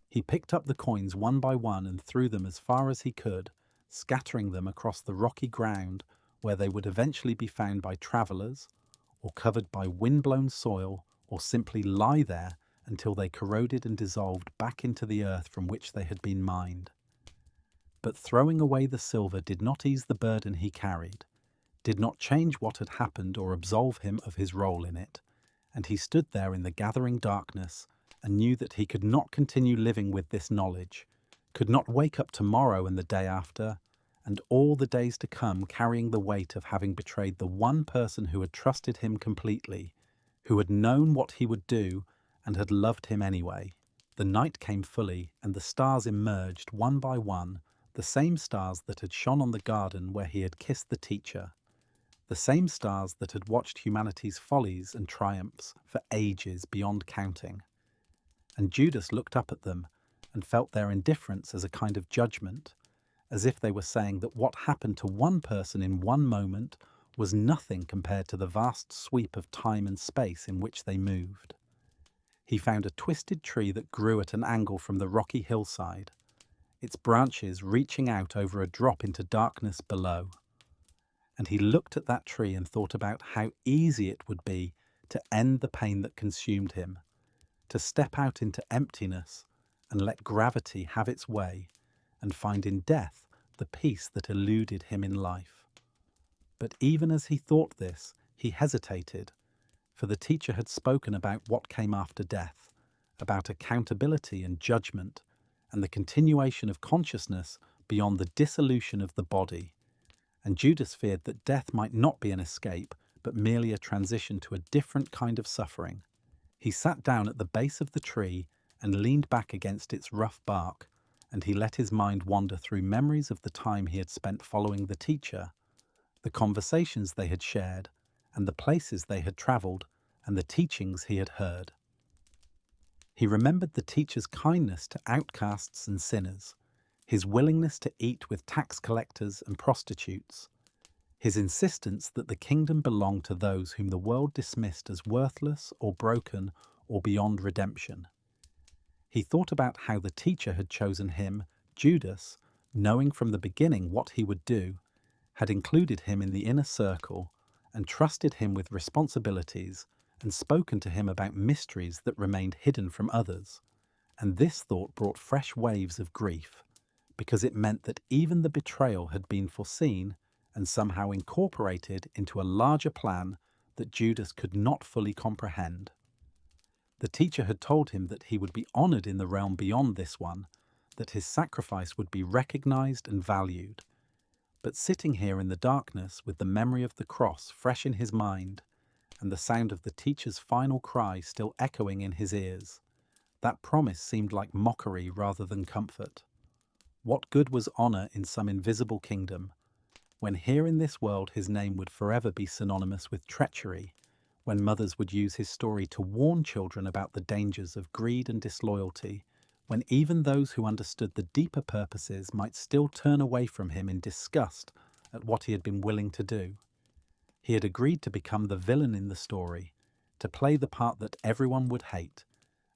He picked up the coins one by one and threw them as far as he could, scattering them across the rocky ground where they would eventually be found by travellers, or covered by wind-blown soil, or simply lie there until they corroded and dissolved back into the earth from which they had been mined. But throwing away the silver did not ease the burden he carried, did not change what had happened or absolve him of his role in it, and he stood there in the gathering darkness and knew that he could not continue living with this knowledge, could not wake up tomorrow and the day after, and all the days to come carrying the weight of having betrayed the one person who had trusted him completely, who had known what he would do and had loved him anyway. The night came fully, and the stars emerged one by one, the same stars that had shone on the garden where he had kissed the teacher, the same stars that had watched humanity's follies and triumphs for ages beyond counting. And Judas looked up at them and felt their indifference as a kind of judgment, as if they were saying that what happened to one person in one moment was nothing compared to the vast sweep of time and space in which they moved. He found a twisted tree that grew at an angle from the rocky hillside, its branches reaching out over a drop into darkness below. And he looked at that tree and thought about how easy it would be to end the pain that consumed him, to step out into emptiness and let gravity have its way, and find in death the peace that eluded him in life. But even as he thought this, he hesitated, for the teacher had spoken about what came after death, about accountability and judgment, and the continuation of consciousness beyond the dissolution of the body. And Judas feared that death might not be an escape, but merely a transition to a different kind of suffering. He sat down at the base of the tree and leaned back against its rough bark, and he let his mind wander through memories of the time he had spent following the teacher, the conversations they had shared, and the places they had travelled, and the teachings he had heard. He remembered the teacher's kindness to outcasts and sinners, his willingness to eat with tax collectors and prostitutes, his insistence that the kingdom belonged to those whom the world dismissed as worthless or broken or beyond redemption. He thought about how the teacher had chosen him, Judas, knowing from the beginning what he would do, had included him in the inner circle and trusted him with responsibilities and spoken to him about mysteries that remained hidden from others. And this thought brought fresh waves of grief, because it meant that even the betrayal had been foreseen and somehow incorporated into a larger plan that Judas could not fully comprehend. The teacher had told him that he would be honored in the realm beyond this one, that his sacrifice would be recognized and valued. But sitting here in the darkness with the memory of the cross fresh in his mind, and the sound of the teacher's final cry still echoing in his ears. That promise seemed like mockery rather than comfort. What good was honor in some invisible kingdom, when here in this world his name would forever be synonymous with treachery, when mothers would use his story to warn children about the dangers of greed and disloyalty, when even those who understood the deeper purposes might still turn away from him in disgust at what he had been willing to do. He had agreed to become the villain in the story, to play the part that everyone would hate,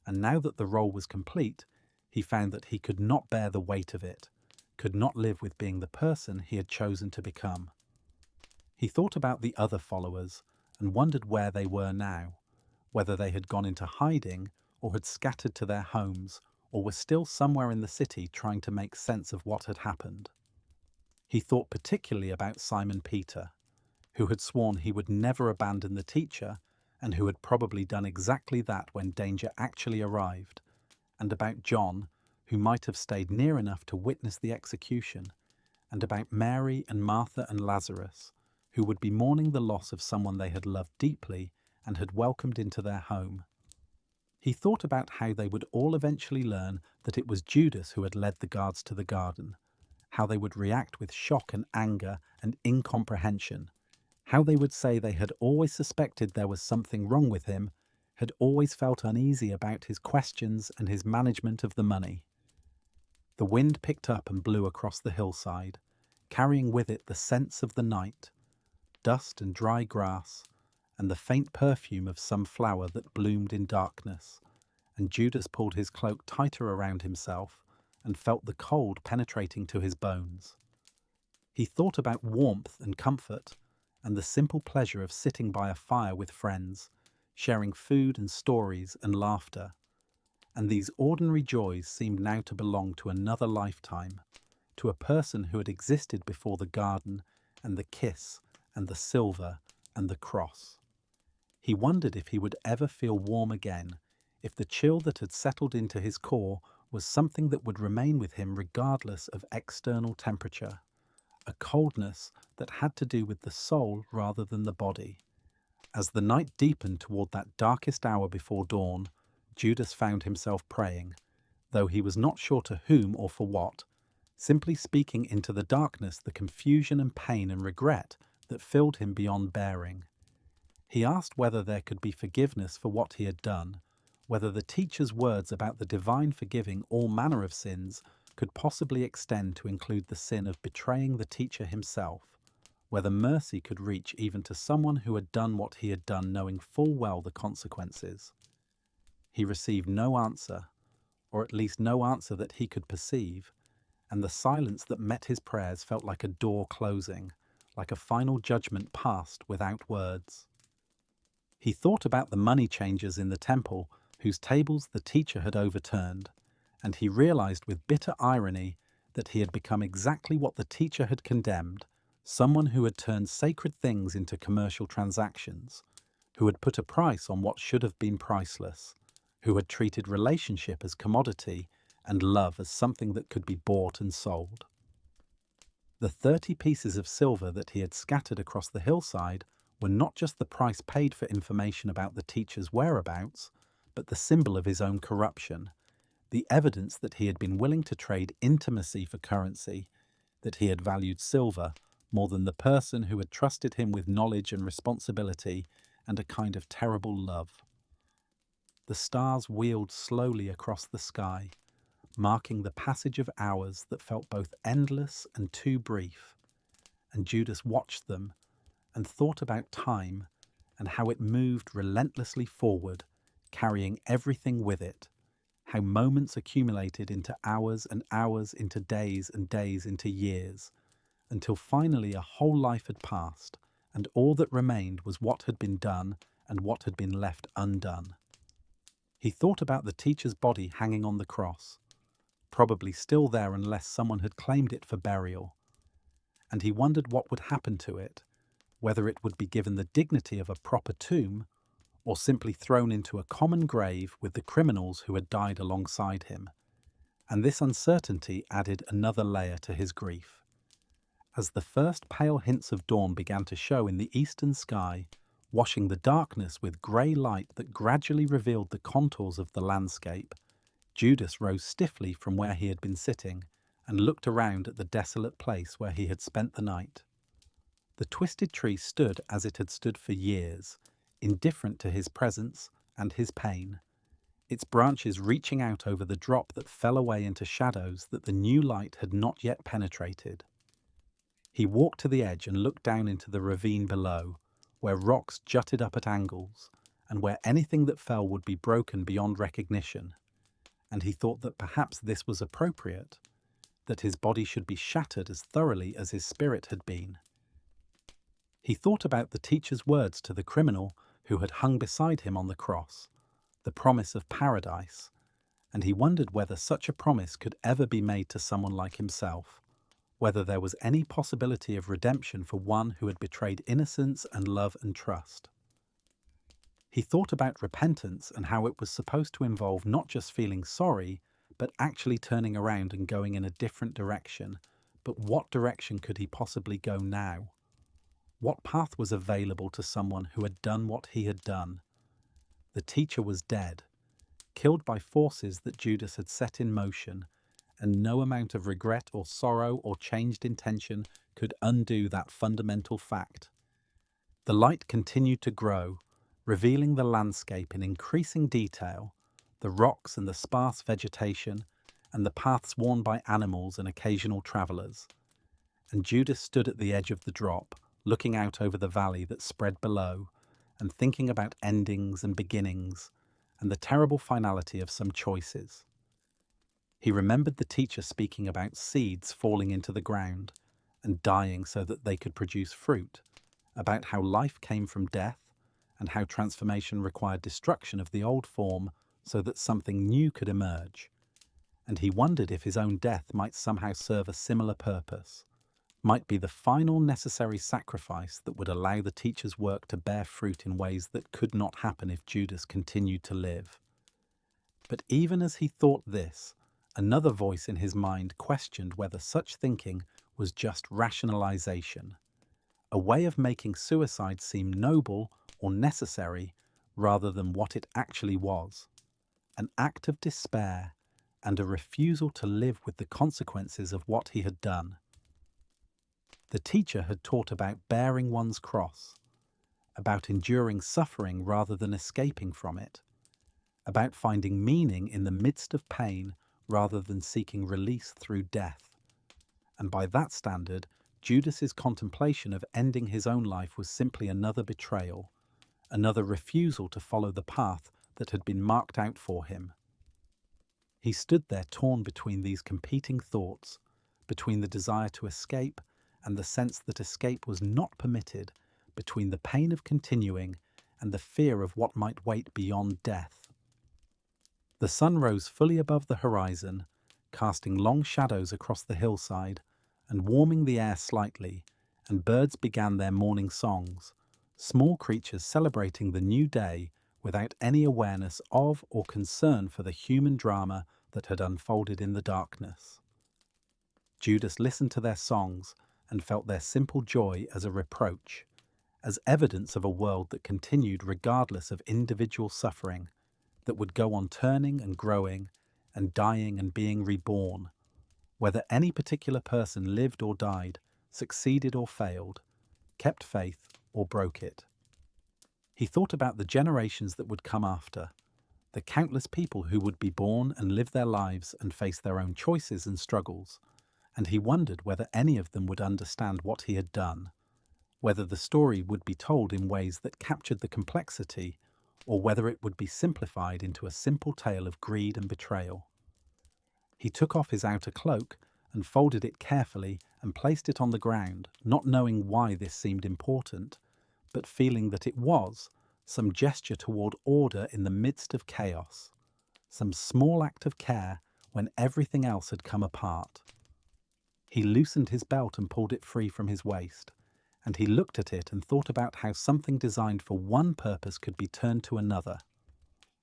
and now that the role was complete, he found that he could not bear the weight of it, could not live with being the person he had chosen to become. He thought about the other followers and wondered where they were now, whether they had gone into hiding or had scattered to their homes or were still somewhere in the city trying to make sense of what had happened. He thought particularly about Simon Peter, who had sworn he would never abandon the teacher and who had probably done exactly that when danger actually arrived, and about John, who might have stayed near enough to witness the execution, and about Mary and Martha and Lazarus, who would be mourning the loss of someone they had loved deeply and had welcomed into their home. He thought about how they would all eventually learn that it was Judas who had led the guards to the garden, how they would react with shock and anger and incomprehension, how they would say they had always suspected there was something wrong with him, had always felt uneasy about his questions and his management of the money. The wind picked up and blew across the hillside, carrying with it the scents of the night, dust and dry grass, and the faint perfume of some flower that bloomed in darkness, and Judas pulled his cloak tighter around himself and felt the cold penetrating to his bones. He thought about warmth and comfort, and the simple pleasure of sitting by a fire with friends, sharing food and stories and laughter. And these ordinary joys seemed now to belong to another lifetime, to a person who had existed before the garden and the kiss and the silver and the cross. He wondered if he would ever feel warm again, if the chill that had settled into his core was something that would remain with him regardless of external temperature, a coldness that had to do with the soul rather than the body. As the night deepened toward that darkest hour before dawn, Judas found himself praying, though he was not sure to whom or for what, simply speaking into the darkness the confusion and pain and regret that filled him beyond bearing. He asked whether there could be forgiveness for what he had done, whether the teacher's words about the divine forgiving all manner of sins could possibly extend to include the sin of betraying the teacher himself, whether mercy could reach even to someone who had done what he had done knowing full well the consequences. He received no answer, or at least no answer that he could perceive, and the silence that met his prayers felt like a door closing, like a final judgment passed without words. He thought about the money changers in the temple whose tables the teacher had overturned, and he realized with bitter irony that he had become exactly what the teacher had condemned, someone who had turned sacred things into commercial transactions, who had put a price on what should have been priceless, who had treated relationship as commodity and love as something that could be bought and sold. The 30 pieces of silver that he had scattered across the hillside were not just the price paid for information about the teacher's whereabouts, but the symbol of his own corruption, the evidence that he had been willing to trade intimacy for currency, that he had valued silver more than the person who had trusted him with knowledge and responsibility and a kind of terrible love. The stars wheeled slowly across the sky, marking the passage of hours that felt both endless and too brief, and Judas watched them and thought about time and how it moved relentlessly forward, carrying everything with it, how moments accumulated into hours and hours into days and days into years, until finally a whole life had passed, and all that remained was what had been done and what had been left undone. He thought about the teacher's body hanging on the cross, probably still there unless someone had claimed it for burial, and he wondered what would happen to it, whether it would be given the dignity of a proper tomb or simply thrown into a common grave with the criminals who had died alongside him. And this uncertainty added another layer to his grief. As the first pale hints of dawn began to show in the eastern sky, washing the darkness with grey light that gradually revealed the contours of the landscape. Judas rose stiffly from where he had been sitting and looked around at the desolate place where he had spent the night. The twisted tree stood as it had stood for years, indifferent to his presence and his pain, its branches reaching out over the drop that fell away into shadows that the new light had not yet penetrated. He walked to the edge and looked down into the ravine below, where rocks jutted up at angles, and where anything that fell would be broken beyond recognition. And he thought that perhaps this was appropriate, that his body should be shattered as thoroughly as his spirit had been. He thought about the teacher's words to the criminal who had hung beside him on the cross, the promise of paradise, and he wondered whether such a promise could ever be made to someone like himself, whether there was any possibility of redemption for one who had betrayed innocence and love and trust. He thought about repentance and how it was supposed to involve not just feeling sorry, but actually turning around and going in a different direction. But what direction could he possibly go now? What path was available to someone who had done what he had done? The teacher was dead, killed by forces that Judas had set in motion, and no amount of regret or sorrow or changed intention could undo that fundamental fact. The light continued to grow, revealing the landscape in increasing detail, the rocks and the sparse vegetation, and the paths worn by animals and occasional travelers. And Judas stood at the edge of the drop, looking out over the valley that spread below, and thinking about endings and beginnings, and the terrible finality of some choices. He remembered the teacher speaking about seeds falling into the ground and dying so that they could produce fruit, about how life came from death, and how transformation required destruction of the old form so that something new could emerge. And he wondered if his own death might somehow serve a similar purpose, might be the final necessary sacrifice that would allow the teacher's work to bear fruit in ways that could not happen if Judas continued to live. But even as he thought this, another voice in his mind questioned whether such thinking was just rationalization, a way of making suicide seem noble or necessary rather than what it actually was, an act of despair and a refusal to live with the consequences of what he had done. The teacher had taught about bearing one's cross, about enduring suffering rather than escaping from it, about finding meaning in the midst of pain rather than seeking release through death. And by that standard, Judas's contemplation of ending his own life was simply another betrayal, another refusal to follow the path that had been marked out for him. He stood there torn between these competing thoughts, between the desire to escape and the sense that escape was not permitted, between the pain of continuing and the fear of what might wait beyond death. The sun rose fully above the horizon, casting long shadows across the hillside and warming the air slightly, and birds began their morning songs, small creatures celebrating the new day without any awareness of or concern for the human drama that had unfolded in the darkness. Judas listened to their songs and felt their simple joy as a reproach, as evidence of a world that continued regardless of individual suffering, that would go on turning and growing and dying and being reborn, whether any particular person lived or died, succeeded or failed, kept faith or broke it. He thought about the generations that would come after, the countless people who would be born and live their lives and face their own choices and struggles, and he wondered whether any of them would understand what he had done, whether the story would be told in ways that captured the complexity, or whether it would be simplified into a simple tale of greed and betrayal. He took off his outer cloak and folded it carefully and placed it on the ground, not knowing why this seemed important, but feeling that it was some gesture toward order in the midst of chaos, some small act of care when everything else had come apart. He loosened his belt and pulled it free from his waist, and he looked at it and thought about how something designed for one purpose could be turned to another,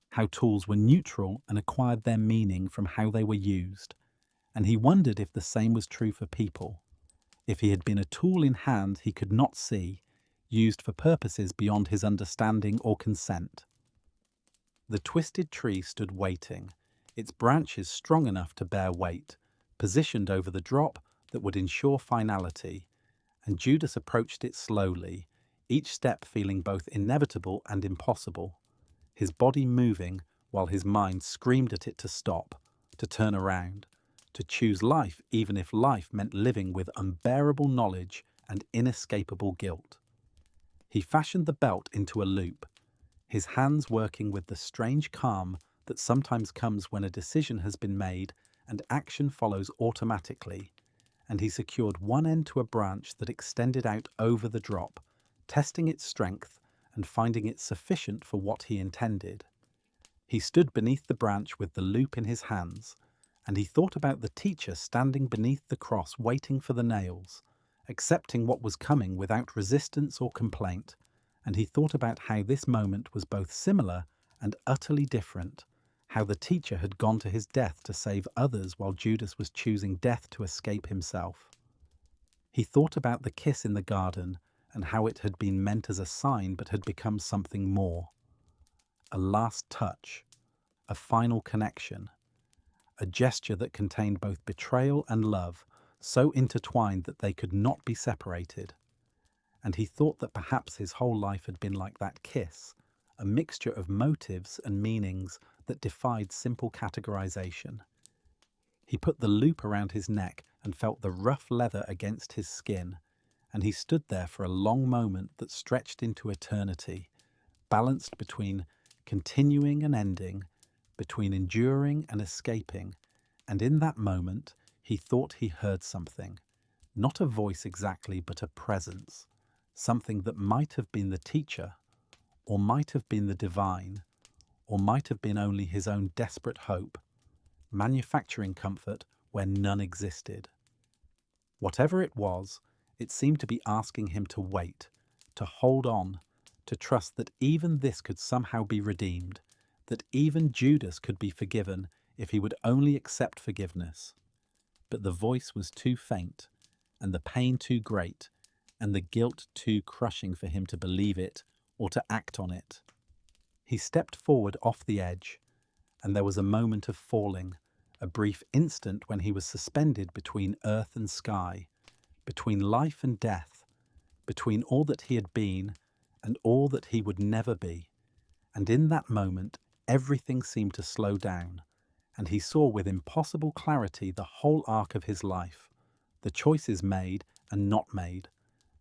how tools were neutral and acquired their meaning from how they were used, and he wondered if the same was true for people. If he had been a tool in hand he could not see, used for purposes beyond his understanding or consent. The twisted tree stood waiting, its branches strong enough to bear weight, positioned over the drop that would ensure finality, and Judas approached it slowly, each step feeling both inevitable and impossible, his body moving while his mind screamed at it to stop, to turn around, to choose life even if life meant living with unbearable knowledge and inescapable guilt. He fashioned the belt into a loop, his hands working with the strange calm that sometimes comes when a decision has been made and action follows automatically, and he secured one end to a branch that extended out over the drop, testing its strength and finding it sufficient for what he intended. He stood beneath the branch with the loop in his hands, and he thought about the teacher standing beneath the cross waiting for the nails, accepting what was coming without resistance or complaint, and he thought about how this moment was both similar and utterly different, how the teacher had gone to his death to save others while Judas was choosing death to escape himself. He thought about the kiss in the garden and how it had been meant as a sign but had become something more. A last touch, a final connection, a gesture that contained both betrayal and love, so intertwined that they could not be separated. And he thought that perhaps his whole life had been like that kiss, a mixture of motives and meanings that defied simple categorization. He put the loop around his neck and felt the rough leather against his skin, and he stood there for a long moment that stretched into eternity, balanced between continuing and ending, between enduring and escaping, and in that moment he thought he heard something, not a voice exactly, but a presence, something that might have been the teacher, or might have been the divine, or might have been only his own desperate hope, manufacturing comfort where none existed. Whatever it was, it seemed to be asking him to wait, to hold on, to trust that even this could somehow be redeemed, that even Judas could be forgiven if he would only accept forgiveness. But the voice was too faint, and the pain too great, and the guilt too crushing for him to believe it or to act on it. He stepped forward off the edge, and there was a moment of falling, a brief instant when he was suspended between earth and sky, between life and death, between all that he had been and all that he would never be. And in that moment, everything seemed to slow down, and he saw with impossible clarity the whole arc of his life, the choices made and not made,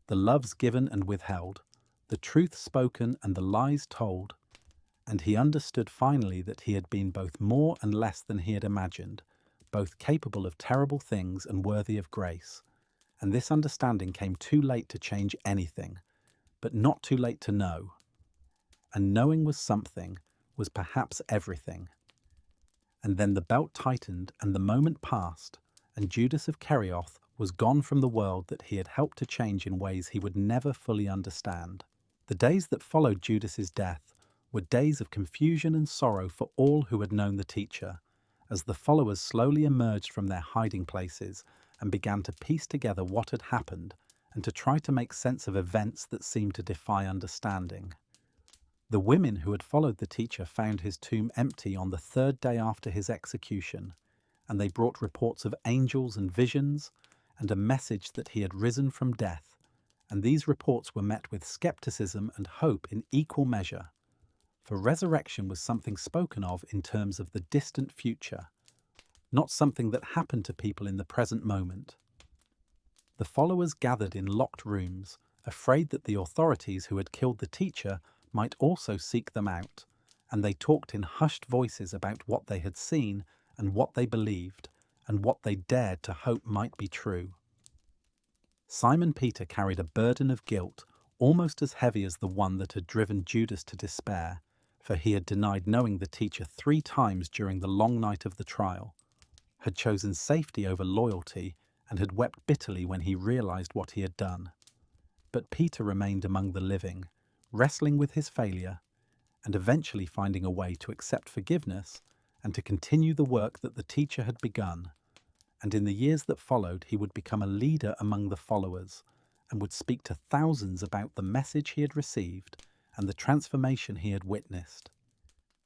the loves given and withheld, the truth spoken and the lies told. And he understood finally that he had been both more and less than he had imagined, both capable of terrible things and worthy of grace. And this understanding came too late to change anything, but not too late to know. And knowing was something, was perhaps everything. And then the belt tightened and the moment passed, and Judas Iscariot was gone from the world that he had helped to change in ways he would never fully understand. The days that followed Judas's death were days of confusion and sorrow for all who had known the teacher, as the followers slowly emerged from their hiding places and began to piece together what had happened and to try to make sense of events that seemed to defy understanding. The women who had followed the teacher found his tomb empty on the third day after his execution, and they brought reports of angels and visions and a message that he had risen from death, and these reports were met with skepticism and hope in equal measure. For resurrection was something spoken of in terms of the distant future, not something that happened to people in the present moment. The followers gathered in locked rooms, afraid that the authorities who had killed the teacher might also seek them out, and they talked in hushed voices about what they had seen and what they believed, and what they dared to hope might be true. Simon Peter carried a burden of guilt almost as heavy as the one that had driven Judas to despair, for he had denied knowing the teacher 3 times during the long night of the trial, had chosen safety over loyalty, and had wept bitterly when he realized what he had done. But Peter remained among the living, wrestling with his failure, and eventually finding a way to accept forgiveness and to continue the work that the teacher had begun. And in the years that followed, he would become a leader among the followers, and would speak to thousands about the message he had received and the transformation he had witnessed.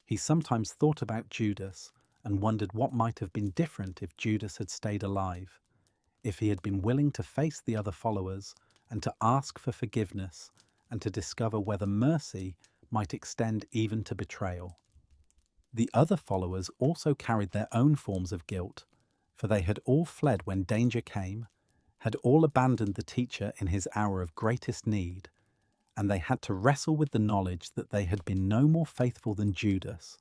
He sometimes thought about Judas and wondered what might have been different if Judas had stayed alive, if he had been willing to face the other followers and to ask for forgiveness and to discover whether mercy might extend even to betrayal. The other followers also carried their own forms of guilt, for they had all fled when danger came, had all abandoned the teacher in his hour of greatest need, and they had to wrestle with the knowledge that they had been no more faithful than Judas,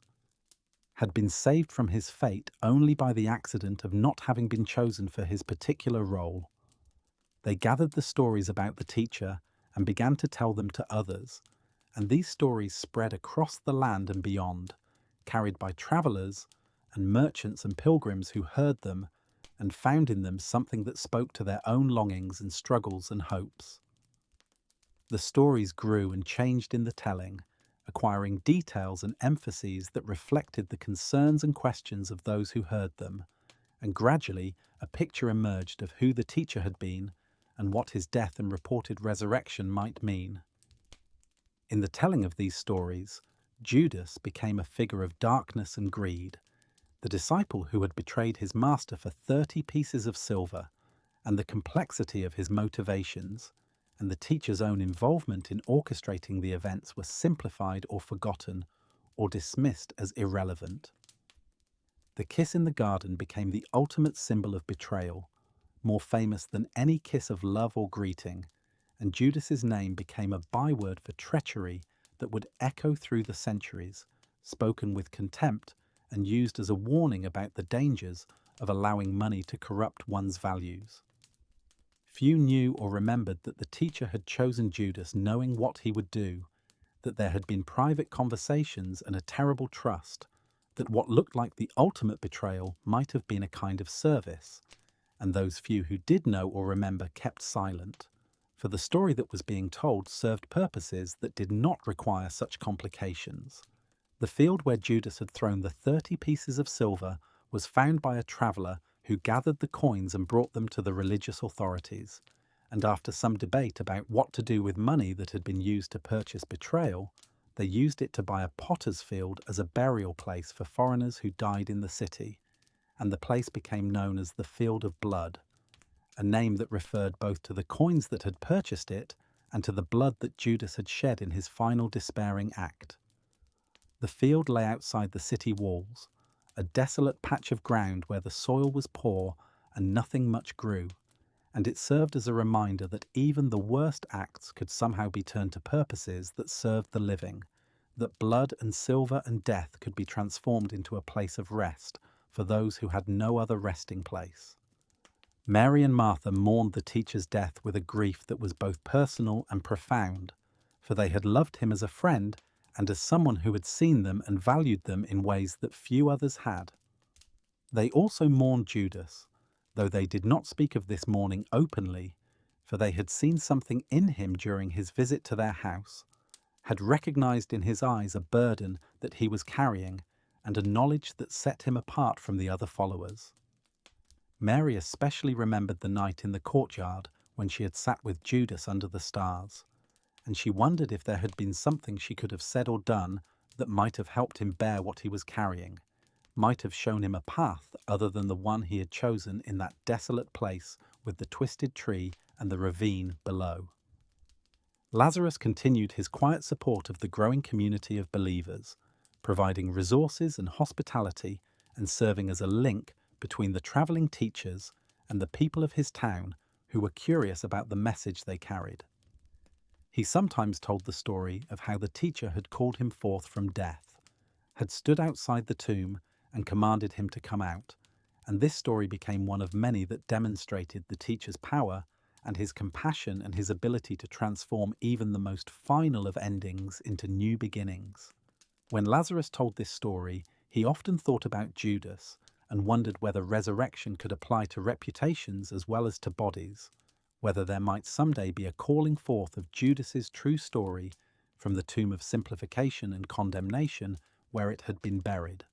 had been saved from his fate only by the accident of not having been chosen for his particular role. They gathered the stories about the teacher and began to tell them to others, and these stories spread across the land and beyond, carried by travelers and merchants and pilgrims who heard them and found in them something that spoke to their own longings and struggles and hopes. The stories grew and changed in the telling, acquiring details and emphases that reflected the concerns and questions of those who heard them, and gradually a picture emerged of who the teacher had been and what his death and reported resurrection might mean. In the telling of these stories, Judas became a figure of darkness and greed, the disciple who had betrayed his master for 30 pieces of silver, and the complexity of his motivations, and the teacher's own involvement in orchestrating the events were simplified or forgotten or dismissed as irrelevant. The kiss in the garden became the ultimate symbol of betrayal, more famous than any kiss of love or greeting, and Judas's name became a byword for treachery that would echo through the centuries, spoken with contempt and used as a warning about the dangers of allowing money to corrupt one's values. Few knew or remembered that the teacher had chosen Judas knowing what he would do, that there had been private conversations and a terrible trust, that what looked like the ultimate betrayal might have been a kind of service, and those few who did know or remember kept silent, for the story that was being told served purposes that did not require such complications. The field where Judas had thrown the 30 pieces of silver was found by a traveller who gathered the coins and brought them to the religious authorities, and after some debate about what to do with money that had been used to purchase betrayal, they used it to buy a potter's field as a burial place for foreigners who died in the city, and the place became known as the Field of Blood, a name that referred both to the coins that had purchased it and to the blood that Judas had shed in his final despairing act. The field lay outside the city walls, a desolate patch of ground where the soil was poor and nothing much grew, and it served as a reminder that even the worst acts could somehow be turned to purposes that served the living, that blood and silver and death could be transformed into a place of rest for those who had no other resting place. Mary and Martha mourned the teacher's death with a grief that was both personal and profound, for they had loved him as a friend and as someone who had seen them and valued them in ways that few others had. They also mourned Judas, though they did not speak of this mourning openly, for they had seen something in him during his visit to their house, had recognized in his eyes a burden that he was carrying and a knowledge that set him apart from the other followers. Mary especially remembered the night in the courtyard when she had sat with Judas under the stars, and she wondered if there had been something she could have said or done that might have helped him bear what he was carrying, might have shown him a path other than the one he had chosen in that desolate place with the twisted tree and the ravine below. Lazarus continued his quiet support of the growing community of believers, providing resources and hospitality and serving as a link between the travelling teachers and the people of his town who were curious about the message they carried. He sometimes told the story of how the teacher had called him forth from death, had stood outside the tomb and commanded him to come out, and this story became one of many that demonstrated the teacher's power and his compassion and his ability to transform even the most final of endings into new beginnings. When Lazarus told this story, he often thought about Judas and wondered whether resurrection could apply to reputations as well as to bodies, whether there might someday be a calling forth of Judas's true story from the tomb of simplification and condemnation where it had been buried.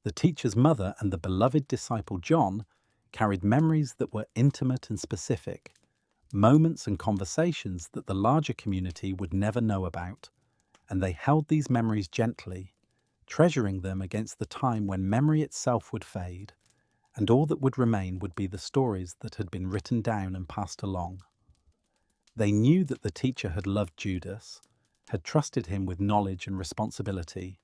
The teacher's mother and the beloved disciple John carried memories that were intimate and specific, moments and conversations that the larger community would never know about, and they held these memories gently, treasuring them against the time when memory itself would fade, and all that would remain would be the stories that had been written down and passed along. They knew that the teacher had loved Judas, had trusted him with knowledge and responsibility,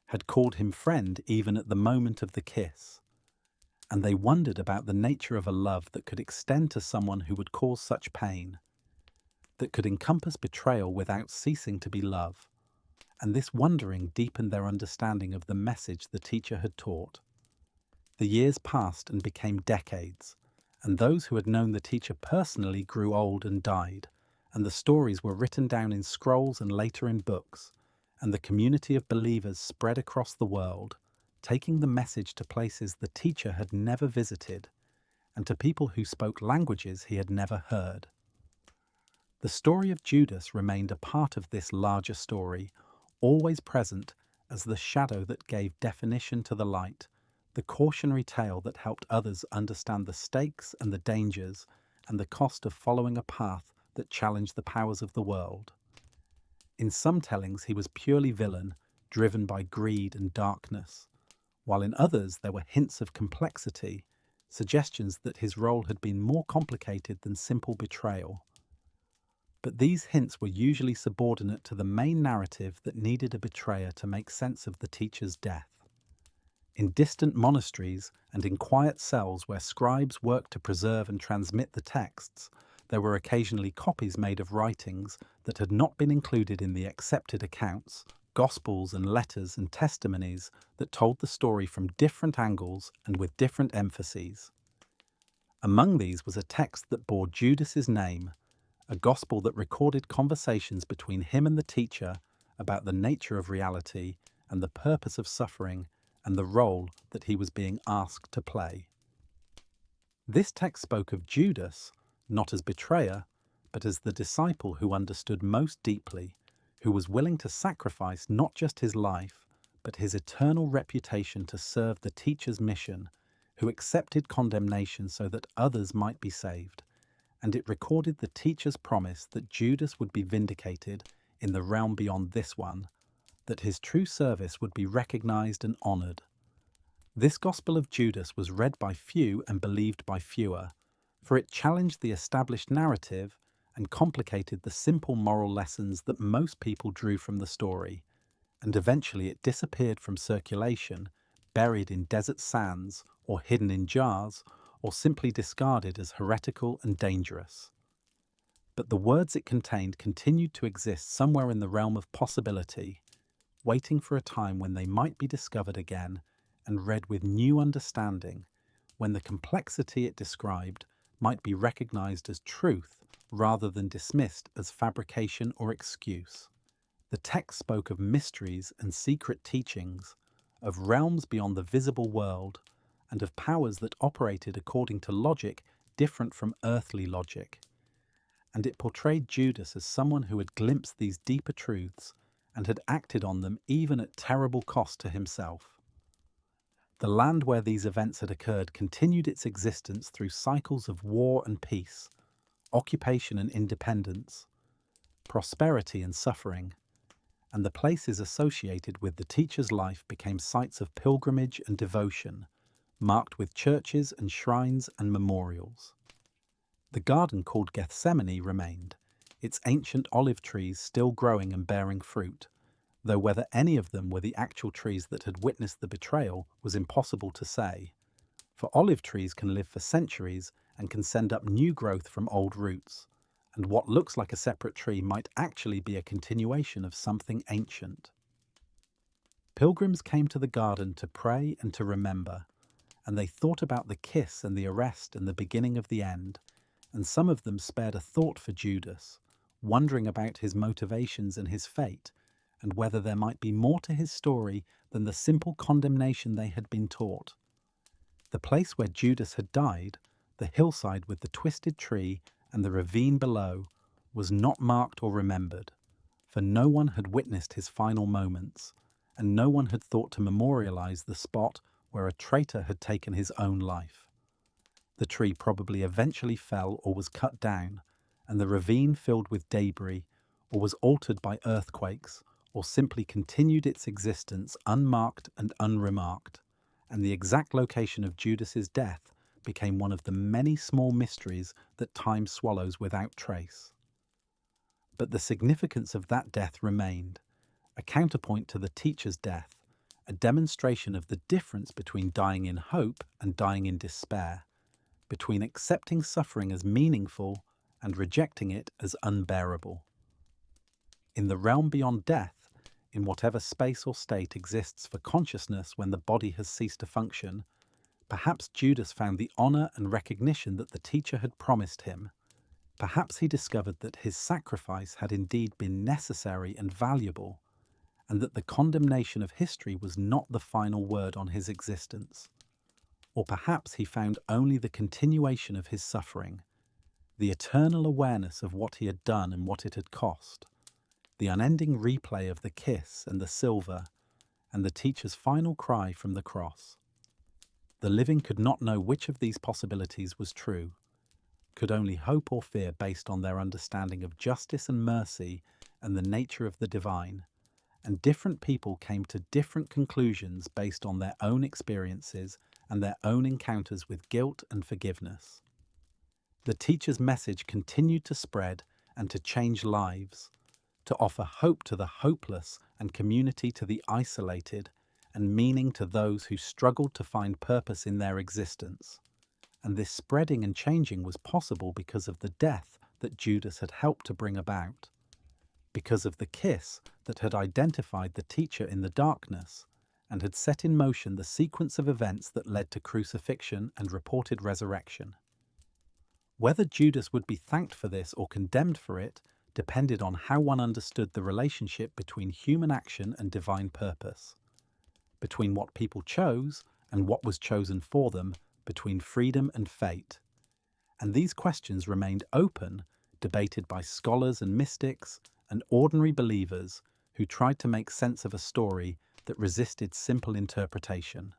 had called him friend even at the moment of the kiss, and they wondered about the nature of a love that could extend to someone who would cause such pain, that could encompass betrayal without ceasing to be love, and this wondering deepened their understanding of the message the teacher had taught. The years passed and became decades, and those who had known the teacher personally grew old and died, and the stories were written down in scrolls and later in books, and the community of believers spread across the world, taking the message to places the teacher had never visited, and to people who spoke languages he had never heard. The story of Judas remained a part of this larger story, always present as the shadow that gave definition to the light, the cautionary tale that helped others understand the stakes and the dangers and the cost of following a path that challenged the powers of the world. In some tellings he was purely villain, driven by greed and darkness, while in others there were hints of complexity, suggestions that his role had been more complicated than simple betrayal. But these hints were usually subordinate to the main narrative that needed a betrayer to make sense of the teacher's death. In distant monasteries and in quiet cells where scribes worked to preserve and transmit the texts, there were occasionally copies made of writings that had not been included in the accepted accounts, gospels and letters and testimonies that told the story from different angles and with different emphases. Among these was a text that bore Judas's name, a gospel that recorded conversations between him and the teacher about the nature of reality and the purpose of suffering and the role that he was being asked to play. This text spoke of Judas, not as betrayer, but as the disciple who understood most deeply, who was willing to sacrifice not just his life, but his eternal reputation to serve the teacher's mission, who accepted condemnation so that others might be saved, and it recorded the teacher's promise that Judas would be vindicated in the realm beyond this one, that his true service would be recognized and honored. This Gospel of Judas was read by few and believed by fewer, for it challenged the established narrative and complicated the simple moral lessons that most people drew from the story, and eventually it disappeared from circulation, buried in desert sands or hidden in jars, or simply discarded as heretical and dangerous. But the words it contained continued to exist somewhere in the realm of possibility, waiting for a time when they might be discovered again and read with new understanding, when the complexity it described might be recognized as truth rather than dismissed as fabrication or excuse. The text spoke of mysteries and secret teachings, of realms beyond the visible world, and of powers that operated according to logic different from earthly logic. And it portrayed Judas as someone who had glimpsed these deeper truths and had acted on them even at terrible cost to himself. The land where these events had occurred continued its existence through cycles of war and peace, occupation and independence, prosperity and suffering, and the places associated with the teacher's life became sites of pilgrimage and devotion, marked with churches and shrines and memorials. The garden called Gethsemane remained, its ancient olive trees still growing and bearing fruit, though whether any of them were the actual trees that had witnessed the betrayal was impossible to say, for olive trees can live for centuries and can send up new growth from old roots, and what looks like a separate tree might actually be a continuation of something ancient. Pilgrims came to the garden to pray and to remember, and they thought about the kiss and the arrest and the beginning of the end, and some of them spared a thought for Judas, wondering about his motivations and his fate, and whether there might be more to his story than the simple condemnation they had been taught. The place where Judas had died, the hillside with the twisted tree and the ravine below, was not marked or remembered, for no one had witnessed his final moments, and no one had thought to memorialize the spot where a traitor had taken his own life. The tree probably eventually fell or was cut down, and the ravine filled with debris, or was altered by earthquakes, or simply continued its existence unmarked and unremarked, and the exact location of Judas's death became one of the many small mysteries that time swallows without trace. But the significance of that death remained, a counterpoint to the teacher's death, a demonstration of the difference between dying in hope and dying in despair, between accepting suffering as meaningful and rejecting it as unbearable. In the realm beyond death, in whatever space or state exists for consciousness when the body has ceased to function, perhaps Judas found the honor and recognition that the teacher had promised him. Perhaps he discovered that his sacrifice had indeed been necessary and valuable, and that the condemnation of history was not the final word on his existence. Or perhaps he found only the continuation of his suffering, the eternal awareness of what he had done and what it had cost, the unending replay of the kiss and the silver, and the teacher's final cry from the cross. The living could not know which of these possibilities was true, could only hope or fear based on their understanding of justice and mercy and the nature of the divine, and different people came to different conclusions based on their own experiences and their own encounters with guilt and forgiveness. The teacher's message continued to spread and to change lives, to offer hope to the hopeless and community to the isolated, and meaning to those who struggled to find purpose in their existence. And this spreading and changing was possible because of the death that Judas had helped to bring about, because of the kiss that had identified the teacher in the darkness and had set in motion the sequence of events that led to crucifixion and reported resurrection. Whether Judas would be thanked for this or condemned for it depended on how one understood the relationship between human action and divine purpose, between what people chose and what was chosen for them, between freedom and fate. And these questions remained open, debated by scholars and mystics and ordinary believers who tried to make sense of a story that resisted simple interpretation.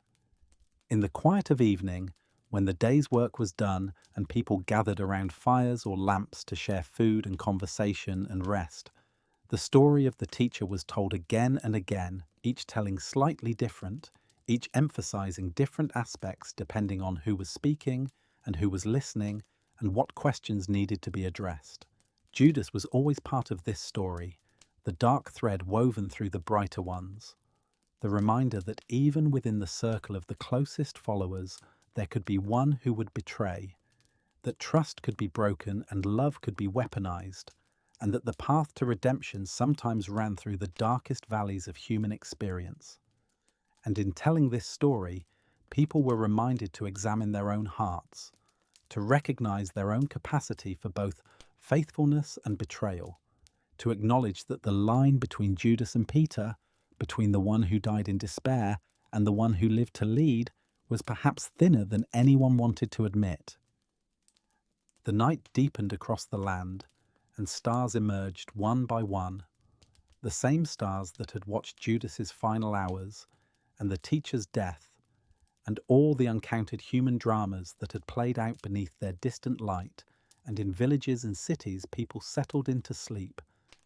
In the quiet of evening, when the day's work was done and people gathered around fires or lamps to share food and conversation and rest, the story of the teacher was told again and again, each telling slightly different, each emphasizing different aspects depending on who was speaking and who was listening and what questions needed to be addressed. Judas was always part of this story, the dark thread woven through the brighter ones, the reminder that even within the circle of the closest followers, there could be one who would betray, that trust could be broken and love could be weaponized, and that the path to redemption sometimes ran through the darkest valleys of human experience. And in telling this story, people were reminded to examine their own hearts, to recognize their own capacity for both faithfulness and betrayal, to acknowledge that the line between Judas and Peter, between the one who died in despair and the one who lived to lead, was perhaps thinner than anyone wanted to admit. The night deepened across the land, and stars emerged one by one, the same stars that had watched Judas's final hours and the teacher's death, and all the uncounted human dramas that had played out beneath their distant light, and in villages and cities people settled into sleep,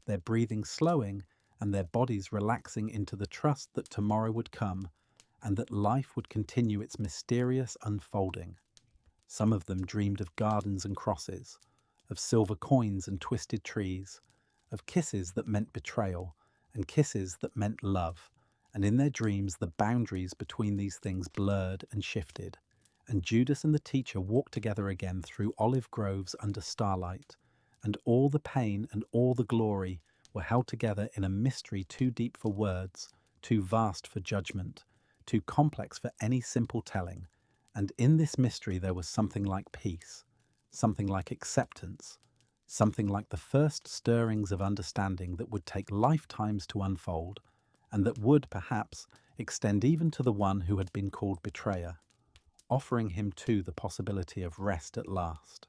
their breathing slowing and their bodies relaxing into the trust that tomorrow would come, and that life would continue its mysterious unfolding. Some of them dreamed of gardens and crosses, of silver coins and twisted trees, of kisses that meant betrayal and kisses that meant love, and in their dreams the boundaries between these things blurred and shifted, and Judas and the teacher walked together again through olive groves under starlight, and all the pain and all the glory were held together in a mystery too deep for words, too vast for judgment, too complex for any simple telling, and in this mystery there was something like peace, something like acceptance, something like the first stirrings of understanding that would take lifetimes to unfold, and that would, perhaps, extend even to the one who had been called betrayer, offering him too the possibility of rest at last.